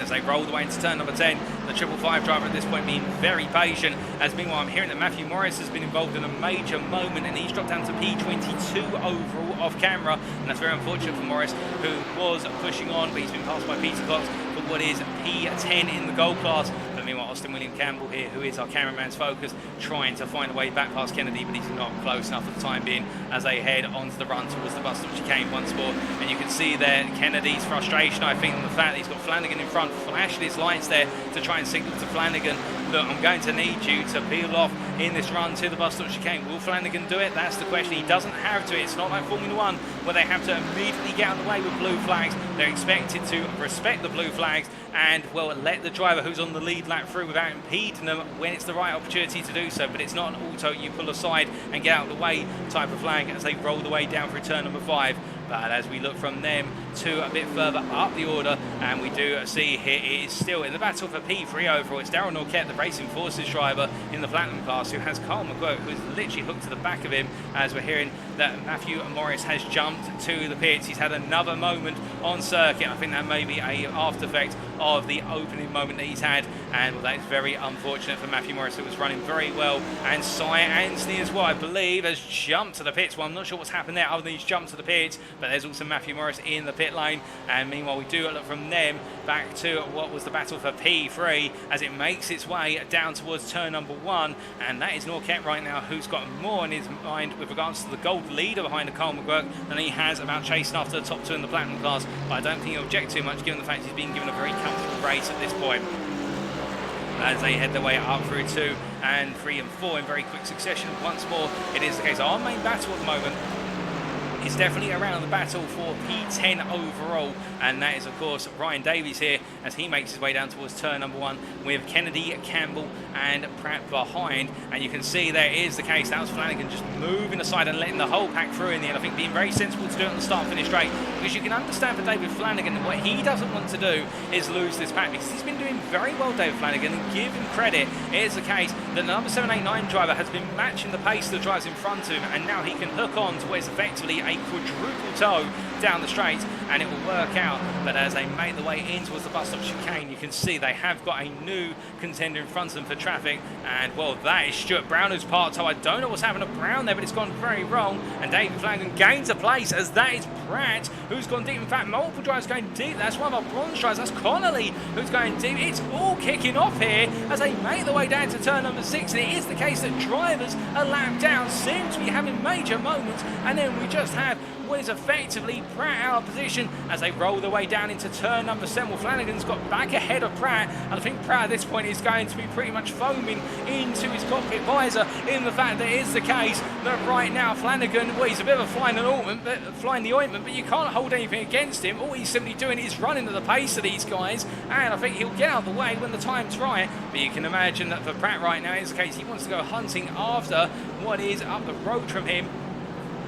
As they roll the way into turn number 10, the 555 driver at this point being very patient, as meanwhile I'm hearing that Matthew Morris has been involved in a major moment, and he's dropped down to P22 overall off camera, and that's very unfortunate for Morris, who was pushing on, but he's been passed by Peter Cox for what is P10 in the gold class. But meanwhile Austin William Campbell here, who is our cameraman's focus, trying to find a way back past Kennedy, but he's not close enough for the time being as they head onto the run towards the bus stop chicane once more. And you can see there Kennedy's frustration, I think, and the fact that he's got Flanagan in front, flashing his lights there to try and signal to Flanagan, look, I'm going to need you to peel off in this run to the bus stop chicane. Will Flanagan do it? That's the question. He doesn't have to. It's not like Formula 1 where they have to immediately get out of the way with blue flags. They're expected to respect the blue flags and, well, let the driver who's on the lead lap through without impeding them when it's the right opportunity to do so. But it's not an auto, you pull aside and get out of the way type of flag as they roll the way down through turn number 5. But as we look from them to a bit further up the order, and we do see here it is still in the battle for P3 overall. It's Daryl Norquette, the Racing Forces driver in the Platinum class, who has Carl McGuirk, who's literally hooked to the back of him, as we're hearing that Matthew Morris has jumped to the pits. He's had another moment on circuit. I think that may be a after effect of the opening moment that he's had, and well, that is very unfortunate for Matthew Morris, who was running very well. And Cy Anthony as well, I believe, has jumped to the pits. Well, I'm not sure what's happened there other than he's jumped to the pits, but there's also Matthew Morris in the pits pit lane. And meanwhile, we do look from them back to what was the battle for P3 as it makes its way down towards turn number 1. And that is Norquette right now, who's got more in his mind with regards to the gold leader behind the Carl McGurk than he has about chasing after the top 2 in the platinum class. But I don't think he'll object too much given the fact he's been given a very comfortable race at this point. As they head their way up through 2 and 3 and 4 in very quick succession. Once more, it is the case. Our main battle at the moment is definitely around the battle for P10 overall, and that is of course Ryan Davies here as he makes his way down towards turn number 1 with Kennedy, Campbell and Pratt behind. And you can see there is the case. That was Flanagan just moving aside and letting the whole pack through in the end. I think being very sensible to do it on the start-finish straight, because you can understand for David Flanagan what he doesn't want to do is lose this pack, because he's been doing very well, David Flanagan, and give him credit. It is the case that the number 789 driver has been matching the pace of the drives in front of him, and now he can hook on to what is effectively a quadruple toe down the straight, and it will work out. But as they make the way in towards the bus stop chicane, you can see they have got a new contender in front of them for traffic, and well, that is Stuart Brown who's part toe. I don't know what's happened to Brown there, but it's gone very wrong, and David Flanagan gains a place as that is Pratt who's gone deep. In fact, multiple drivers going deep. That's one of our bronze drivers, that's Connolly who's going deep. It's all kicking off here as they make the way down to turn number 6, and it is the case that drivers a lap down seem to be having major moments, and then we just have what is effectively Pratt out of position as they roll their way down into turn number 7. Well, Flanagan's got back ahead of Pratt, and I think Pratt at this point is going to be pretty much foaming into his cockpit visor in the fact that it is the case that right now Flanagan, well, he's a bit of a flying the ointment, but you can't hold anything against him. All he's simply doing is running at the pace of these guys, and I think he'll get out of the way when the time's right. But you can imagine that for Pratt right now, it's the case he wants to go hunting after what is up the road from him.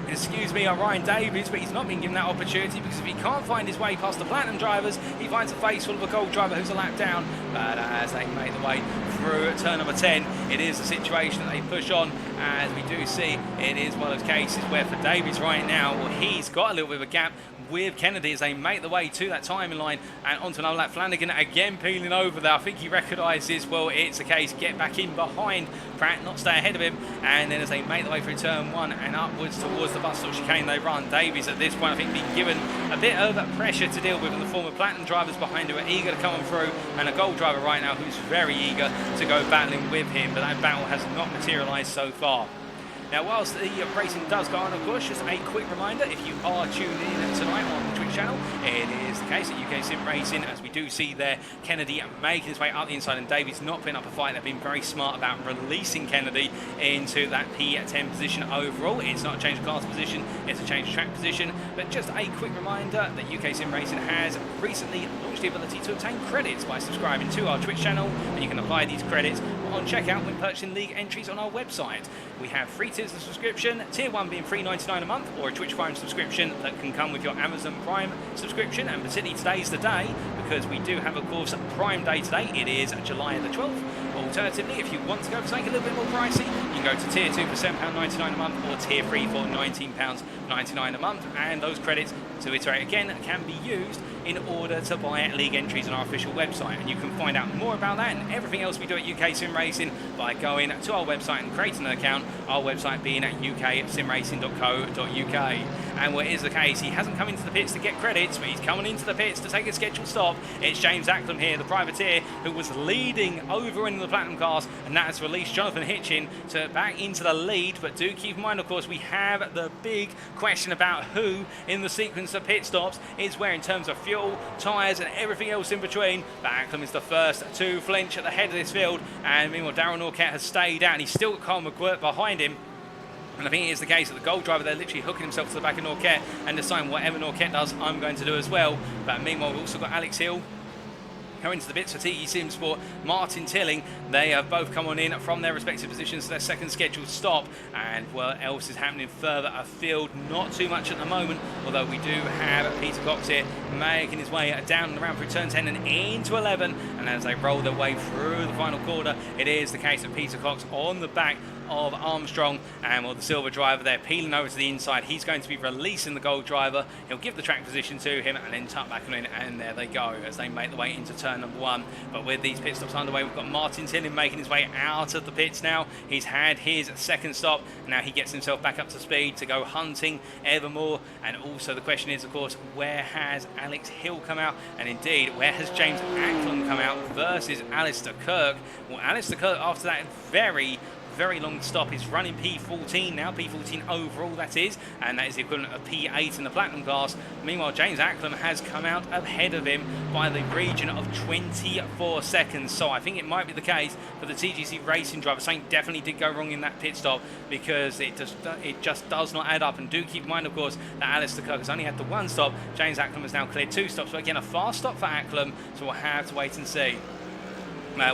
Excuse me, Ryan Davies, but he's not been given that opportunity, because if he can't find his way past the platinum drivers, he finds a face full of a gold driver who's a lap down. But as they make the way through turn number 10, it is the situation that they push on, as we do see it is one of those cases where for Davies right now, well, he's got a little bit of a gap with Kennedy as they make the way to that timing line and onto another lap. Flanagan again peeling over there. I think he recognises, well, it's a case, get back in behind Pratt, not stay ahead of him. And then as they make the way through turn 1 and upwards towards the bus stop chicane, they run. Davies at this point, I think, being given a bit of pressure to deal with in the form of platinum drivers behind who are eager to come on through, and a gold driver right now who's very eager to go battling with him, but that battle has not materialised so far. Now, whilst the racing does go on, of course, just a quick reminder, if you are tuned in tonight on the Twitch channel, it is the case at UK Sim Racing, as we do see there Kennedy making his way up the inside and Davies not putting up a fight. They've been very smart about releasing Kennedy into that P10 position overall. It's not a change of class position, it's a change of track position. But just a quick reminder that UK Sim Racing has recently launched the ability to obtain credits by subscribing to our Twitch channel, and you can apply these credits on checkout when purchasing league entries on our website. We have 3 tiers of subscription, tier 1 being $3.99 a month, or a Twitch Prime subscription that can come with your Amazon Prime subscription. And particularly today's the day, because we do have, of course, Prime Day today. It is July the 12th. Alternatively, if you want to go for something a little bit more pricey, you can go to tier 2 for £7.99 a month, or tier 3 for £19.99 a month. And those credits, to iterate again, can be used in order to buy league entries on our official website. And you can find out more about that and everything else we do at UK Sim Racing by going to our website and creating an account, our website being at uksimracing.co.uk. And what is the case, he hasn't come into the pits to get credits, but he's coming into the pits to take a scheduled stop. It's James Acklam here, the privateer, who was leading over in the platinum cars, and that has released Jonathan Hitchin to back into the lead. But do keep in mind, of course, we have the big question about who in the sequence of pit stops is where in terms of fuel, tyres and everything else in between. But Acklam is the first to flinch at the head of this field, and meanwhile Darryl Norquette has stayed out, and he's still got Carl McGurk behind him. And I think it is the case that the gold driver there literally hooking himself to the back of Norquette and deciding whatever Norquette does, I'm going to do as well. But meanwhile, we've also got Alex Hill going to the bits for TE Sim Sport, Martin Tilling. They have both come on in from their respective positions to their second scheduled stop. And what else is happening further afield? Not too much at the moment, although we do have Peter Cox here making his way down and around through turn 10 and into 11. And as they roll their way through the final quarter, it is the case of Peter Cox on the back of Armstrong, and well, the silver driver there peeling over to the inside. He's going to be releasing the gold driver. He'll give the track position to him and then tuck back on in, and there they go as they make the way into turn turn number 1. But with these pit stops underway, we've got Martin Tillin making his way out of the pits now. He's had his second stop, and now he gets himself back up to speed to go hunting evermore. And also the question is, of course, where has Alex Hill come out? And indeed, where has James Acklam come out versus Alistair Kirk? Well, Alistair Kirk, after that very long stop, is running P14 now, P14 overall that is, and that is the equivalent of P8 in the Platinum class. Meanwhile, James Acklam has come out ahead of him by the region of 24 seconds, so I think it might be the case for the TGC Racing driver. Something definitely did go wrong in that pit stop, because it just does not add up. And do keep in mind, of course, that Alistair Kirk has only had the 1 stop. James Acklam has now cleared 2 stops, so again a fast stop for Acklam, so we'll have to wait and see.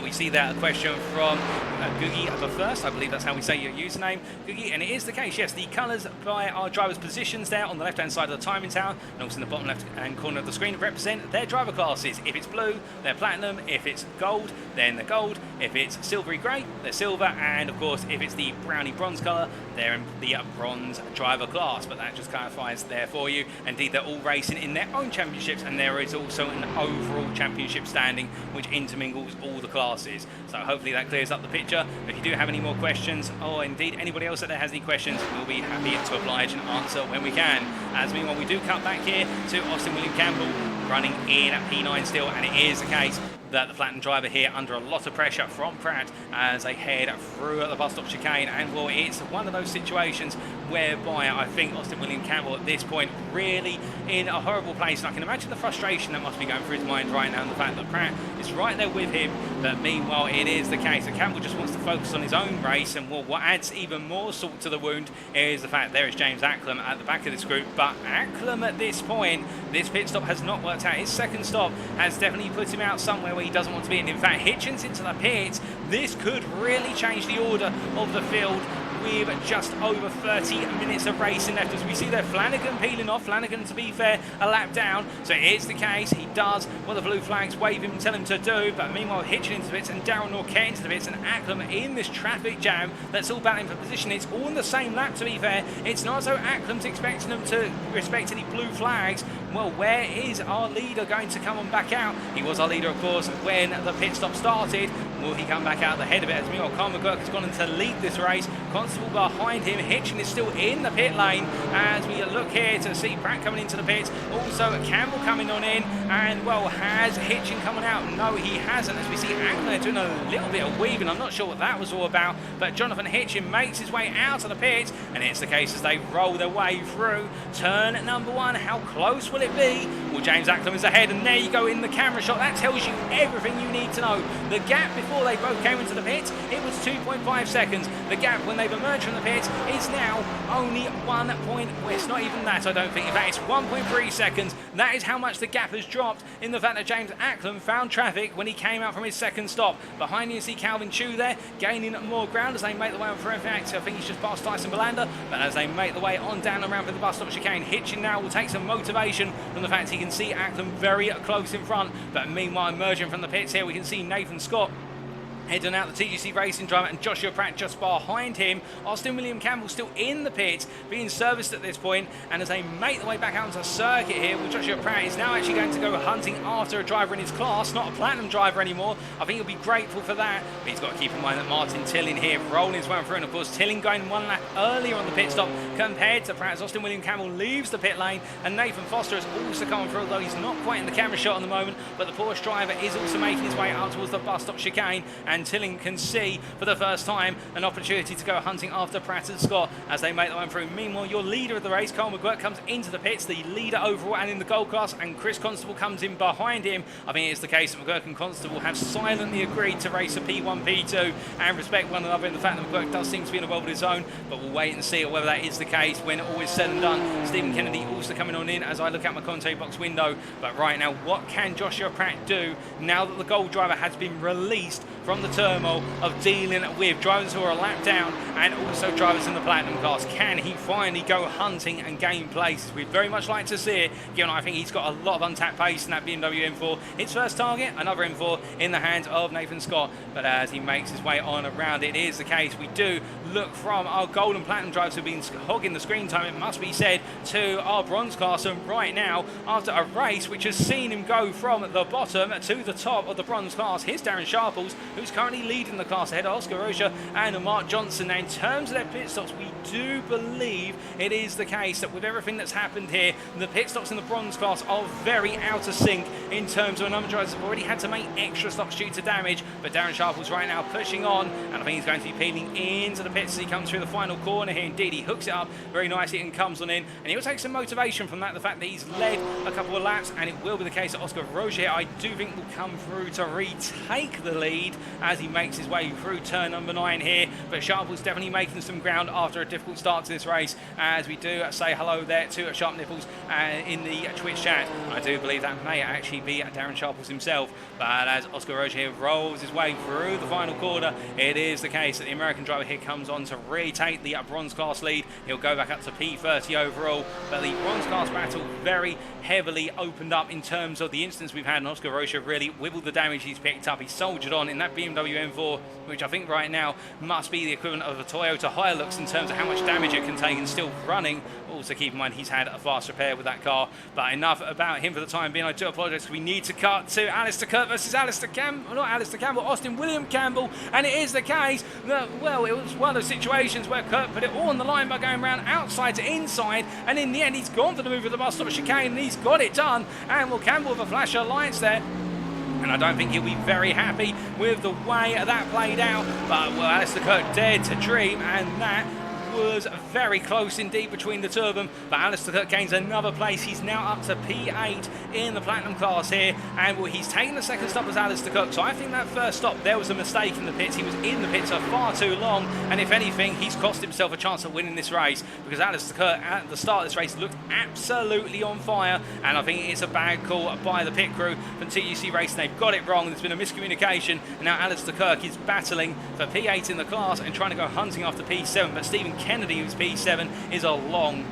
We see there a question from Googie the First, I believe that's how we say your username, Googie, and it is the case, yes, the colours by our drivers' positions there on the left-hand side of the timing tower, and also in the bottom left-hand corner of the screen, represent their driver classes. If it's blue, they're platinum; if it's gold, then they're gold; if it's silvery grey, they're silver; and of course, if it's the browny bronze colour, they're in the bronze driver class. But that just clarifies there for you. Indeed, they're all racing in their own championships, and there is also an overall championship standing which intermingles all the classes. So hopefully that clears up the picture. If you do have any more questions, or indeed anybody else that there has any questions, we'll be happy to oblige and answer when we can. As meanwhile, we do cut back here to Austin William Campbell running in at P9 still, and it is the case that the Platinum driver here under a lot of pressure from Pratt as they head through the bus stop chicane. And well, it's one of those situations whereby I think Austin William Campbell at this point really in a horrible place, and I can imagine the frustration that must be going through his mind right now, and the fact that Pratt is right there with him. But meanwhile, it is the case that Campbell just wants to focus on his own race, and well, what adds even more salt to the wound is the fact there is James Acklam at the back of this group. But Acklam at this point, this pit stop has not worked out. His second stop has definitely put him out somewhere where he doesn't want to be, and in fact Hitchens into the pits. This could really change the order of the field with just over 30 minutes of racing left. As we see there, Flanagan peeling off. Flanagan, to be fair, a lap down, so it is the case. He does what the blue flags wave him and tell him to do, but meanwhile Hitchens into the pits and Darryl Norquette into the pits, and Acklam in this traffic jam that's all battling for position. It's all in the same lap, to be fair. It's not as though Acklam's expecting them to respect any blue flags. Well, where is our leader going to come on back out? He was our leader, of course, when the pit stop started. Will he come back out the head of it? As meanwhile, Carl McGurk has gone in to lead this race. Constable behind him. Hitchin is still in the pit lane as we look here to see Pratt coming into the pits. Also, Campbell coming on in. And, well, has Hitchin coming out? No, he hasn't. As we see Acklam doing a little bit of weaving. I'm not sure what that was all about. But Jonathan Hitchin makes his way out of the pits. And it's the case as they roll their way through turn number 1. How close will it be? Well, James Acklam is ahead. And there you go in the camera shot. That tells you everything you need to know. The gap before they both came into the pits, it was 2.5 seconds. The gap when they've emerged from the pits is now only 1 point. Well, it's not even that, I don't think. In fact, it's 1.3 seconds. That is how much the gap has dropped in the fact that James Acklam found traffic when he came out from his second stop. Behind you see Calvin Chu there, gaining more ground as they make the way on for effect. I think he's just past Tyson Belander, but as they make the way on down and around for the bus stop chicane, Hitchin now will take some motivation from the fact he can see Acklam very close in front. But meanwhile, emerging from the pits here, we can see Nathan Scott heading out the TGC Racing driver, and Joshua Pratt just behind him. Austin William Campbell still in the pits, being serviced at this point, and as they make their way back out onto the circuit here, well, Joshua Pratt is now actually going to go hunting after a driver in his class, not a platinum driver anymore. I think he'll be grateful for that, but he's got to keep in mind that Martin Tillin here rolling his way through, and of course Tillin going 1 lap earlier on the pit stop compared to Pratt. As Austin William Campbell leaves the pit lane, and Nathan Foster has also come through, although he's not quite in the camera shot at the moment, but the Porsche driver is also making his way out towards the bus stop chicane, and Tillin can see for the first time an opportunity to go hunting after Pratt and Scott as they make their way through. Meanwhile, your leader of the race, Carl McGurk, comes into the pits, the leader overall and in the gold class, and Chris Constable comes in behind him. I think it's the case that McGurk and Constable have silently agreed to race a P1, P2 and respect one another in the fact that McGurk does seem to be in a world of his own, but we'll wait and see whether that is the case when all is said and done. Stephen Kennedy also coming on in as I look out my commentary box window, but right now, what can Joshua Pratt do now that the gold driver has been released from the turmoil of dealing with drivers who are a lap down and also drivers in the Platinum class. Can he finally go hunting and gain places? We'd very much like to see it, given I think he's got a lot of untapped pace in that BMW M4. His first target, another M4 in the hands of Nathan Scott, but as he makes his way on around, it is the case. We do look from our gold and platinum drivers who've been hogging the screen time, it must be said, to our bronze class, and right now, after a race which has seen him go from the bottom to the top of the bronze class, here's Darren Sharples, who's currently leading the class ahead of Oscar Rocha and Mark Johnson. Now, in terms of their pit stops, we do believe it is the case that with everything that's happened here, the pit stops in the bronze class are very out of sync in terms of a number of drivers have already had to make extra stops due to damage, but Darren Sharples right now pushing on, and I think he's going to be peeling into the pits as he comes through the final corner here. Indeed, he hooks it up very nicely and comes on in, and he'll take some motivation from that, the fact that he's led a couple of laps, and it will be the case that Oscar Rocha, I do think, will come through to retake the lead as he makes his way through turn number 9 here, but Sharples definitely making some ground after a difficult start to this race, as we do say hello there to Sharp Nipples in the Twitch chat. I do believe that may actually be Darren Sharples himself, but as Oscar Rocha here rolls his way through the final quarter, it is the case that the American driver here comes on to retake the bronze class lead. He'll go back up to P30 overall, but the bronze class battle very heavily opened up in terms of the instance we've had, and Oscar Rocha really wibbled the damage he's picked up. He soldiered on in that BMW M4, which I think right now must be the equivalent of a Toyota Hilux in terms of how much damage it can take, and still running. Also keep in mind he's had a fast repair with that car, but enough about him for the time being. I do apologise, we need to cut to Alistair Kurt versus Alistair Campbell, not Alistair Campbell, Austin William Campbell, and it is the case that, well, it was one of those situations where Kurt put it all on the line by going around outside to inside, and in the end he's gone for the move of the bus stop chicane, and he's got it done, and well, Campbell with a flash of lights there. And I don't think he'll be very happy with the way that played out, but well, Alistair Kurt dared to dream, and that was very close indeed between the two of them, but Alistair Kurt gains another place. He's now up to P8 in the Platinum class here, and well, he's taken the second stop as Alistair Kurt, so I think that first stop there was a mistake in the pits. He was in the pits for far too long, and if anything, he's cost himself a chance of winning this race, because Alistair Kurt at the start of this race looked absolutely on fire, and I think it's a bad call by the pit crew from TUC Racing. They've got it wrong, there's been a miscommunication, and now Alistair Kirk is battling for P8 in the class and trying to go hunting after P7, but Stephen Kennedy, who's P7, is a long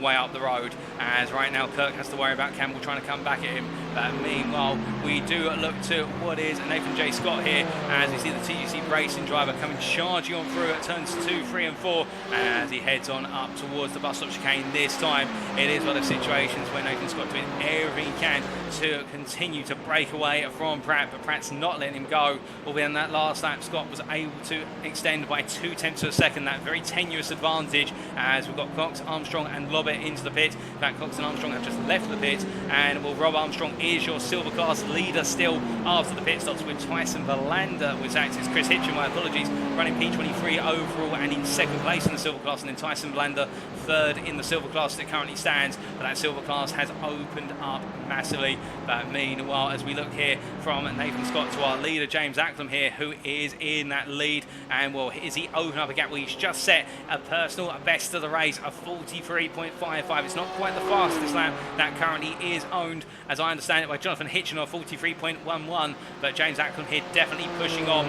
way up the road, as right now Kirk has to worry about Campbell trying to come back at him. But meanwhile, we do look to what is Nathan J. Scott here, as we see the TUC Racing driver coming charging on through at turns 2, 3 and 4, and as he heads on up towards the bus stop chicane this time, it is one of those situations where Nathan Scott doing everything he can to continue to break away from Pratt, but Pratt's not letting him go. Although in that last lap, Scott was able to extend by 0.2 of a second that very tenuous advantage, as we've got Cox, Armstrong and Lobbett into the pit. In fact, Cox and Armstrong have just left the pit, and well, Rob Armstrong is your silver class leader still after the pit stops, with Tyson Verlander, which acts as Chris Hitchin, my apologies, running P23 overall and in second place in the silver class, and then Tyson Verlander third in the silver class as it currently stands. But that silver class has opened up massively. But meanwhile, as we look here from Nathan Scott to our leader James Acklam here, who is in that lead, and well, is he open up a gap? Well, he's just set a personal best of the race, a 43.55. It's not quite the fastest lap that currently is owned, as I understand it, by Jonathan Hitchin of 43.11, but James Acklam here definitely pushing on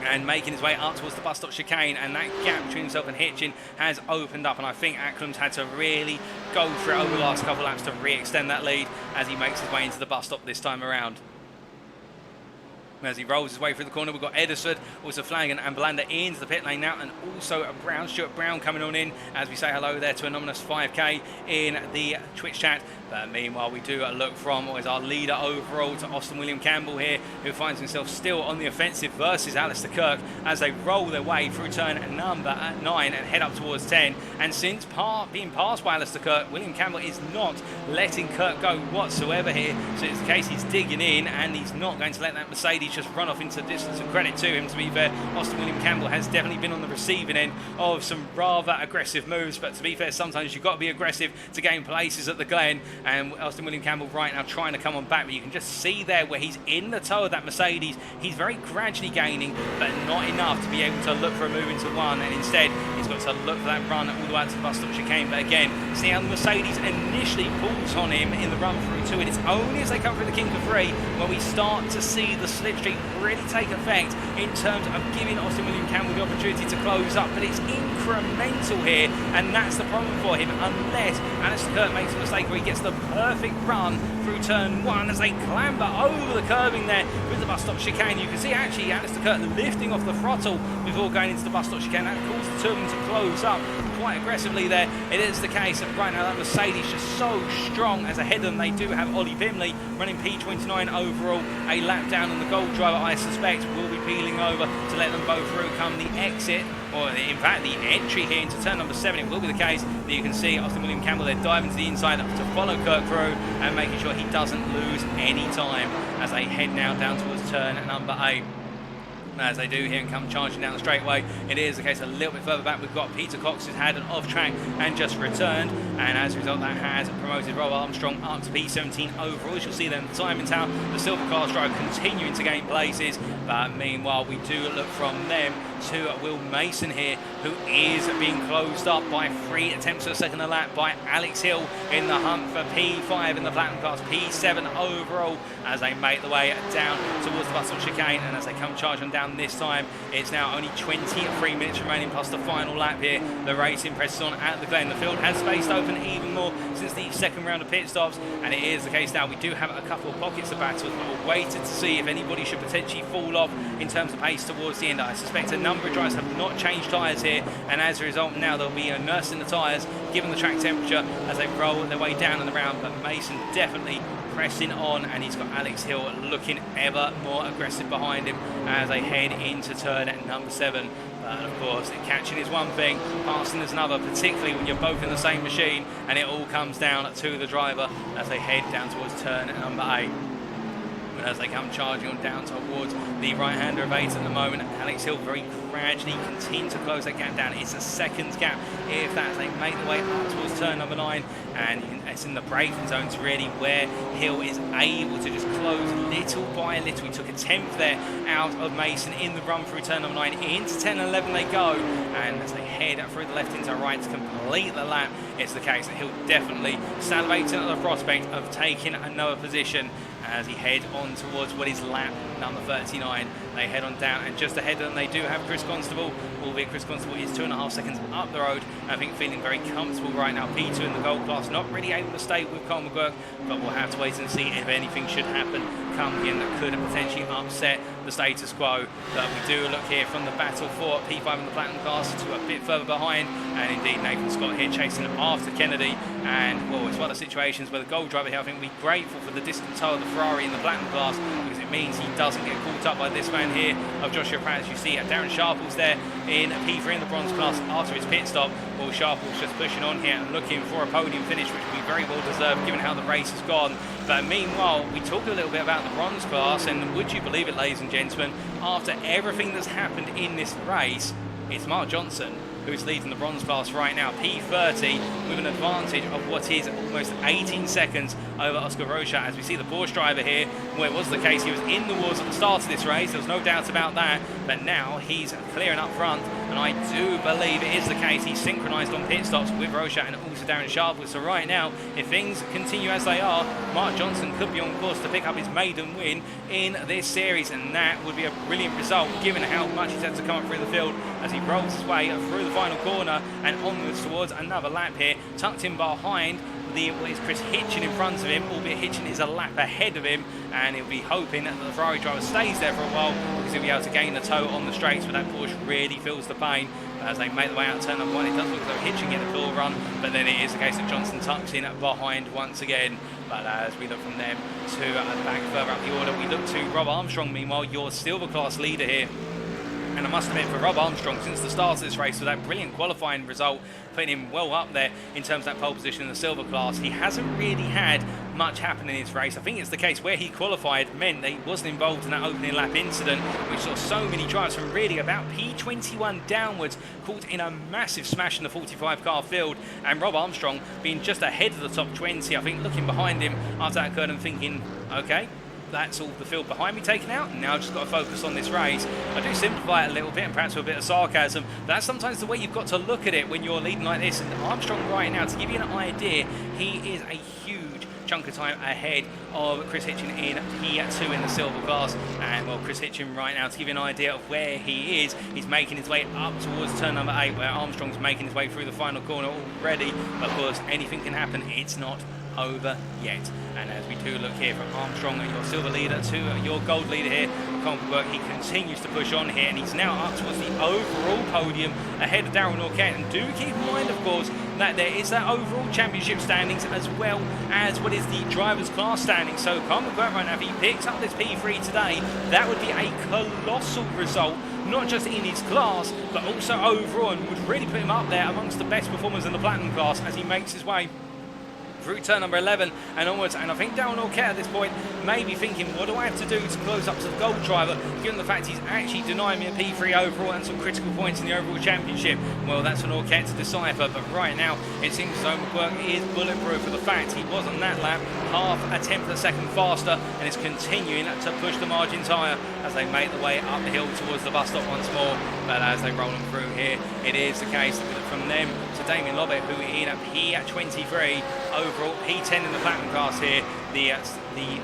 and making his way up towards the bus stop chicane, and that gap between himself and Hitchin has opened up, and I think Acklam's had to really go for it over the last couple of laps to re-extend that lead as he makes his way into the bus stop this time around. As he rolls his way through the corner, we've got Edisford, also Flanagan and Blanda into the pit lane now, and also a Stuart Brown coming on in, as we say hello there to Anonymous 5K in the Twitch chat. But meanwhile, we do look from what is our leader overall to Austin William Campbell here, who finds himself still on the offensive versus Alistair Kirk as they roll their way through turn number 9 and head up towards 10. And since being passed by Alistair Kirk, William Campbell is not letting Kirk go whatsoever here. So it's the case he's digging in, and he's not going to let that Mercedes just run off into the distance. And credit to him, to be fair, Austin William Campbell has definitely been on the receiving end of some rather aggressive moves. But to be fair, sometimes you've got to be aggressive to gain places at the Glen. And Austin William Campbell right now trying to come on back, but you can just see there where he's in the toe of that Mercedes. He's very gradually gaining, but not enough to be able to look for a move into one, and instead he's got to look for that run all the way out to the bus stop chicane. But again, see how the Mercedes initially pulls on him in the run through to it. It's only as they come through the kink of 3 when we start to see the slip streak really take effect in terms of giving Austin William Campbell the opportunity to close up, but it's incremental here, and that's the problem for him, unless Alistair Kurt makes a mistake where he gets the perfect run through turn 1 as they clamber over the curbing there with the bus stop chicane. You can see actually Alistair Kurt lifting off the throttle before going into the bus stop chicane. That caused the two of them to close up quite aggressively there. It is the case that right now that Mercedes just so strong as ahead of them. They do have Ollie Bimley running P29 overall, a lap down, and the Gold driver I suspect will be peeling over to let them both through come the exit, or in fact the entry here into turn number 7. It will be the case that you can see Austin William Campbell there diving to the inside to follow Kirk through and making sure he doesn't lose any time as they head now down towards turn number 8. As they do here and come charging down the straightaway. It is the case a little bit further back. We've got Peter Cox, who's had an off track and just returned, and as a result that has promoted Rob Armstrong up to P17 overall. As you'll see then the timing tower, the silver class drive continuing to gain places, but meanwhile we do look from them to Will Mason here, who is being closed up by 3 attempts at a second a lap by Alex Hill in the hunt for P5 in the platinum class, P7 overall, as they make the way down towards the Bustle chicane. And as they come charging down this time, it's now only 23 minutes remaining plus the final lap here. The racing presses on at the Glen. The field has spaced open even more since the second round of pit stops, and it is the case now we do have a couple of pockets of battles, but we're waiting to see if anybody should potentially fall off in terms of pace towards the end. I suspect a number of drivers have not changed tyres here, and as a result now they'll be nursing the tyres given the track temperature as they roll their way down in the round. But Mason definitely pressing on, and he's got Alex Hill looking ever more aggressive behind him as they head into turn number 7. But of course, catching is one thing, passing is another, particularly when you're both in the same machine, and it all comes down to the driver as they head down towards turn number 8. And as they come charging on down towards the right-hander of 8 at the moment, Alex Hill very gradually continue to close that gap down. It's a second gap, if that, as they make the way up towards turn number 9, and it's in the braking zones really where Hill is able to just close little by little. He took a 10th there out of Mason in the run through turn number 9. Into 10 and 11 they go, and as they head through the left into right to complete the lap, it's the case that Hill definitely salivating at the prospect of taking another position as he head on towards what is lap number 39. They head on down, and just ahead of them they do have Chris Constable, albeit Chris Constable is 2.5 seconds up the road. I think feeling very comfortable right now. P2 in the gold class, not really able to stay with Carl McGurk, but we'll have to wait and see if anything should happen come in that could potentially upset the status quo. But we do look here from the battle for P5 in the platinum class to a bit further behind, and indeed Nathan Scott here chasing after Kennedy. And well, it's one of the situations where the gold driver here I think will be grateful for the distant tow of the Ferrari in the platinum class, because it means he doesn't get caught up by this man here of Joshua Pratt. As you see, Darren Sharple's there in P3 in the bronze class after his pit stop. Well, Sharple's just pushing on here and looking for a podium finish, which will be very well deserved given how the race has gone. But meanwhile, we talked a little bit about the bronze class, and would you believe it, ladies and gentlemen, after everything that's happened in this race, it's Mark Johnson who's leading the bronze class right now, P30, with an advantage of what is almost 18 seconds over Oscar Rocha. As we see the Porsche driver here, where it was the case he was in the wars at the start of this race, there was no doubt about that, but now he's clearing up front, and I do believe it is the case he's synchronised on pit stops with Rocha and also Darren Sharple. So right now, if things continue as they are, Mark Johnson could be on course to pick up his maiden win in this series, and that would be a brilliant result given how much he's had to come up through the field as he rolls his way through the final corner and onwards towards another lap here, tucked in behind what is Chris Hitchin in front of him, albeit Hitchin is a lap ahead of him, and he'll be hoping that the Ferrari driver stays there for a while because he'll be able to gain the tow on the straights, but that Porsche really feels the pain. But as they make the way out turn number 1, it does look as though Hitchin get a full run, but then it is the case that Johnson tucks in behind once again. But as we look from them to back further up the order, we look to Rob Armstrong, meanwhile, your silver class leader here. And I must admit, for Rob Armstrong, since the start of this race, with that brilliant qualifying result, putting him well up there in terms of that pole position in the silver class, he hasn't really had much happen in his race. I think it's the case where he qualified meant that he wasn't involved in that opening lap incident, which saw so many drivers from really about P21 downwards caught in a massive smash in the 45 car field, and Rob Armstrong being just ahead of the top 20. I think looking behind him after that occurred and thinking, okay, that's all the field behind me taken out, and now I've just got to focus on this race. I do simplify it a little bit, and perhaps with a bit of sarcasm, but that's sometimes the way you've got to look at it when you're leading like this. And Armstrong right now, to give you an idea, he is a huge chunk of time ahead of Chris Hitchin in P2 in the silver class. And well, Chris Hitchin right now, to give you an idea of where he is, he's making his way up towards turn number 8, where Armstrong's making his way through the final corner already. But of course, anything can happen. It's not over yet. And as we do look here from Armstrong, your silver leader, to your gold leader here, Converberg, he continues to push on here, and he's now up towards the overall podium ahead of Darryl Norquette. And do keep in mind, of course, that there is that overall championship standings as well as what is the driver's class standings. So Converberg right now, if he picks up this P3 today, that would be a colossal result, not just in his class, but also overall, and would really put him up there amongst the best performers in the Platinum class as he makes his way through turn number 11 and onwards. And I think Darryl Norquette at this point may be thinking, what do I have to do to close up to the gold driver, given the fact he's actually denying me a P3 overall and some critical points in the overall championship? Well, that's for Norquette to decipher, but right now it seems as though McQuirk is bulletproof for the fact he was on that lap half a tenth of a second faster, and is continuing to push the margins higher as they make the way up the hill towards the bus stop once more. But as they roll them through here, it is the case that from them to Damien Lobbett, who in P23, overall P10 in the Platinum class here, the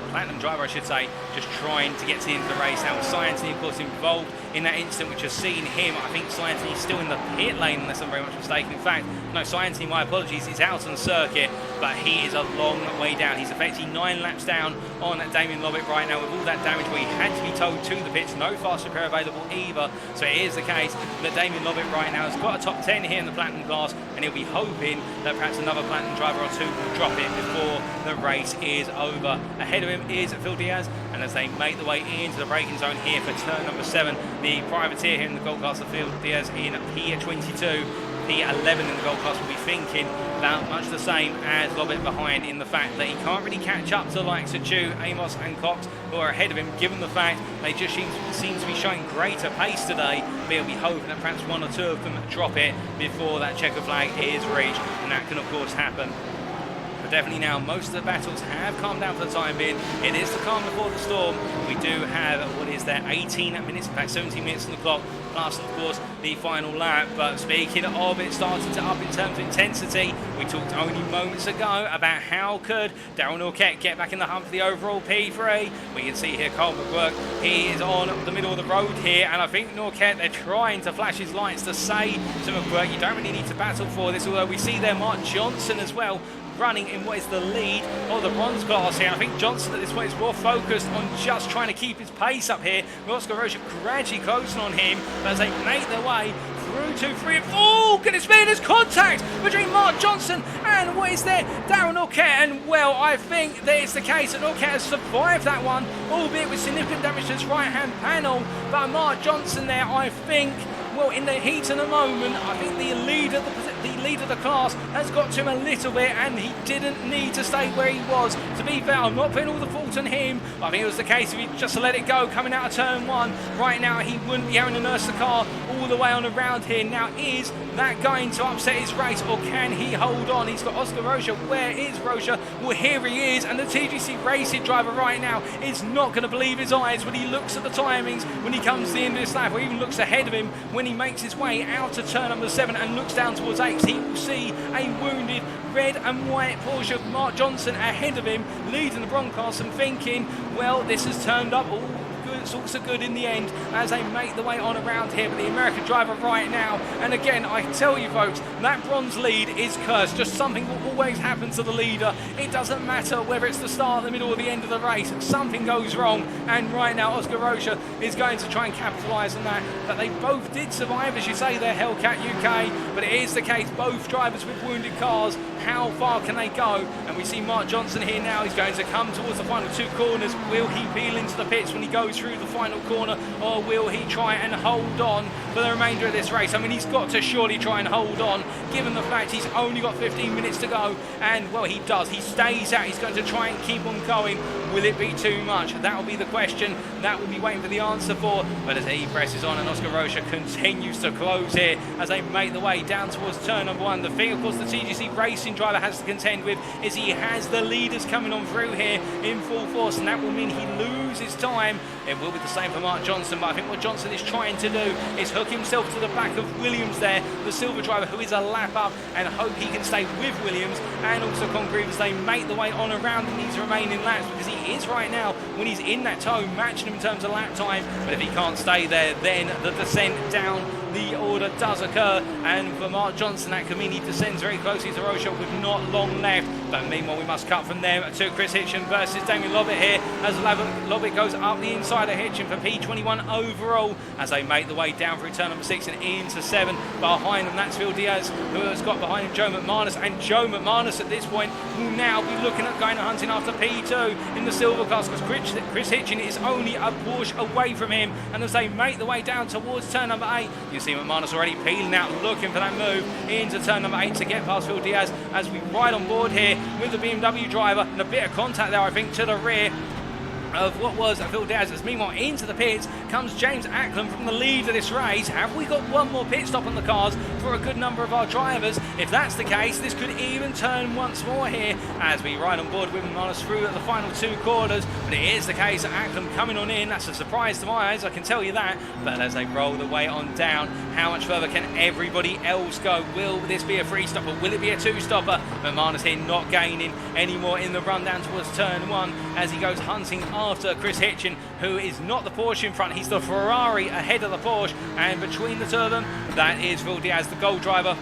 Platinum driver, I should say, just trying to get to the end of the race. Now, Scientini, of course, involved in that incident, which has seen him. I think Scientini is still in the pit lane, unless I'm very much mistaken. In fact, no, Scientini, my apologies, is out on the circuit, but he is a long way down. He's effectively 9 laps down on Damien Lobbett right now, with all that damage where he had to be towed to the pits. No fast repair available either. So it is the case that Damien Lobbett right now has got a top 10 here in the Platinum class, and he'll be hoping that perhaps another Platinum driver or two will drop it before the race is over. Ahead of him is Phil Diaz, and as they make the way into the braking zone here for turn number 7, the privateer here in the gold class of Phil Diaz in P22, P11 in the gold class will be thinking about much the same as Lobbett behind, in the fact that he can't really catch up to the likes of Chu, Amos and Cox, who are ahead of him, given the fact they just seem to be showing greater pace today. But he'll be hoping that perhaps one or two of them drop it before that checker flag is reached, and that can of course happen. But definitely now, most of the battles have calmed down for the time being. It is the calm before the storm. We do have, what is there, 18 minutes, in fact 17 minutes on the clock, plus of course the final lap. But speaking of it starting to up in terms of intensity, we talked only moments ago about how could Darryl Norquette get back in the hunt for the overall P3. We can see here Carl McQuirk, he is on the middle of the road here, and I think Norquette, they're trying to flash his lights to say to McQuirk, you don't really need to battle for this, although we see there Mark Johnson as well running in what is the lead of the bronze class here. I think Johnson at this point is more focused on just trying to keep his pace up here. Oscar Rocha gradually closing on him, but as they make their way through 2, 3, and 4, goodness me, there's contact between Mark Johnson and what is there, Darryl Norquette. And well, I think that it's the case that Norquette has survived that one, albeit with significant damage to his right hand panel. But Mark Johnson there, I think, well, in the heat of the moment, I think the leader of the class has got to him a little bit, and he didn't need to stay where he was. To be fair, I'm not putting all the fault on him. I think it was the case if he just let it go coming out of turn 1. Right now, he wouldn't be having to nurse the car all the way on around here. Now, is that going to upset his race, or can he hold on? He's got Oscar Rocha. Where is Rocha? Well, here he is, and the TGC Racing driver right now is not going to believe his eyes when he looks at the timings, when he comes to the end of this lap, or even looks ahead of him when he makes his way out to turn number 7 and looks down towards 8. He will see a wounded red and white Porsche of Mark Johnson ahead of him, leading the broadcast and thinking, well, this has turned up all good, it's also good in the end as they make the way on around here. But the American driver right now, and again, I tell you folks, that bronze lead is cursed. Just something will always happen to the leader. It doesn't matter whether it's the start, the middle or the end of the race, something goes wrong, and right now Oscar Rocha is going to try and capitalise on that. But they both did survive, as you say, they're Hellcat UK, but it is the case, both drivers with wounded cars, how far can they go? And we see Mark Johnson here now, he's going to come towards the final 2 corners. Will he peel into the pits when he goes through the final corner, or will he try and hold on for the remainder of this race? I mean, he's got to surely try and hold on, given the fact he's only got 15 minutes to go, and well, he does, he stays out, he's going to try and keep on going. will it be too much? That will be the question that we'll be waiting for the answer for. But as he presses on and Oscar Rocha continues to close here as they make the way down towards turn number 1. The thing, of course, the TGC Racing driver has to contend with is he has the leaders coming on through here in full force, and that will mean he loses time. It will be the same for Mark Johnson, but I think what Johnson is trying to do is hook himself to the back of Williams there, the silver driver, who is a lap up, and hope he can stay with Williams and also Congreve as they make the way on around in these remaining laps, because he is right now, when he's in that tow, matching him in terms of lap time. But if he can't stay there, then the descent down the order does occur, and for Mark Johnson that could mean he descends very closely to Rocha with not long left. But meanwhile we must cut from there to Chris Hitchen versus Damien Lobbett here as Lobbett goes up the inside of Hitchen for P21 overall as they make the way down through turn number 6 and into 7. Behind them that's Phil Diaz, who has got behind him Joe McManus, and Joe McManus at this point will now be looking at going hunting after P2 in the silver class, because Chris Hitchen is only a Porsche away from him. And as they make the way down towards turn number 8, you see McManus already peeling out, looking for that move into turn number 8 to get past Phil Diaz as we ride on board here with the BMW driver, and a bit of contact there I think to the rear of what was Phil Diaz. As meanwhile into the pits comes James Ackland from the lead of this race. Have we got one more pit stop on the cards for a good number of our drivers? If that's the case, this could even turn once more here as we ride on board with McManus through at the final 2 quarters. But it is the case that Ackland coming on in. That's a surprise to my eyes, I can tell you that. But as they roll the way on down, how much further can everybody else go? Will this be a 3-stopper? Will it be a 2-stopper? McManus here not gaining any more in the run down towards turn 1 as he goes hunting after Chris Hitchen, who is not the Porsche in front. He's the Ferrari ahead of the Porsche, and between the two of them, that is Phil Diaz, the gold driver,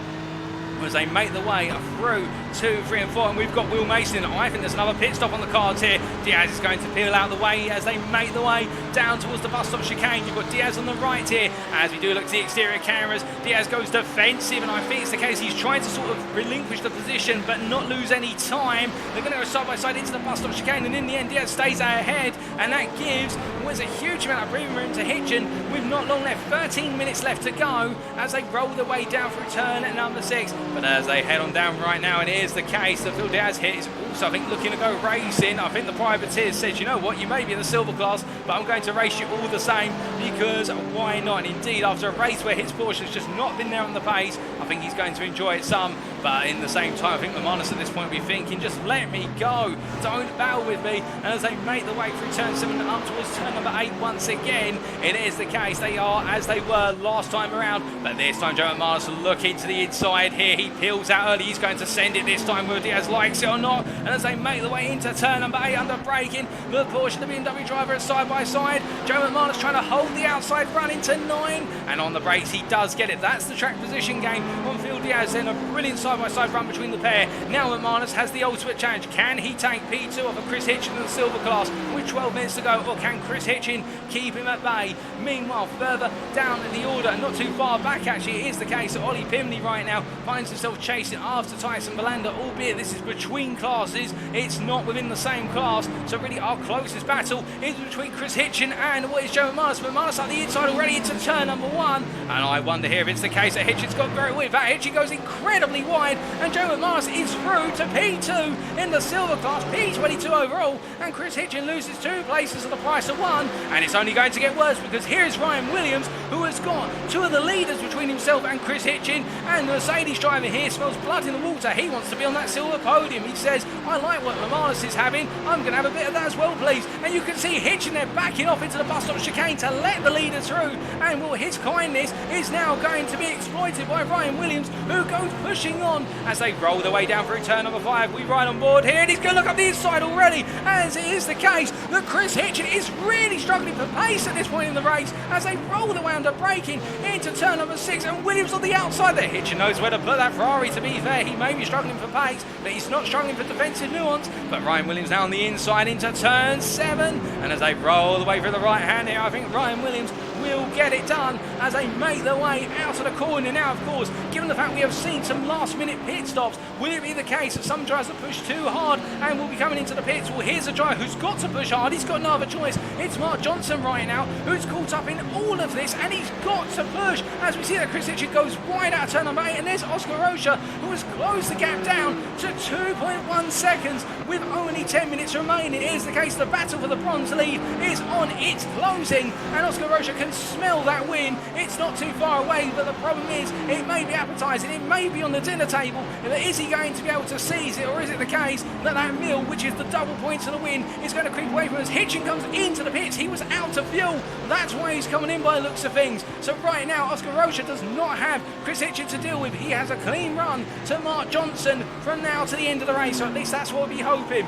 as they make the way through 2, 3 and 4, and we've got Will Mason. I think there's another pit stop on the cards here. Diaz is going to peel out the way as they make the way down towards the bus stop chicane. You've got Diaz on the right here as we do look to the exterior cameras. Diaz goes defensive, and I think it's the case he's trying to sort of relinquish the position but not lose any time. They're going to go side by side into the bus stop chicane, and in the end Diaz stays ahead, and that gives a huge amount of breathing room to Hitchen with not long left. 13 minutes left to go as they roll their way down through turn number 6. But as they head on down right now, it is the case that Phil Diaz here is also, I think, looking to go racing. I think the privateer says, you know what, you may be in the silver class, but I'm going to race you all the same, because why not? And indeed, after a race where his Porsche has just not been there on the pace, I think he's going to enjoy it some. But in the same time, I think McManus at this point will be thinking, just let me go, don't battle with me. And as they make the way through turn 7 and up towards turn number 8 once again, it is the case they are as they were last time around. But this time Joe McManus will look into the inside here. He peels out early, he's going to send it this time, whether Diaz likes it or not. And as they make the way into turn number 8 under braking, the Porsche and the BMW driver are side by side. Joe McManus trying to hold the outside run into 9, and on the brakes he does get it. That's the track position game on Phil Diaz, then a brilliant side-by-side run between the pair. Now McManus has the ultimate challenge. Can he take P2 off of Chris Hitchen in the silver class with 12 minutes to go, or can Chris Hitchen keep him at bay? Meanwhile, further down in the order, not too far back actually, it is the case that Ollie Pimley right now finds himself chasing after Tyson Verlander, albeit this is between classes, it's not within the same class, so really our closest battle is between Chris Hitchen and what is Joe McManus. McManus on the inside already into turn number 1, and I wonder here if it's the case that Hitchen's got very wide. That Hitchen goes incredibly wide, and Joe McManus is through to P2 in the silver class, P22 overall, and Chris Hitchen loses 2 places at the price of 1, and it's only going to get worse, because here is Ryan Williams, who has got 2 of the leaders between himself and Chris Hitchen, and the Mercedes driver here smells blood in the water. He wants to be on that silver podium. He says, I like what McManus is having, I'm going to have a bit of that as well, please. And you can see Hitchen there backing off into the bus stop chicane to let the leader through, and well, his kindness is now going to be exploited by Ryan Williams, who goes pushing on as they roll their way down through turn number 5. We ride on board here, and he's going to look up the inside already, as it is the case that Chris Hitchen is really struggling for pace at this point in the race as they roll their way under braking into turn number 6, and Williams on the outside there. Hitchen knows where to put that Ferrari, to be fair. He may be struggling for pace, but he's not struggling for defensive nuance. But Ryan Williams now on the inside into turn 7, and as they roll the way through the right hand here, I think Ryan Williams will get it done as they make their way out of the corner. Now, of course, given the fact we have seen some last-minute pit stops, will it be the case that some drivers have pushed too hard and will be coming into the pits? Well, here's a driver who's got to push hard. He's got no other choice. It's Mark Johnson right now who's caught up in all of this, and he's got to push. As we see that Chris Hitchens goes wide out of turn number 8, and there's Oscar Rocha who has closed the gap down to 2.1 seconds with only 10 minutes remaining. It is the case the battle for the bronze lead is on its closing, and Oscar Rocha can smell that win. It's not too far away, but the problem is it may be appetising, it may be on the dinner table, but is he going to be able to seize it, or is it the case that that meal, which is the double points of the win, is going to creep away from us? Hitchens comes into the pits, he was out of fuel, that's why he's coming in by the looks of things. So right now Oscar Rocha does not have Chris Hitchens to deal with. He has a clean run to Mark Johnson from now to the end of the race, or at least that's what we'll be hoping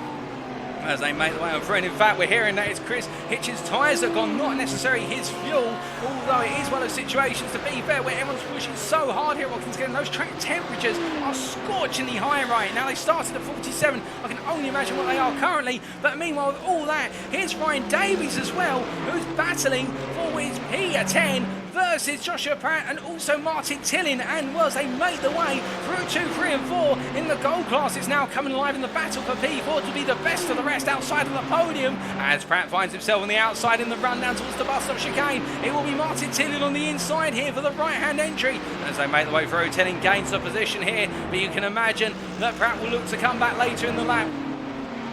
as they make the way on through. And in fact, we're hearing that it's Chris Hitchens' tyres that have gone, not necessarily his fuel, although it is one of those situations, to be fair, where everyone's pushing so hard here at Watkins. Those track temperatures are scorchingly high right now. They started at 47. I can only imagine what they are currently. But meanwhile, with all that, here's Ryan Davies as well, who's battling for his P10 versus Joshua Pratt and also Martin Tillin, and as they make the way through 2, 3 and 4 in the gold class, it's now coming alive in the battle for P4 to be the best of the rest outside of the podium, as Pratt finds himself on the outside in the run down towards the bus stop chicane. It will be Martin Tillin on the inside here for the right hand entry as they make the way through. Tillin gains the position here, but you can imagine that Pratt will look to come back later in the lap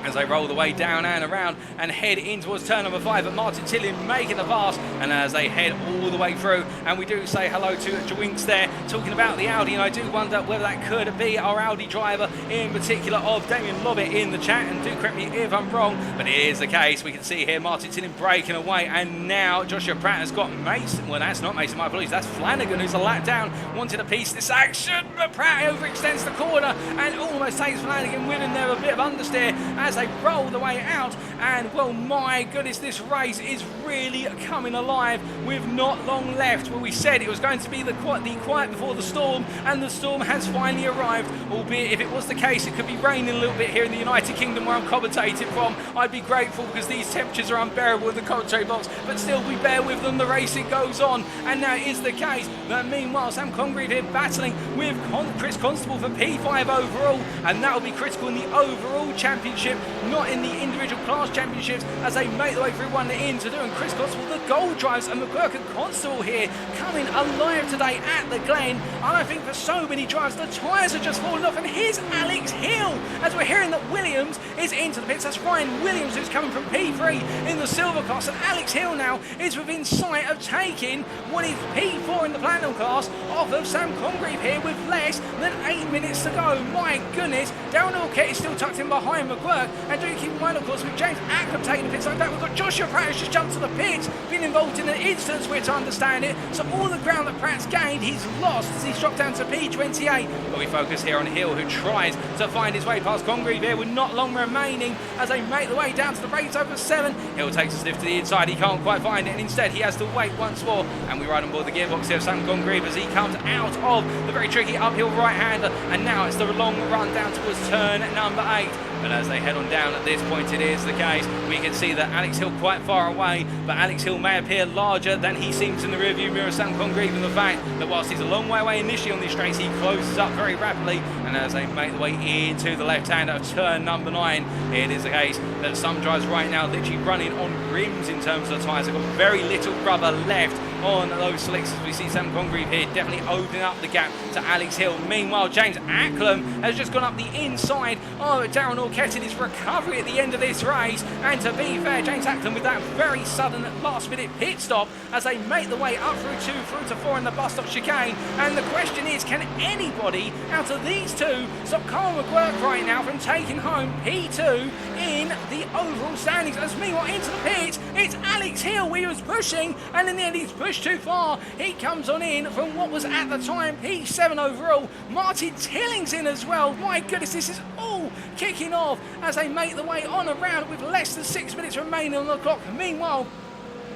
as they roll the way down and around and head in towards turn number 5, but Martin Tillin making the pass, and as they head all the way through, and we do say hello to Jawinks there talking about the Audi, and I do wonder whether that could be our Audi driver in particular of Damien Lobbit in the chat, and do correct me if I'm wrong, but it is the case. We can see here Martin Tillin breaking away, and now Joshua Pratt has got Mason, well that's not Mason, my apologies, that's Flanagan who's a lap down, wanted a piece of this action, but Pratt overextends the corner and almost takes Flanagan with him there, a bit of understeer as they roll the way out. And well, my goodness, this race is really coming alive with not long left. Well, we said it was going to be the quiet before the storm, and the storm has finally arrived, albeit if it was the case it could be raining a little bit here in the United Kingdom where I'm commentating from. I'd be grateful because these temperatures are unbearable in the commentary box, but still we bear with them, the racing goes on, and now it is the case that meanwhile Sam Congreve here battling with Chris Constable for P5 overall, and that will be critical in the overall championship, not in the individual class championships, as they make the way through one into doing Chris Constable the gold drives, and McGurk and Constable here coming alive today at the Glen. And I think for so many drives the tyres are just falling off, and here's Alex Hill as we're hearing that Williams is into the pits. That's Ryan Williams who's coming from P3 in the silver class, and Alex Hill now is within sight of taking what is P4 in the platinum class off of Sam Congreve here with less than 8 minutes to go. My goodness, Darren Orkett is still tucked in behind McGurk, and do keep in mind of course with James Ackham taking the pits like that, we've got Joshua Pratt who's just jumped to the pits, been involved in an instance where to understand it, so all the ground that Pratt's gained he's lost as he's dropped down to P28. But we focus here on Hill, who tries to find his way past Congreve here with not long remaining as they make the way down to the race over 7. Hill takes a sniff to the inside, he can't quite find it, and instead he has to wait once more, and we ride on board the gearbox here of Sam Congreve as he comes out of the very tricky uphill right-hander, and now it's the long run down towards turn number 8. But as they head on down at this point, it is the case. We can see that Alex Hill quite far away, but Alex Hill may appear larger than he seems in the rearview mirror of Sam Congreve, and the fact that whilst he's a long way away initially on these straights, he closes up very rapidly, and as they make the way into the left-hand of turn number 9, it is the case that some drivers right now literally running on rims in terms of the tyres. They've got very little rubber left on those slicks as we see Sam Congreve here definitely opening up the gap to Alex Hill. Meanwhile, James Acklem has just gone up the inside of Darren Orkett in his recovery at the end of this race, and to be fair, James Acklem with that very sudden last minute pit stop as they make the way up through 2 through to 4 in the bus stop chicane. And the question is, can anybody out of these two stop Carl McGurk right now from taking home P2 in the overall standings? As meanwhile into the pits, it's Alex Hill. He was pushing, and in the end he's pushed too far. He comes on in from what was at the time P7 overall. Martin Tilling's in as well. My goodness, this is all kicking off as they make the way on around with less than 6 minutes remaining on the clock. Meanwhile,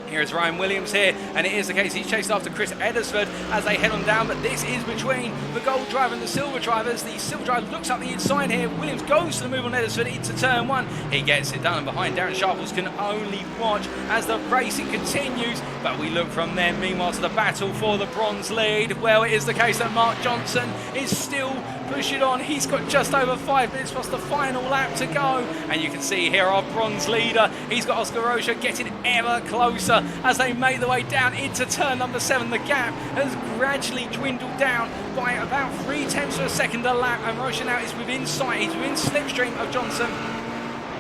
Here's Ryan Williams here, and it is the case he's chased after Chris Eddersford as they head on down, but this is between the gold driver and the silver drivers. The silver driver looks up the inside here. Williams goes to the move on Eddersford into turn 1. He gets it done, and behind Darren Sharples can only watch as the racing continues, but we look from there meanwhile to the battle for the bronze lead. Well, it is the case that Mark Johnson is still pushing on. He's got just over 5 minutes plus the final lap to go, and you can see here our bronze leader, he's got Oscar Rocha getting ever closer as they make their way down into turn number 7. The gap has gradually dwindled down by about 0.3 of a second a lap, and Rocha now is within sight. He's within slipstream of Johnson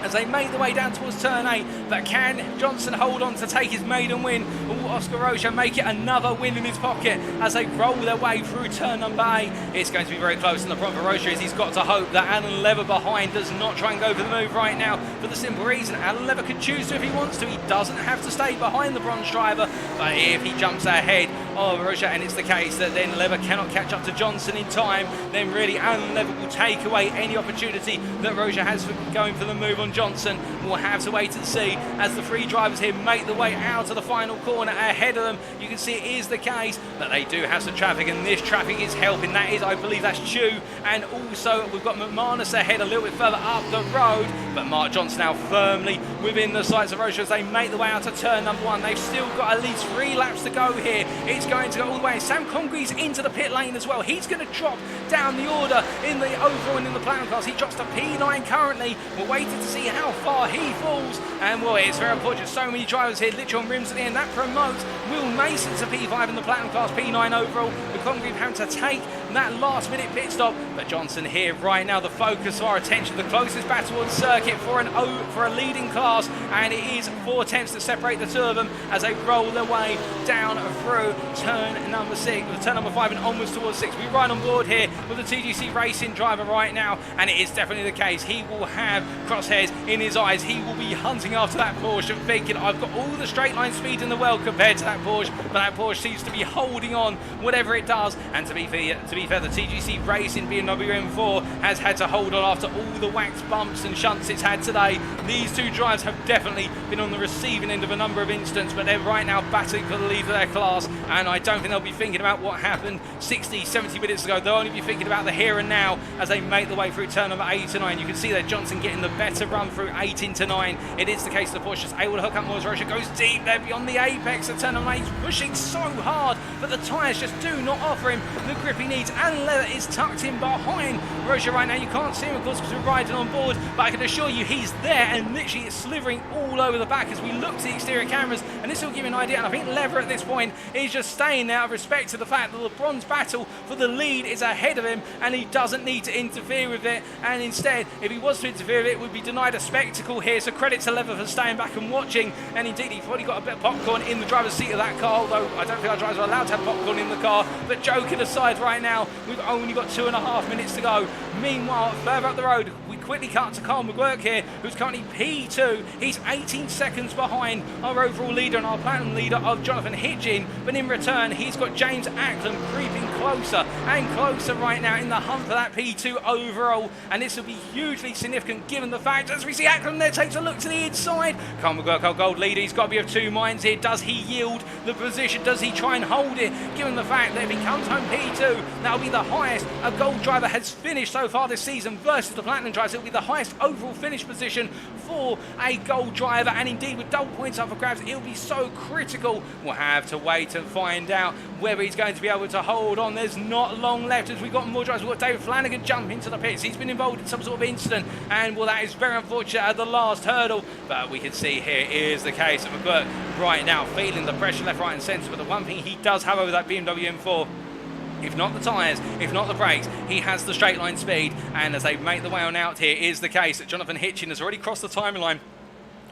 as they make their way down towards turn 8. But can Johnson hold on to take his maiden win? Will Oscar Rocha make it another win in his pocket as they roll their way through turn number 8? It's going to be very close, and the problem for Rocha is he's got to hope that Alan Lever behind does not try and go for the move right now, for the simple reason Alan Lever can choose to if he wants to. He doesn't have to stay behind the bronze driver, but if he jumps ahead of Rocha, and it's the case that then Lever cannot catch up to Johnson in time, then really Alan Lever will take away any opportunity that Rocha has for going for the move on Johnson. We'll have to wait and see as the 3 drivers here make their way out of the final corner ahead of them. You can see it is the case that they do have some traffic, and this traffic is helping. That is, I believe that's Chew, and also we've got McManus ahead a little bit further up the road, but Mark Johnson now firmly within the sights of Rocha as they make their way out to turn number 1. They've still got at least 3 laps to go here. It's going to go all the way. Sam Congreve's into the pit lane as well. He's going to drop down the order in the overall and in the platinum class. He drops to P9 currently. We're waiting to see how far he falls, and well, it's very unfortunate. So many drivers here literally on rims at the end. That promotes Will Mason to P5 in the platinum class, P9 overall, with Congreve having to take that last minute pit stop. But Johnson here right now, the focus of our attention, the closest battle on circuit for a leading class, and it is 4 tenths to separate the 2 of them as they roll their way down through turn number 5 and onwards towards 6. We ride on board here with the TGC Racing driver right now, and it is definitely the case. He will have crosshairs in his eyes. He will be hunting after that Porsche and thinking, I've got all the straight line speed in the world compared to that Porsche, but that Porsche seems to be holding on whatever it does. And to be fair, the TGC Racing BMW M4 has had to hold on after all the wax bumps and shunts it's had today. These 2 drivers have definitely been on the receiving end of a number of incidents, but they're right now battling for the lead of their class, and I don't think they'll be thinking about what happened 60, 70 minutes ago. They'll only be thinking about the here and now as they make their way through turn number 8 to 9. You can see that Johnson getting the better run through 8 into 9. It is the case the Porsche is able to hook up more as Rocha goes deep there beyond the apex at turn number 8. He's pushing so hard, but the tyres just do not offer him the grip he needs, and Leather is tucked in behind Rocha right now. You can't see him, of course, because we're riding on board, but I can assure you he's there, and literally it's slithering all over the back as we look to the exterior cameras, and this will give you an idea. And I think Lever at this point is just staying there out of respect to the fact that the bronze battle for the lead is ahead of him, and he doesn't need to interfere with it, and instead, if he was to interfere with it, would be denied a spectacle here. So credit to Lever for staying back and watching, and indeed he's probably got a bit of popcorn in the driver's seat of that car, although I don't think our drivers are allowed to have popcorn in the car. But joking aside right now, we've only got 2.5 minutes to go. Meanwhile, further up the road, we quickly cut to Carl McGurk here, who's currently P2. He's 18 seconds behind our overall leader and our platinum leader of Jonathan Hitchin, but in return, he's got James Acklam creeping closer and closer right now in the hunt for that P2 overall, and this will be hugely significant given the fact, as we see Acklam there takes a look to the inside. Carl McGurk, our gold leader, he's got to be of 2 minds here. Does he yield the position? Does he try and hold it, given the fact that if he comes home P2, that'll be the highest a gold driver has finished so far this season versus the platinum drivers. It'll be the highest overall finish position for a gold driver, and indeed with double points up for grabs, it'll be so critical. We'll have to wait and find out whether he's going to be able to hold on. There's not long left as we've got more drivers. We've got David Flanagan jump into the pits. He's been involved in some sort of incident, and well, that is very unfortunate at the last hurdle, but we can see here is the case of McGurk right now feeling the pressure left, right and centre. But the one thing he does have over that BMW M4, if not the tyres, if not the brakes, he has the straight line speed. And as they make the way on out here, is the case that Jonathan Hitchin has already crossed the timeline.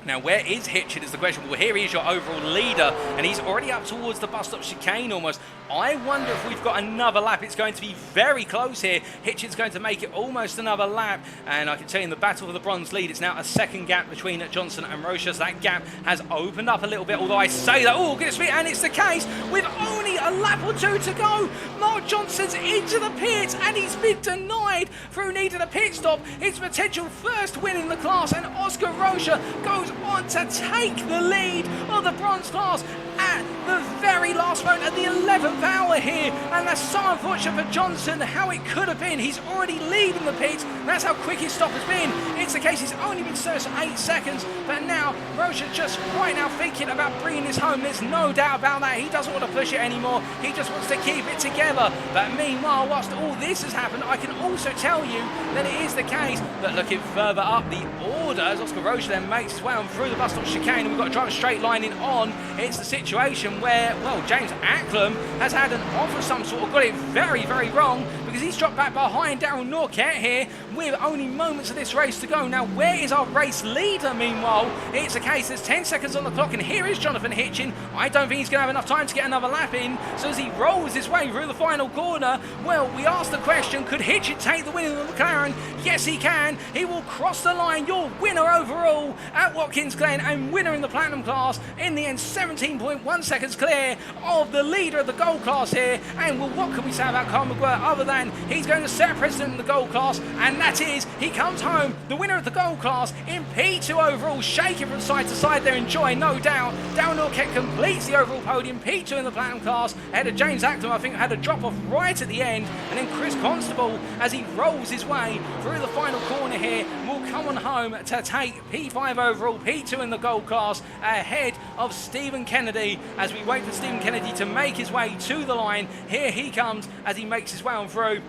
Now, where is Hitchin is the question. Well, here he is, your overall leader, and he's already up towards the bus stop chicane almost. I wonder if we've got another lap. It's going to be very close here. Hitchin's going to make it almost another lap. And I can tell you in the battle for the bronze lead, it's now a second gap between Johnson and Rocha. So that gap has opened up a little bit, although I say that, oh, goodness me, and it's the case with only a lap or two to go. Mark Johnson's into the pits, and he's been denied through needing a pit stop. His potential first win in the class, and Oscar Rocha goes on to take the lead of the bronze class at the very last moment, at the 11th hour here, and that's so unfortunate for Johnson. How it could have been. He's already leading the pits. That's how quick his stop has been. It's the case he's only been served 8 seconds, but now Rocha just right now thinking about bringing this home. There's no doubt about that. He doesn't want to push it anymore. He just wants to keep it together. But meanwhile, whilst all this has happened, I can also tell you that it is the case that looking further up the order, as Oscar Rocha then makes his way on through the bus stop chicane, and we've got to drive a straight line in on. It's the situation where, well, James Acklam has had an off of some sort, or got it very, very wrong, because he's dropped back behind Daryl Norquette here with only moments of this race to go. Now, where is our race leader, meanwhile? It's a case, there's 10 seconds on the clock, and here is Jonathan Hitchin. I don't think he's going to have enough time to get another lap in, so as he rolls his way through the final corner, well, we asked the question, could Hitchin take the win in the McLaren? Yes, he can. He will cross the line, your winner overall at Watkins Glen, and winner in the Platinum class. In the end, 17.1 seconds clear of the leader of the Gold class here. And well, what can we say about Carl McGuire other than he's going to set precedent in the Gold class, and that is he comes home the winner of the Gold class in P2 overall, shaking from side to side there, enjoying no doubt. Darren Norquette completes the overall podium, P2 in the Platinum class, ahead of James Acklam. I think had a drop off right at the end, and then Chris Constable, as he rolls his way through the final corner here, will come on home to take P5 overall, P2 in the Gold class, ahead of Stephen Kennedy, as we wait for Stephen Kennedy to make his way to the line. Here he comes as he makes his way on through.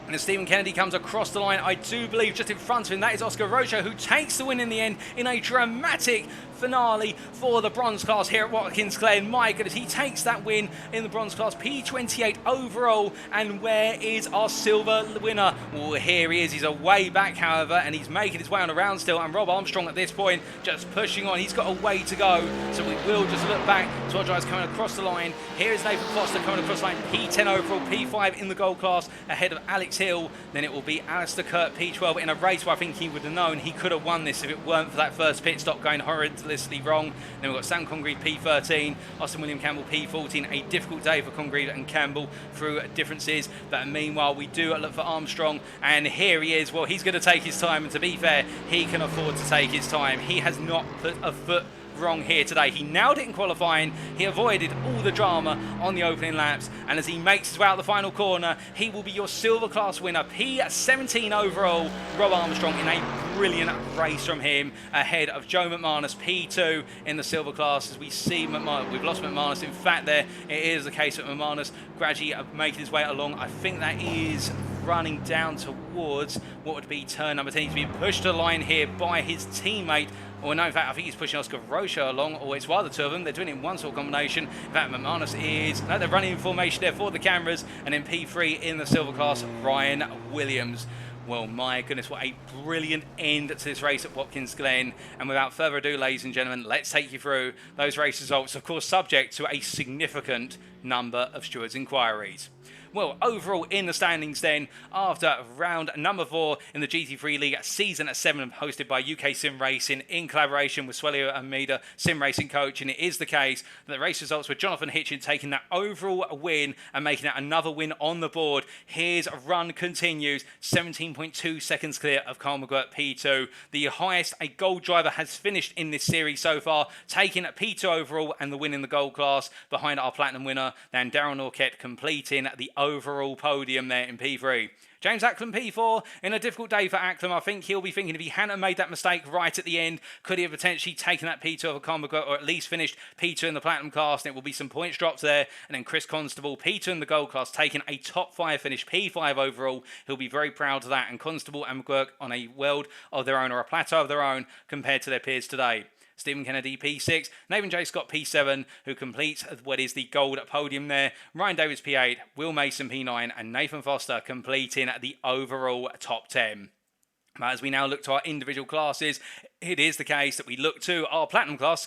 And as Stephen Kennedy comes across the line, I do believe just in front of him, that is Oscar Rocha, who takes the win in the end in a dramatic finale for the bronze class here at Watkins Glen. My goodness, he takes that win in the bronze class, P28 overall. And where is our silver winner? Well, here he is. He's a way back, however, and he's making his way on around still. And Rob Armstrong at this point just pushing on. He's got a way to go, so we will just look back to our drivers coming across the line. Here is Nathan Foster coming across the line, P10 overall, P5 in the Gold class, ahead of Alex Hill. Then it will be Alistair Kurt, P12, in a race where I think he would have known he could have won this if it weren't for that first pit stop going horrendously wrong. Then we've got Sam Congreve, P13, Austin William Campbell, P14. A difficult day for Congreve and Campbell through differences. But meanwhile, we do look for Armstrong, and here he is. Well, he's going to take his time, and to be fair, he can afford to take his time. He has not put a foot wrong here today. He nailed it in qualifying. He avoided all the drama on the opening laps, and as he makes his way out the final corner, he will be your silver class winner, P17 overall. Rob Armstrong in a brilliant race from him, ahead of Joe McManus, P2 in the silver class. As we see McManus, we've lost McManus. In fact, there it is the case that McManus gradually making his way along. I think that is running down towards what would be turn number 10. He's being pushed to the line here by his teammate. Or no, in fact, I think he's pushing Oscar Rocha along, or it's one of the two of them. They're doing it in one sort of combination. In fact, McManus is, no, they're running in formation there for the cameras. And then P3 in the silver class, Ryan Williams. Well, my goodness, what a brilliant end to this race at Watkins Glen. And without further ado, ladies and gentlemen, let's take you through those race results, of course, subject to a significant number of stewards' inquiries. Well, overall in the standings then, after round number 4 in the GT3 League Season 7, hosted by UK Sim Racing in collaboration with Swelio Almeida, Sim Racing Coach, and it is the case that the race results with Jonathan Hitchin taking that overall win and making it another win on the board. His run continues, 17.2 seconds clear of Carl McGuire P2, the highest a gold driver has finished in this series so far, taking P2 overall and the win in the gold class behind our platinum winner, then Darren Norquette completing the overall podium there in P3. James Acklam P4, in a difficult day for Acklam. I think he'll be thinking if he hadn't made that mistake right at the end, could he have potentially taken that P2 over Carl McGuire, or at least finished P2 in the Platinum class, and it will be some points dropped there. And then Chris Constable, P2 in the Gold class, taking a top 5 finish, P5 overall. He'll be very proud of that. And Constable and McGuire on a world of their own, or a plateau of their own, compared to their peers today. Stephen Kennedy P6, Nathan J. Scott P7, who completes what is the gold podium there. Ryan Davis P8, Will Mason P9, and Nathan Foster completing the overall top 10. But as we now look to our individual classes, it is the case that we look to our platinum class,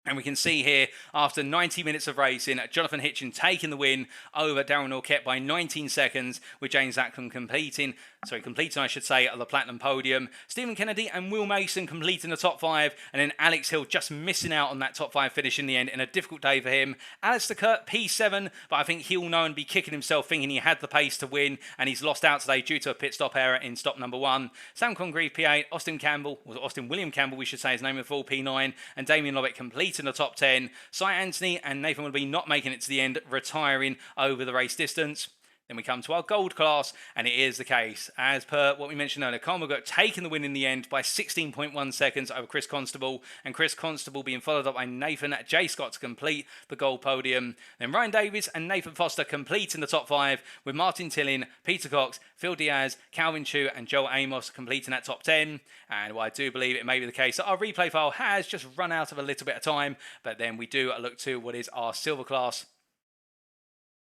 And we can see here, after 90 minutes of racing, Jonathan Hitchin taking the win over Darren Norquette by 19 seconds, with James Ackland completing, I should say, the platinum podium. Stephen Kennedy and Will Mason completing the top 5, and then Alex Hill just missing out on that top 5 finish in the end, in a difficult day for him. Alistair Kurt, P7, but I think he'll know and be kicking himself thinking he had the pace to win, and he's lost out today due to a pit stop error in stop number 1. Sam Congreve, P8, Austin William Campbell, we should say his name in full, P9, and Damien Lovick completing in the top 10. Cy Anthony and Nathan Willoughby not making it to the end, retiring over the race distance. Then we come to our gold class, and it is the case, as per what we mentioned earlier, Carl McGurk taking the win in the end by 16.1 seconds over Chris Constable, and Chris Constable being followed up by Nathan J. Scott to complete the gold podium. Then Ryan Davies and Nathan Foster complete in the top 5, with Martin Tillin, Peter Cox, Phil Diaz, Calvin Chu and Joel Amos completing that top 10. And I do believe it may be the case that our replay file has just run out of a little bit of time, but then we do look to what is our silver class.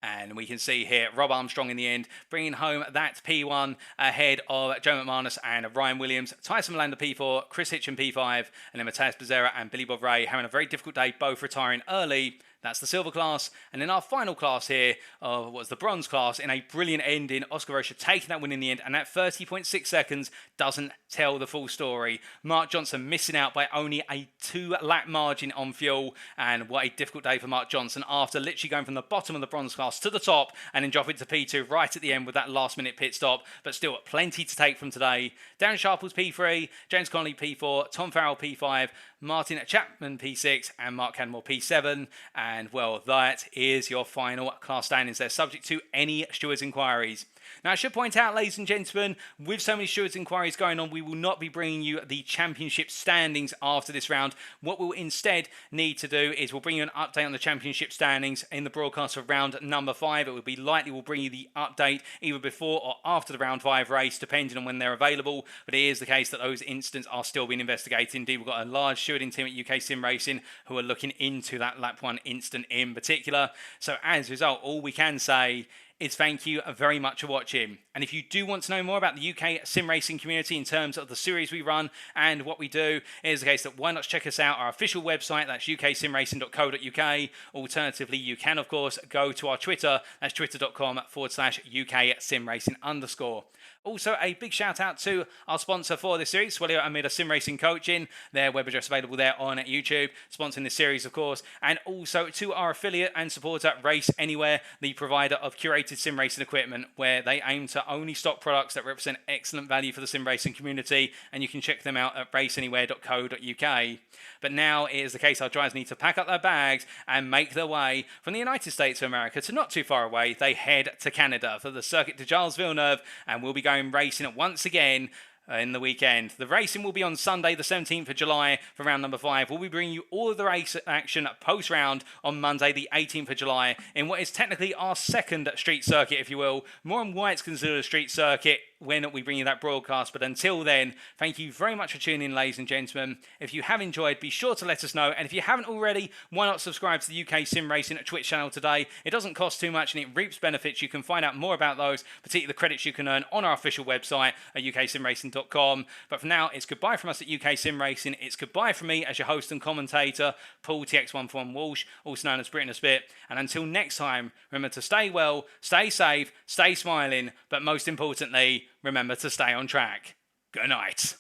And we can see here Rob Armstrong in the end, bringing home that P1 ahead of Joe McManus and Ryan Williams. Tyson Melander P4, Chris Hitchin P5, and then Matthias Becerra and Billy Bob Ray having a very difficult day, both retiring early. That's the silver class. And then our final class here was the bronze class, in a brilliant ending. Oscar Rocha taking that win in the end, and that 30.6 seconds doesn't tell the full story. Mark Johnson missing out by only a 2-lap margin on fuel, and what a difficult day for Mark Johnson after literally going from the bottom of the bronze class to the top and then dropping to P2 right at the end with that last minute pit stop, but still plenty to take from today. Darren Sharples P3, James Connolly P4, Tom Farrell P5, Martin Chapman P6 and Mark Canmore P7. And well, that is your final class standings. They're subject to any stewards' inquiries. Now, I should point out, ladies and gentlemen, with so many stewards' inquiries going on, we will not be bringing you the championship standings after this round. What we'll instead need to do is we'll bring you an update on the championship standings in the broadcast of round number 5. It will be likely we'll bring you the update either before or after the round 5 race, depending on when they're available. But it is the case that those incidents are still being investigated. Indeed, we've got a large stewarding team at UK Sim Racing who are looking into that lap 1 incident in particular. So as a result, all we can say is thank you very much for watching. And if you do want to know more about the UK sim racing community in terms of the series we run and what we do, it is the case that why not check us out, our official website, that's uksimracing.co.uk. Alternatively, you can, of course, go to our Twitter, that's twitter.com/UK_simracing_. Also, a big shout out to our sponsor for this series, Swellia Amida Sim Racing Coaching. Their web address available there on YouTube, sponsoring this series, of course. And also to our affiliate and supporter, Race Anywhere, the provider of curated sim racing equipment, where they aim to only stock products that represent excellent value for the sim racing community. And you can check them out at raceanywhere.co.uk. But now it is the case our drivers need to pack up their bags and make their way from the United States of America to not too far away. They head to Canada for the Circuit de Gilles Villeneuve, and we'll be going racing once again in the weekend. The racing will be on Sunday the 17th of July for round number 5. We'll be bringing you all of the race action post-round on Monday the 18th of July in what is technically our second street circuit, if you will. More on why it's considered a street circuit when we bring you that broadcast. But until then, thank you very much for tuning in, ladies and gentlemen. If you have enjoyed, be sure to let us know. And if you haven't already, why not subscribe to the UK Sim Racing Twitch channel today? It doesn't cost too much and it reaps benefits. You can find out more about those, particularly the credits you can earn, on our official website at uksimracing.com. But for now, it's goodbye from us at UK Sim Racing. It's goodbye from me as your host and commentator, Paul TX14 Walsh, also known as Britain a Spit. And until next time, remember to stay well, stay safe, stay smiling, but most importantly, remember to stay on track. Good night.